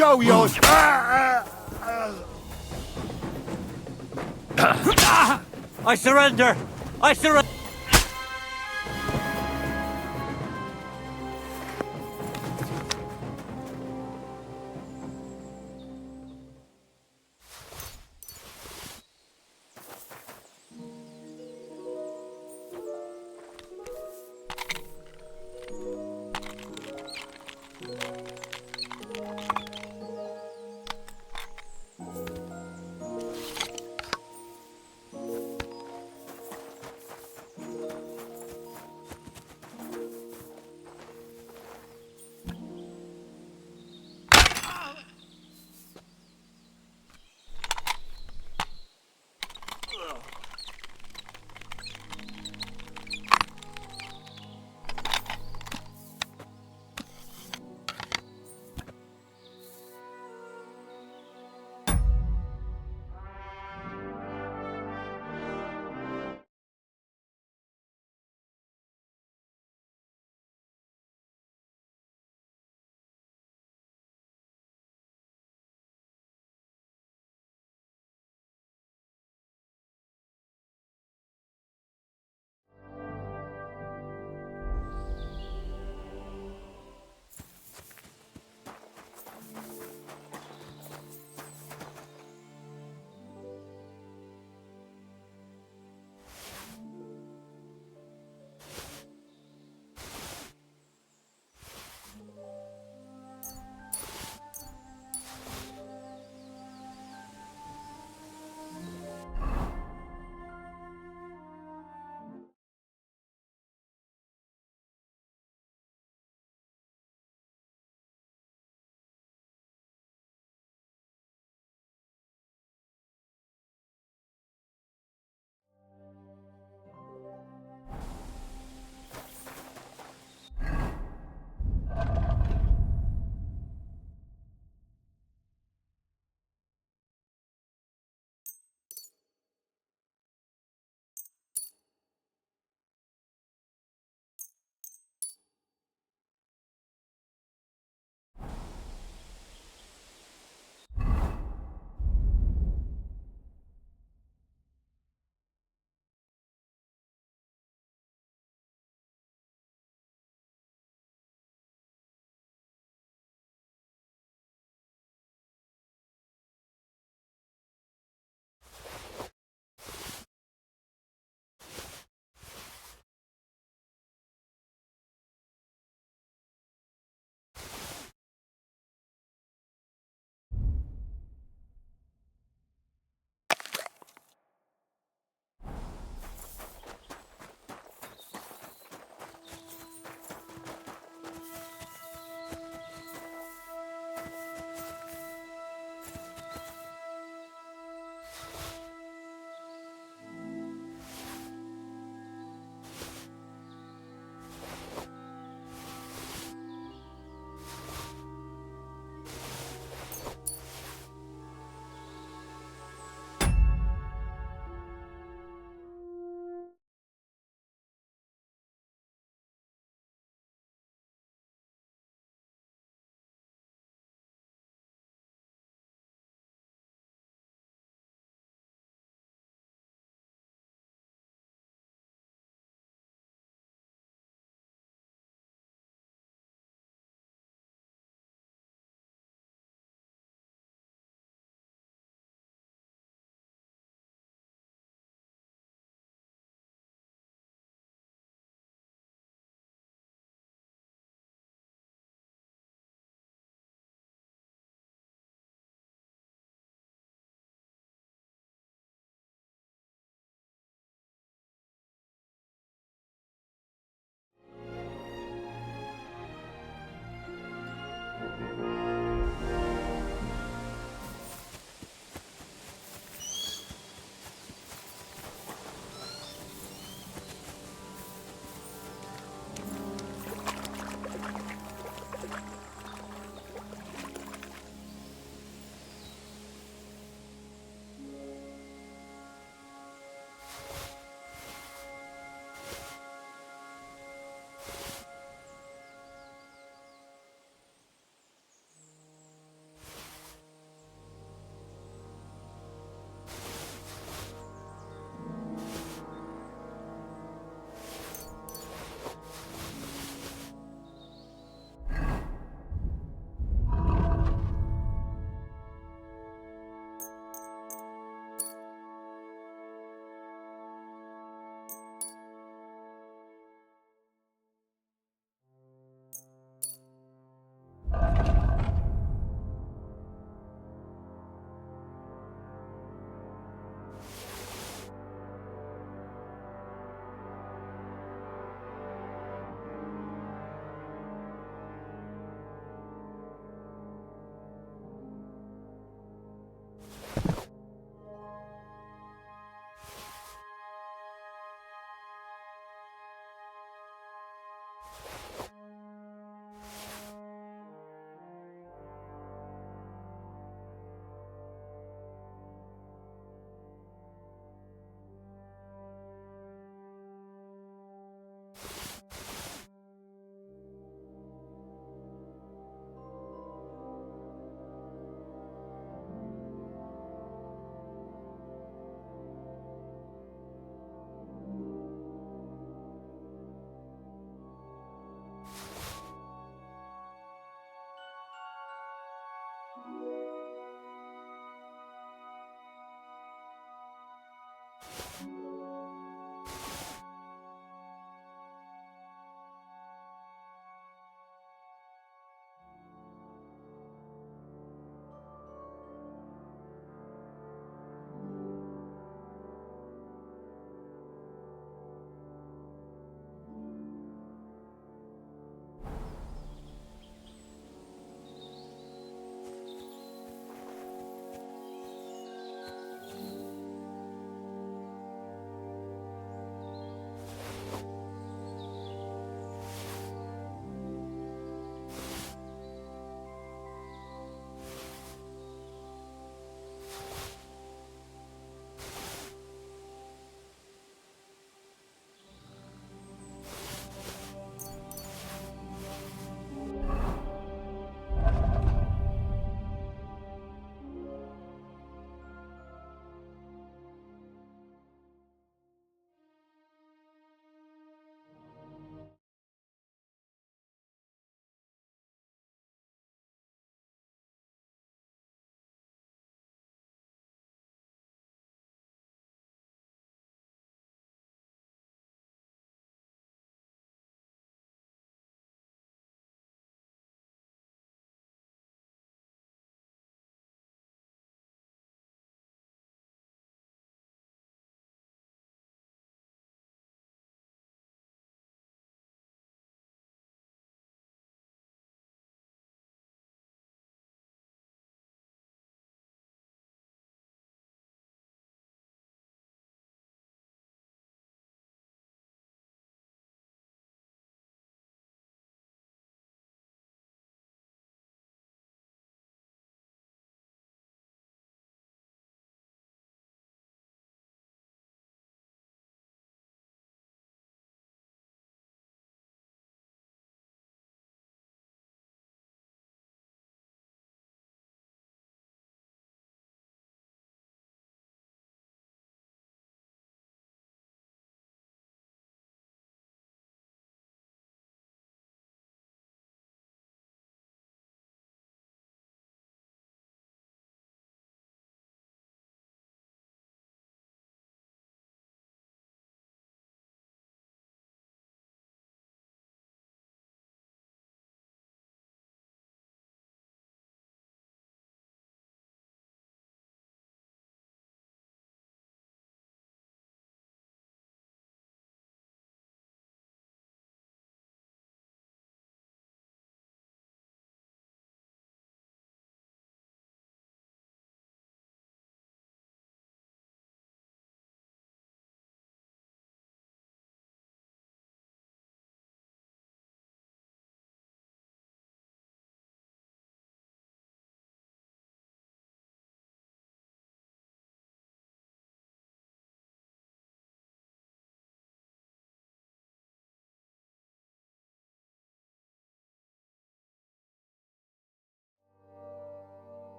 show yours. I surrender! I surrender!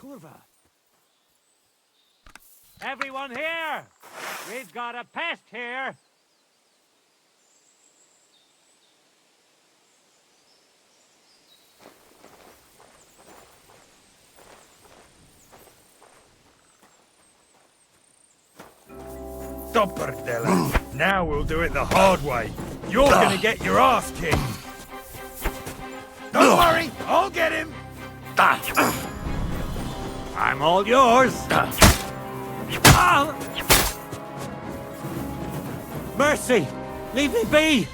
Kurva. Everyone here! We've got a pest here! Dopperdella. Now we'll do it the hard way. You're gonna get your ass kicked. Don't worry, I'll get him. I'm all yours! Mercy! Leave me be!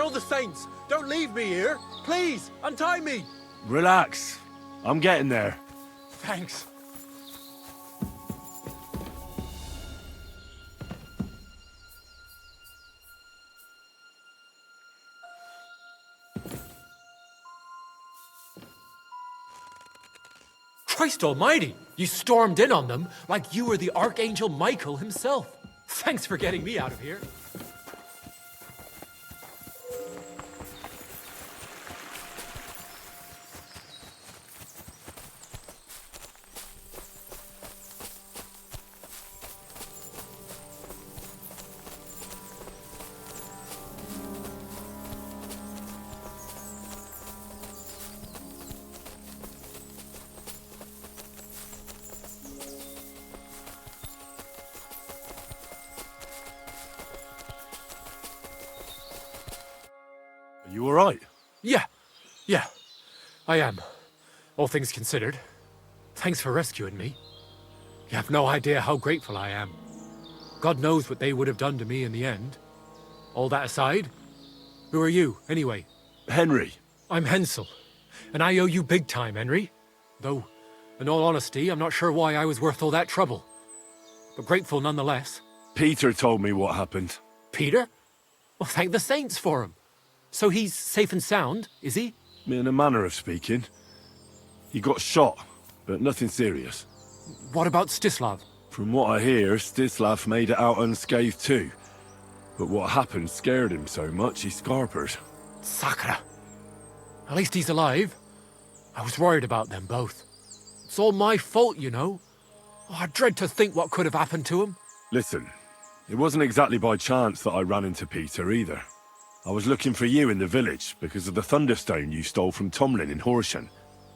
are the saints? Don't leave me here. Please, untie me. Relax. I'm getting there. Thanks. Christ almighty! You stormed in on them like you were the Archangel Michael himself. Thanks for getting me out of here. Are you alright? Yeah, I am. All things considered. Thanks for rescuing me. You have no idea how grateful I am. God knows what they would have done to me in the end. All that aside, who are you, anyway? Henry. I'm Hensel, and I owe you big time, Henry. Though, in all honesty, I'm not sure why I was worth all that trouble. But grateful nonetheless. Peter told me what happened. Peter? Well, thank the saints for him. So he's safe and sound, is he? In a manner of speaking. He got shot, but nothing serious. What about Stislav? From what I hear, Stislav made it out unscathed too. But what happened scared him so much he scarpered. Sakra. At least he's alive. I was worried about them both. It's all my fault, you know. Oh, I dread to think what could have happened to him. Listen, it wasn't exactly by chance that I ran into Peter either. I was looking for you in the village because of the Thunderstone you stole from Tomlin in Horsham,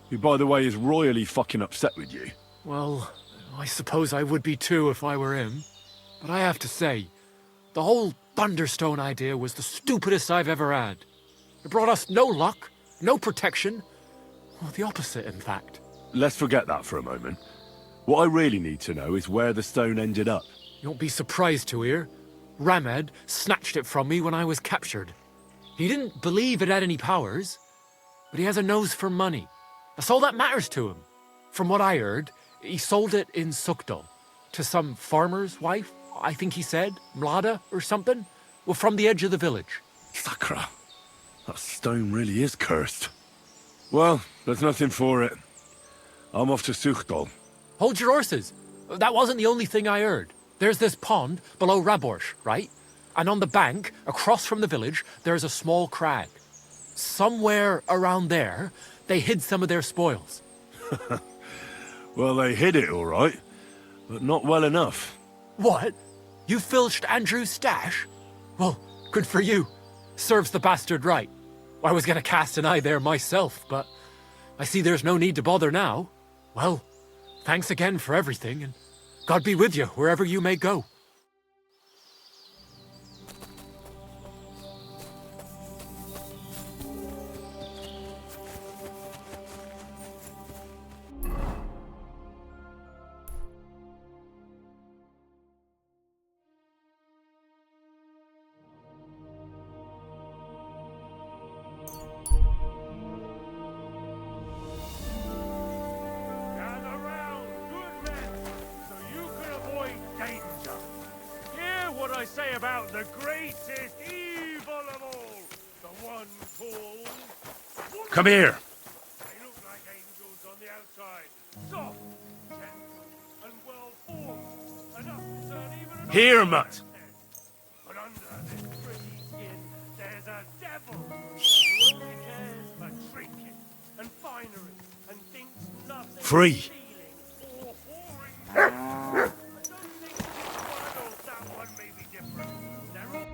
who, by the way, is royally fucking upset with you. Well, I suppose I would be too if I were him. But I have to say, the whole Thunderstone idea was the stupidest I've ever had. It brought us no luck, no protection. Well, the opposite, in fact. Let's forget that for a moment. What I really need to know is where the stone ended up. You won't be surprised to hear. Ramed snatched it from me when I was captured. He didn't believe it had any powers, but he has a nose for money. That's all that matters to him. From what I heard, he sold it in Sukdal to some farmer's wife, I think he said, Mlada or something. Well, from the edge of the village. Sakra. That stone really is cursed. Well, there's nothing for it. I'm off to Sukdal. Hold your horses. That wasn't the only thing I heard. There's this pond below Raborsh, right? And on the bank, across from the village, there's a small crag. Somewhere around there, they hid some of their spoils. Well, they hid it all right, but not well enough. What? You filched Andrew's stash? Well, good for you. Serves the bastard right. I was gonna cast an eye there myself, but I see there's no need to bother now. Well, thanks again for everything, and God be with you wherever you may go. Gather round, good men, so you can avoid danger. Hear what I say about the greatest evil of all, the one called... Come here. They look like angels on the outside, soft, gentle, and well-formed, enough to turn even an Here, old Mutt. man's head. But under this pretty skin, there's a devil who only cares for trinket and finery and thinks nothing Free. stealing or whoring. I don't think that one may be different. They're all...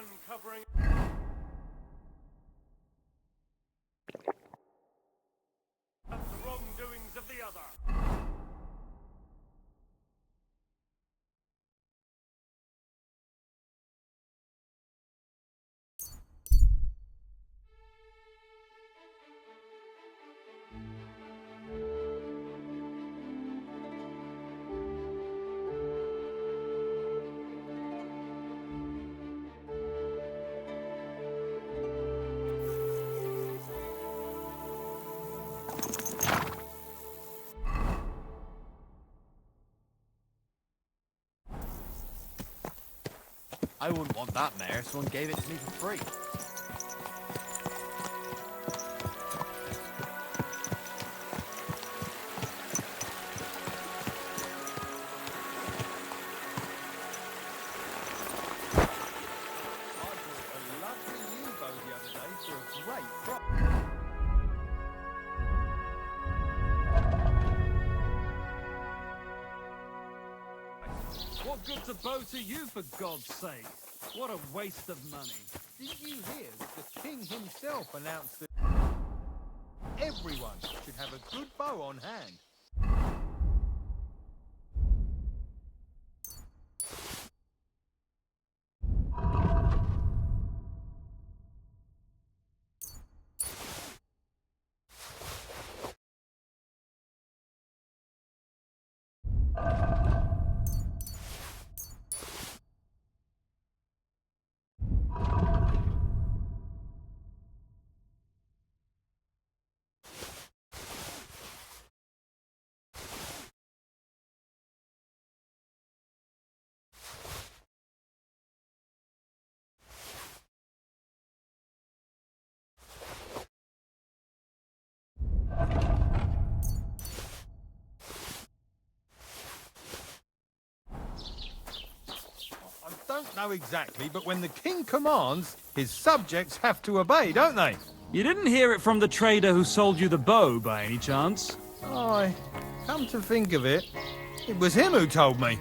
one covering the wrongdoings of the other. I wouldn't want that mare if someone gave it to me for free. What good's a bow to you, for God's sake? What a waste of money. Didn't you hear that the king himself announced that everyone should have a good bow on hand? I don't know exactly, but when the king commands, his subjects have to obey, don't they? You didn't hear it from the trader who sold you the bow, by any chance? Aye, come to think of it, it was him who told me.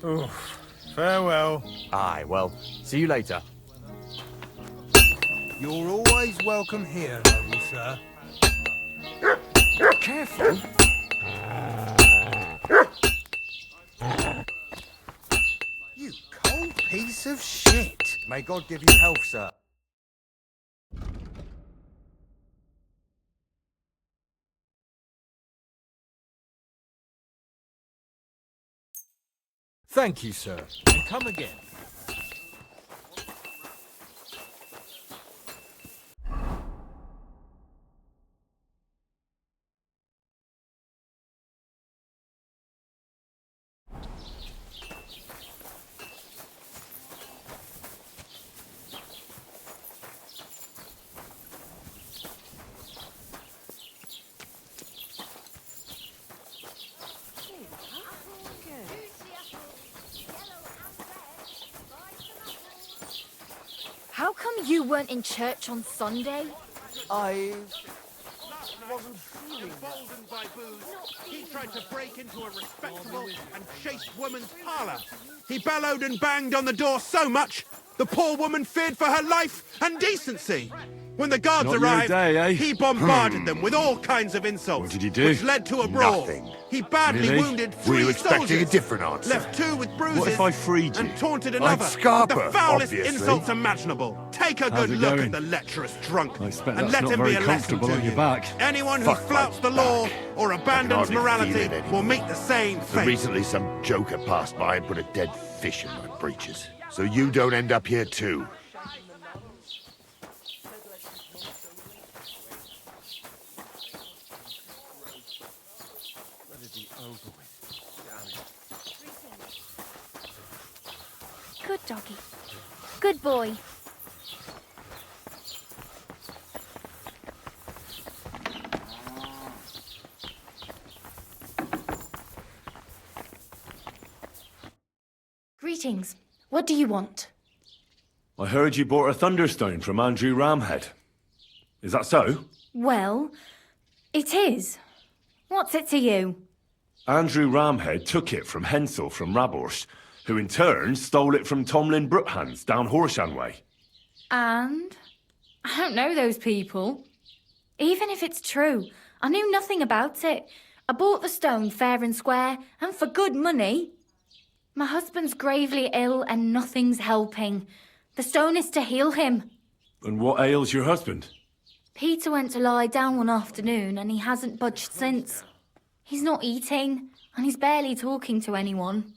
Oof, farewell. Aye, well, see you later. You're always welcome here, noble sir. Careful. You cold piece of shit. May God give you health, sir. Thank you, sir, and come again. How come you weren't in church on Sunday? I wasn't emboldened by booze. He tried to break into a respectable and chaste woman's parlour. He bellowed and banged on the door so much, the poor woman feared for her life and decency. When the guards Not your arrived, day, eh? he bombarded them with all kinds of insults, What did he do? which led to a brawl. Nothing. He badly Really? wounded Were you 3 expecting soldiers, a different answer? left 2 with bruises, What if I freed you? and taunted I'd another scarper, with the foulest obviously. insults imaginable. Take a How's good it look going? at the lecherous drunk, I expect and that's let not him very be a lesson comfortable to on your you. back. Anyone who Fuck flouts my the law back. or abandons hardly morality feel it anymore. will meet the same fate. Recently, some joker passed by and put a dead fish in my breeches. So you don't end up here too. Good doggy. Good boy. Greetings. What do you want? I heard you bought a thunderstone from Andrew Ramhead. Is that so? Well, it is. What's it to you? Andrew Ramhead took it from Hensel from Raborst, who in turn stole it from Tomlin Brookhans down Horseshan Way. And? I don't know those people. Even if it's true, I knew nothing about it. I bought the stone fair and square, and for good money. My husband's gravely ill and nothing's helping. The stone is to heal him. And what ails your husband? Peter went to lie down one afternoon and he hasn't budged since. He's not eating, and he's barely talking to anyone.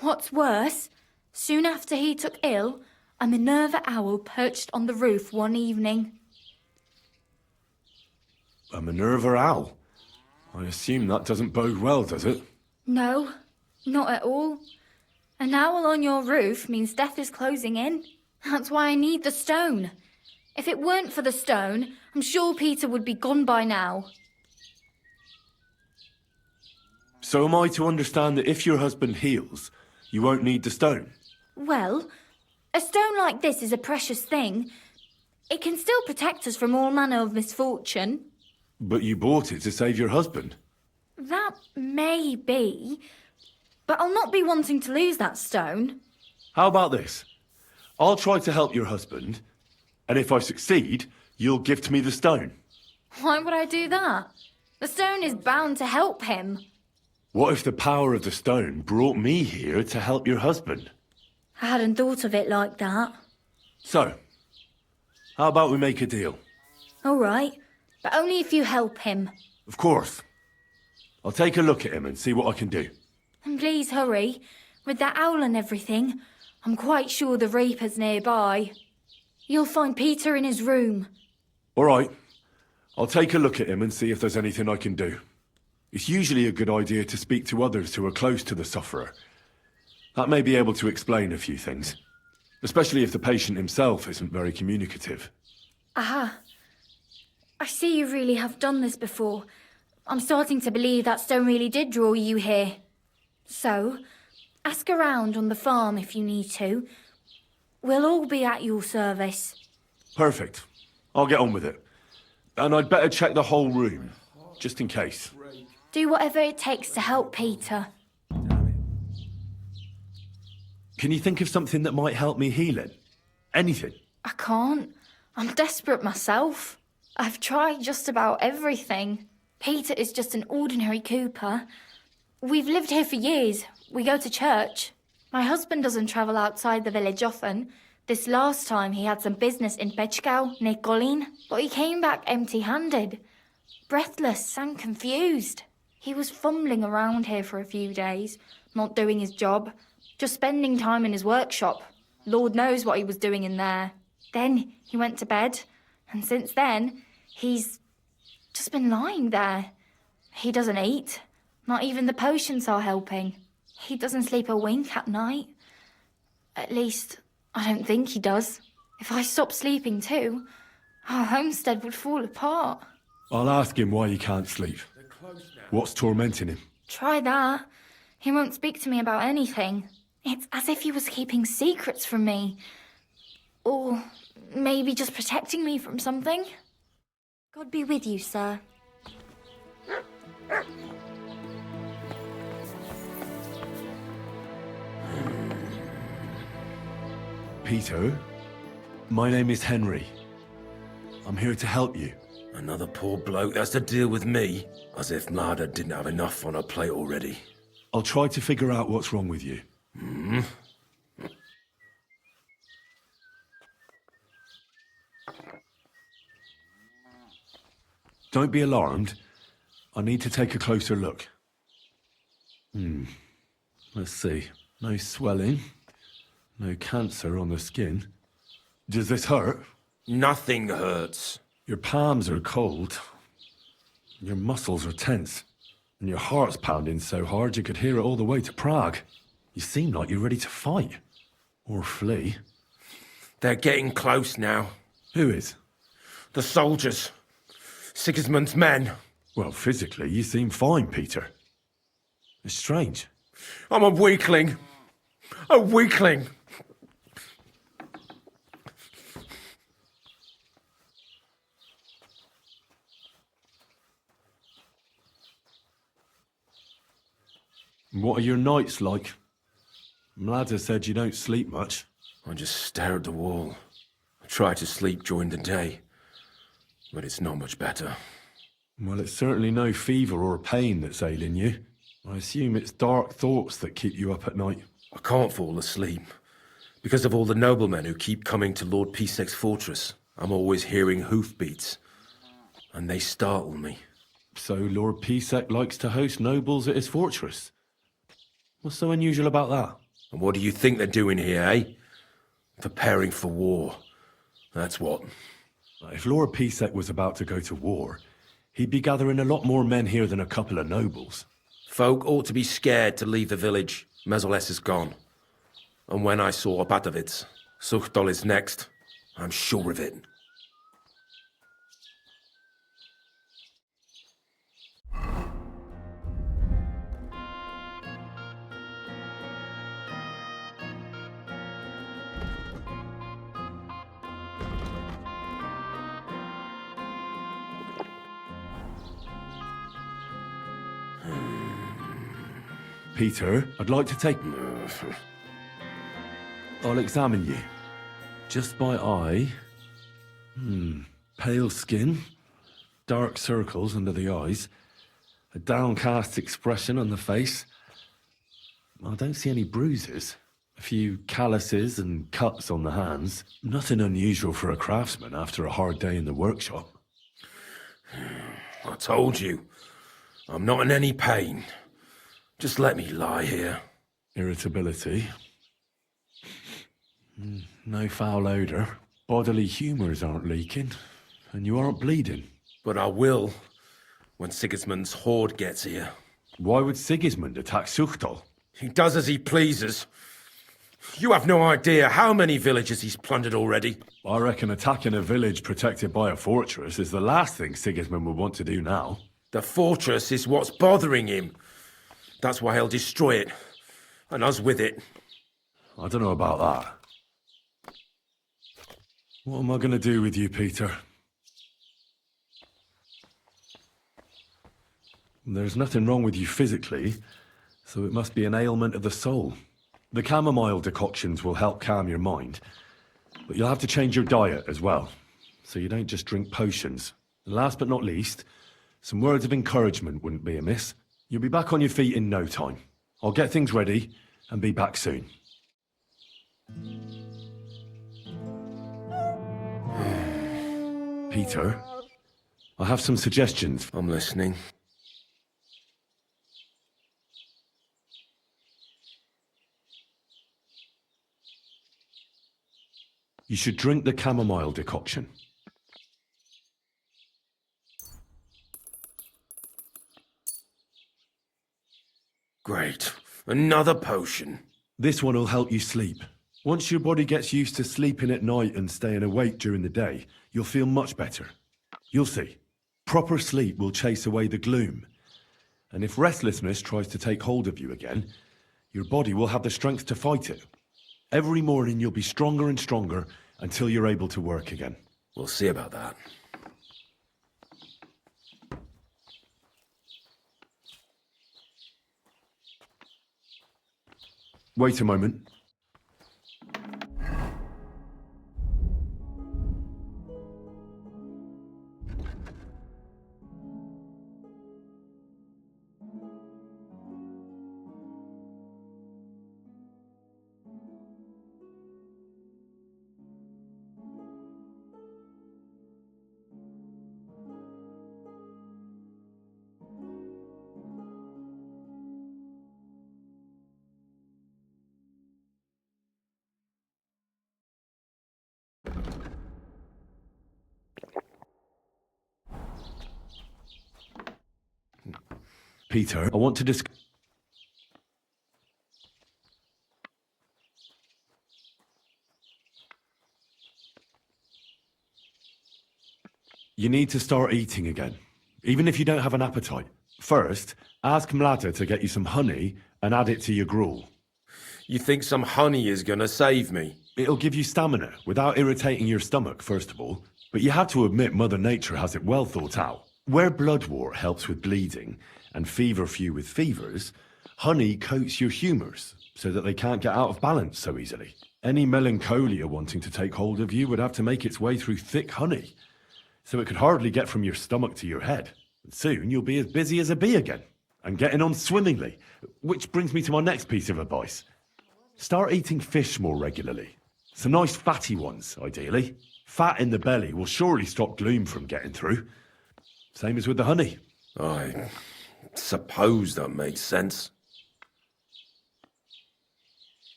What's worse, soon after he took ill, a Minerva owl perched on the roof one evening. A Minerva owl? I assume that doesn't bode well, does it? No, not at all. An owl on your roof means death is closing in. That's why I need the stone. If it weren't for the stone, I'm sure Peter would be gone by now. So am I to understand that if your husband heals, you won't need the stone? Well, a stone like this is a precious thing. It can still protect us from all manner of misfortune. But you bought it to save your husband. That may be, but I'll not be wanting to lose that stone. How about this? I'll try to help your husband, and if I succeed, you'll gift me the stone. Why would I do that? The stone is bound to help him. What if the power of the stone brought me here to help your husband? I hadn't thought of it like that. So, how about we make a deal? All right, but only if you help him. Of course. I'll take a look at him and see what I can do. And please hurry. With that owl and everything, I'm quite sure the Reaper's nearby. You'll find Peter in his room. All right. I'll take a look at him and see if there's anything I can do. It's usually a good idea to speak to others who are close to the sufferer. That may be able to explain a few things, especially if the patient himself isn't very communicative. Aha. I see you really have done this before. I'm starting to believe that stone really did draw you here. So, ask around on the farm if you need to. We'll all be at your service. Perfect. I'll get on with it. And I'd better check the whole room, just in case. Do whatever it takes to help Peter. Can you think of something that might help me heal it? Anything? I can't. I'm desperate myself. I've tried just about everything. Peter is just an ordinary cooper. We've lived here for years. We go to church. My husband doesn't travel outside the village often. This last time he had some business in Pechgau, near Golin, but he came back empty-handed. Breathless and confused. He was fumbling around here for a few days, not doing his job, just spending time in his workshop. Lord knows what he was doing in there. Then he went to bed, and since then, he's just been lying there. He doesn't eat. Not even the potions are helping. He doesn't sleep a wink at night. At least, I don't think he does. If I stopped sleeping too, our homestead would fall apart. I'll ask him why he can't sleep. What's tormenting him? Try that. He won't speak to me about anything. It's as if he was keeping secrets from me. Or maybe just protecting me from something. God be with you, sir. Peter, my name is Henry. I'm here to help you. Another poor bloke that's to deal with me, as if Marder didn't have enough on her plate already. I'll try to figure out what's wrong with you. Don't be alarmed. I need to take a closer look. Let's see. No swelling. No cancer on the skin. Does this hurt? Nothing hurts. Your palms are cold. Your muscles are tense. And your heart's pounding so hard you could hear it all the way to Prague. You seem like you're ready to fight. Or flee. They're getting close now. Who is? The soldiers. Sigismund's men. Well, physically, you seem fine, Peter. It's strange. I'm a weakling. A weakling. What are your nights like? Mlada said you don't sleep much. I just stare at the wall. I try to sleep during the day, but it's not much better. Well, it's certainly no fever or pain that's ailing you. I assume it's dark thoughts that keep you up at night. I can't fall asleep. Because of all the noblemen who keep coming to Lord Pisek's fortress, I'm always hearing hoofbeats, and they startle me. So Lord Pisek likes to host nobles at his fortress? What's so unusual about that? And what do you think they're doing here, eh? Preparing for war. That's what. If Lord Pisek was about to go to war, he'd be gathering a lot more men here than a couple of nobles. Folk ought to be scared to leave the village. Mezoles is gone. And when I saw Opatovitz, Suchtol is next. I'm sure of it. Peter, I'd like to take... I'll examine you. Just by eye. Pale skin. Dark circles under the eyes. A downcast expression on the face. I don't see any bruises. A few calluses and cuts on the hands. Nothing unusual for a craftsman after a hard day in the workshop. I told you. I'm not in any pain. Just let me lie here. Irritability. No foul odour. Bodily humours aren't leaking. And you aren't bleeding. But I will, when Sigismund's horde gets here. Why would Sigismund attack Suchtol? He does as he pleases. You have no idea how many villages he's plundered already. I reckon attacking a village protected by a fortress is the last thing Sigismund would want to do now. The fortress is what's bothering him. That's why he'll destroy it. And us with it. I don't know about that. What am I going to do with you, Peter? There's nothing wrong with you physically, so it must be an ailment of the soul. The chamomile decoctions will help calm your mind, but you'll have to change your diet as well, so you don't just drink potions. And last but not least, some words of encouragement wouldn't be amiss. You'll be back on your feet in no time. I'll get things ready and be back soon. Peter, I have some suggestions. I'm listening. You should drink the chamomile decoction. Great. Another potion. This one will help you sleep. Once your body gets used to sleeping at night and staying awake during the day, you'll feel much better. You'll see. Proper sleep will chase away the gloom. And if restlessness tries to take hold of you again, your body will have the strength to fight it. Every morning you'll be stronger and stronger until you're able to work again. We'll see about that. Wait a moment. Peter, I want to discuss... You need to start eating again, even if you don't have an appetite. First, ask Mlada to get you some honey and add it to your gruel. You think some honey is gonna save me? It'll give you stamina without irritating your stomach, first of all. But you have to admit Mother Nature has it well thought out. Where bloodwort helps with bleeding and feverfew with fevers, honey coats your humours, so that they can't get out of balance so easily. Any melancholia wanting to take hold of you would have to make its way through thick honey, so it could hardly get from your stomach to your head. And soon you'll be as busy as a bee again, and getting on swimmingly. Which brings me to my next piece of advice. Start eating fish more regularly. Some nice fatty ones, ideally. Fat in the belly will surely stop gloom from getting through. Same as with the honey. I suppose that makes sense.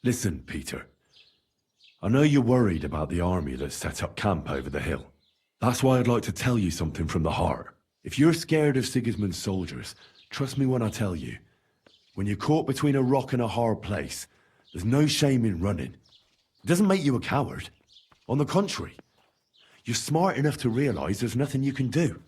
Listen, Peter. I know you're worried about the army that's set up camp over the hill. That's why I'd like to tell you something from the heart. If you're scared of Sigismund's soldiers, trust me when I tell you. When you're caught between a rock and a hard place, there's no shame in running. It doesn't make you a coward. On the contrary, you're smart enough to realize there's nothing you can do.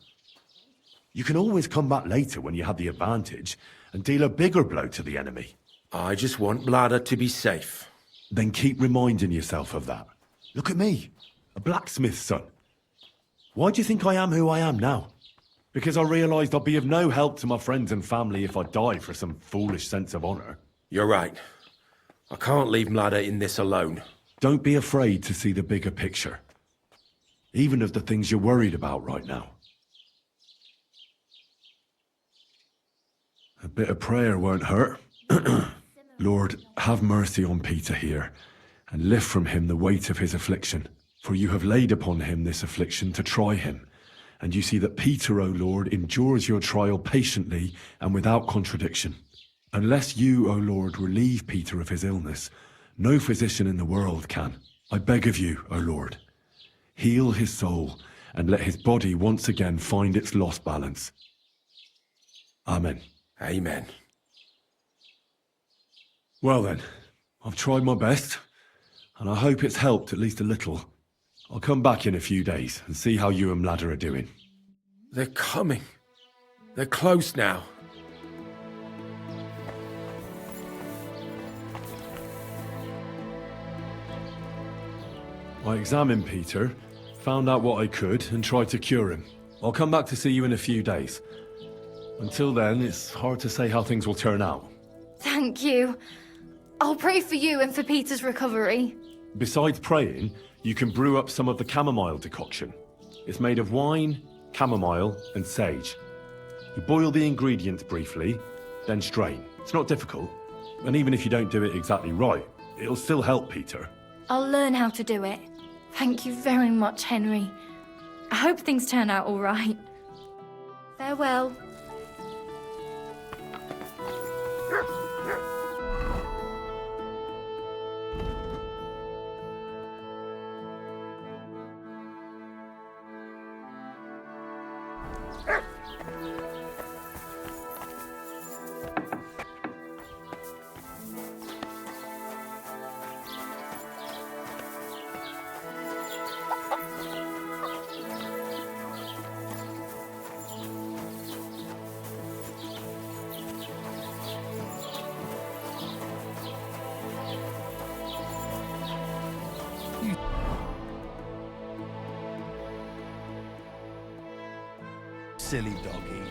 You can always come back later when you have the advantage and deal a bigger blow to the enemy. I just want Bladder to be safe. Then keep reminding yourself of that. Look at me, a blacksmith's son. Why do you think I am who I am now? Because I realised I'd be of no help to my friends and family if I die for some foolish sense of honour. You're right. I can't leave Mladder in this alone. Don't be afraid to see the bigger picture. Even of the things you're worried about right now. A bit of prayer won't hurt. Lord, have mercy on Peter here, and lift from him the weight of his affliction. For you have laid upon him this affliction to try him. And you see that Peter, O Lord, endures your trial patiently and without contradiction. Unless you, O Lord, relieve Peter of his illness, no physician in the world can. I beg of you, O Lord, heal his soul and let his body once again find its lost balance. Amen. Amen. Well then, I've tried my best, and I hope it's helped at least a little. I'll come back in a few days and see how you and Ladder are doing. They're coming. They're close now. I examined Peter, found out what I could, and tried to cure him. I'll come back to see you in a few days. Until then, it's hard to say how things will turn out. Thank you. I'll pray for you and for Peter's recovery. Besides praying, you can brew up some of the chamomile decoction. It's made of wine, chamomile, and sage. You boil the ingredients briefly, then strain. It's not difficult, and even if you don't do it exactly right, it'll still help Peter. I'll learn how to do it. Thank you very much, Henry. I hope things turn out all right. Farewell. Silly doggy.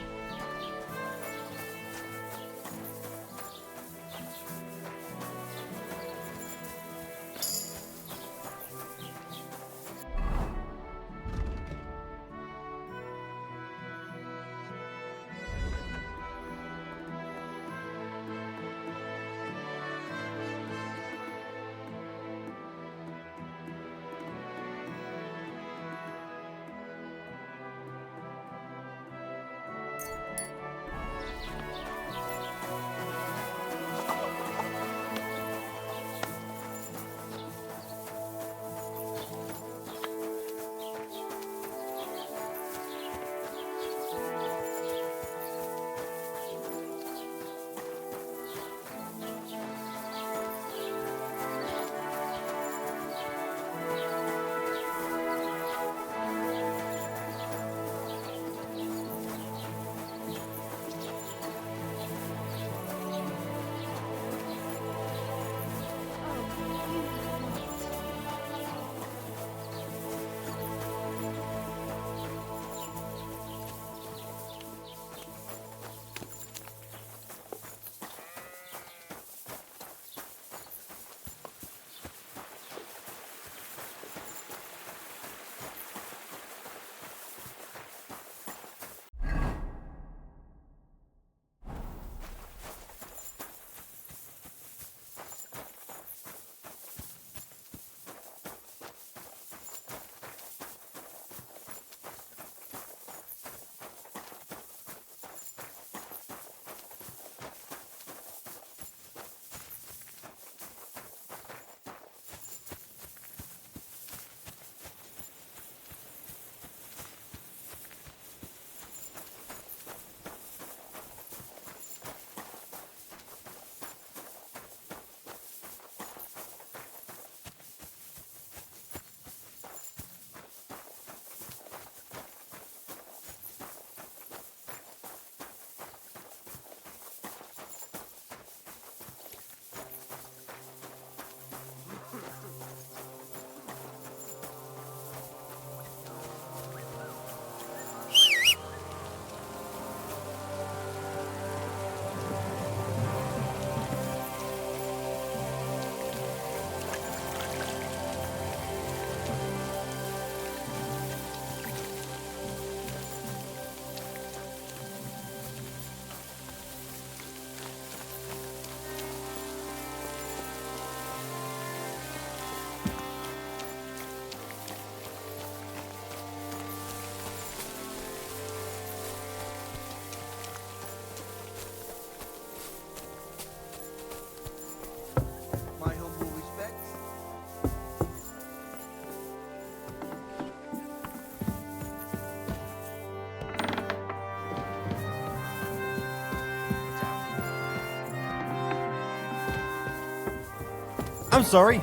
I'm sorry.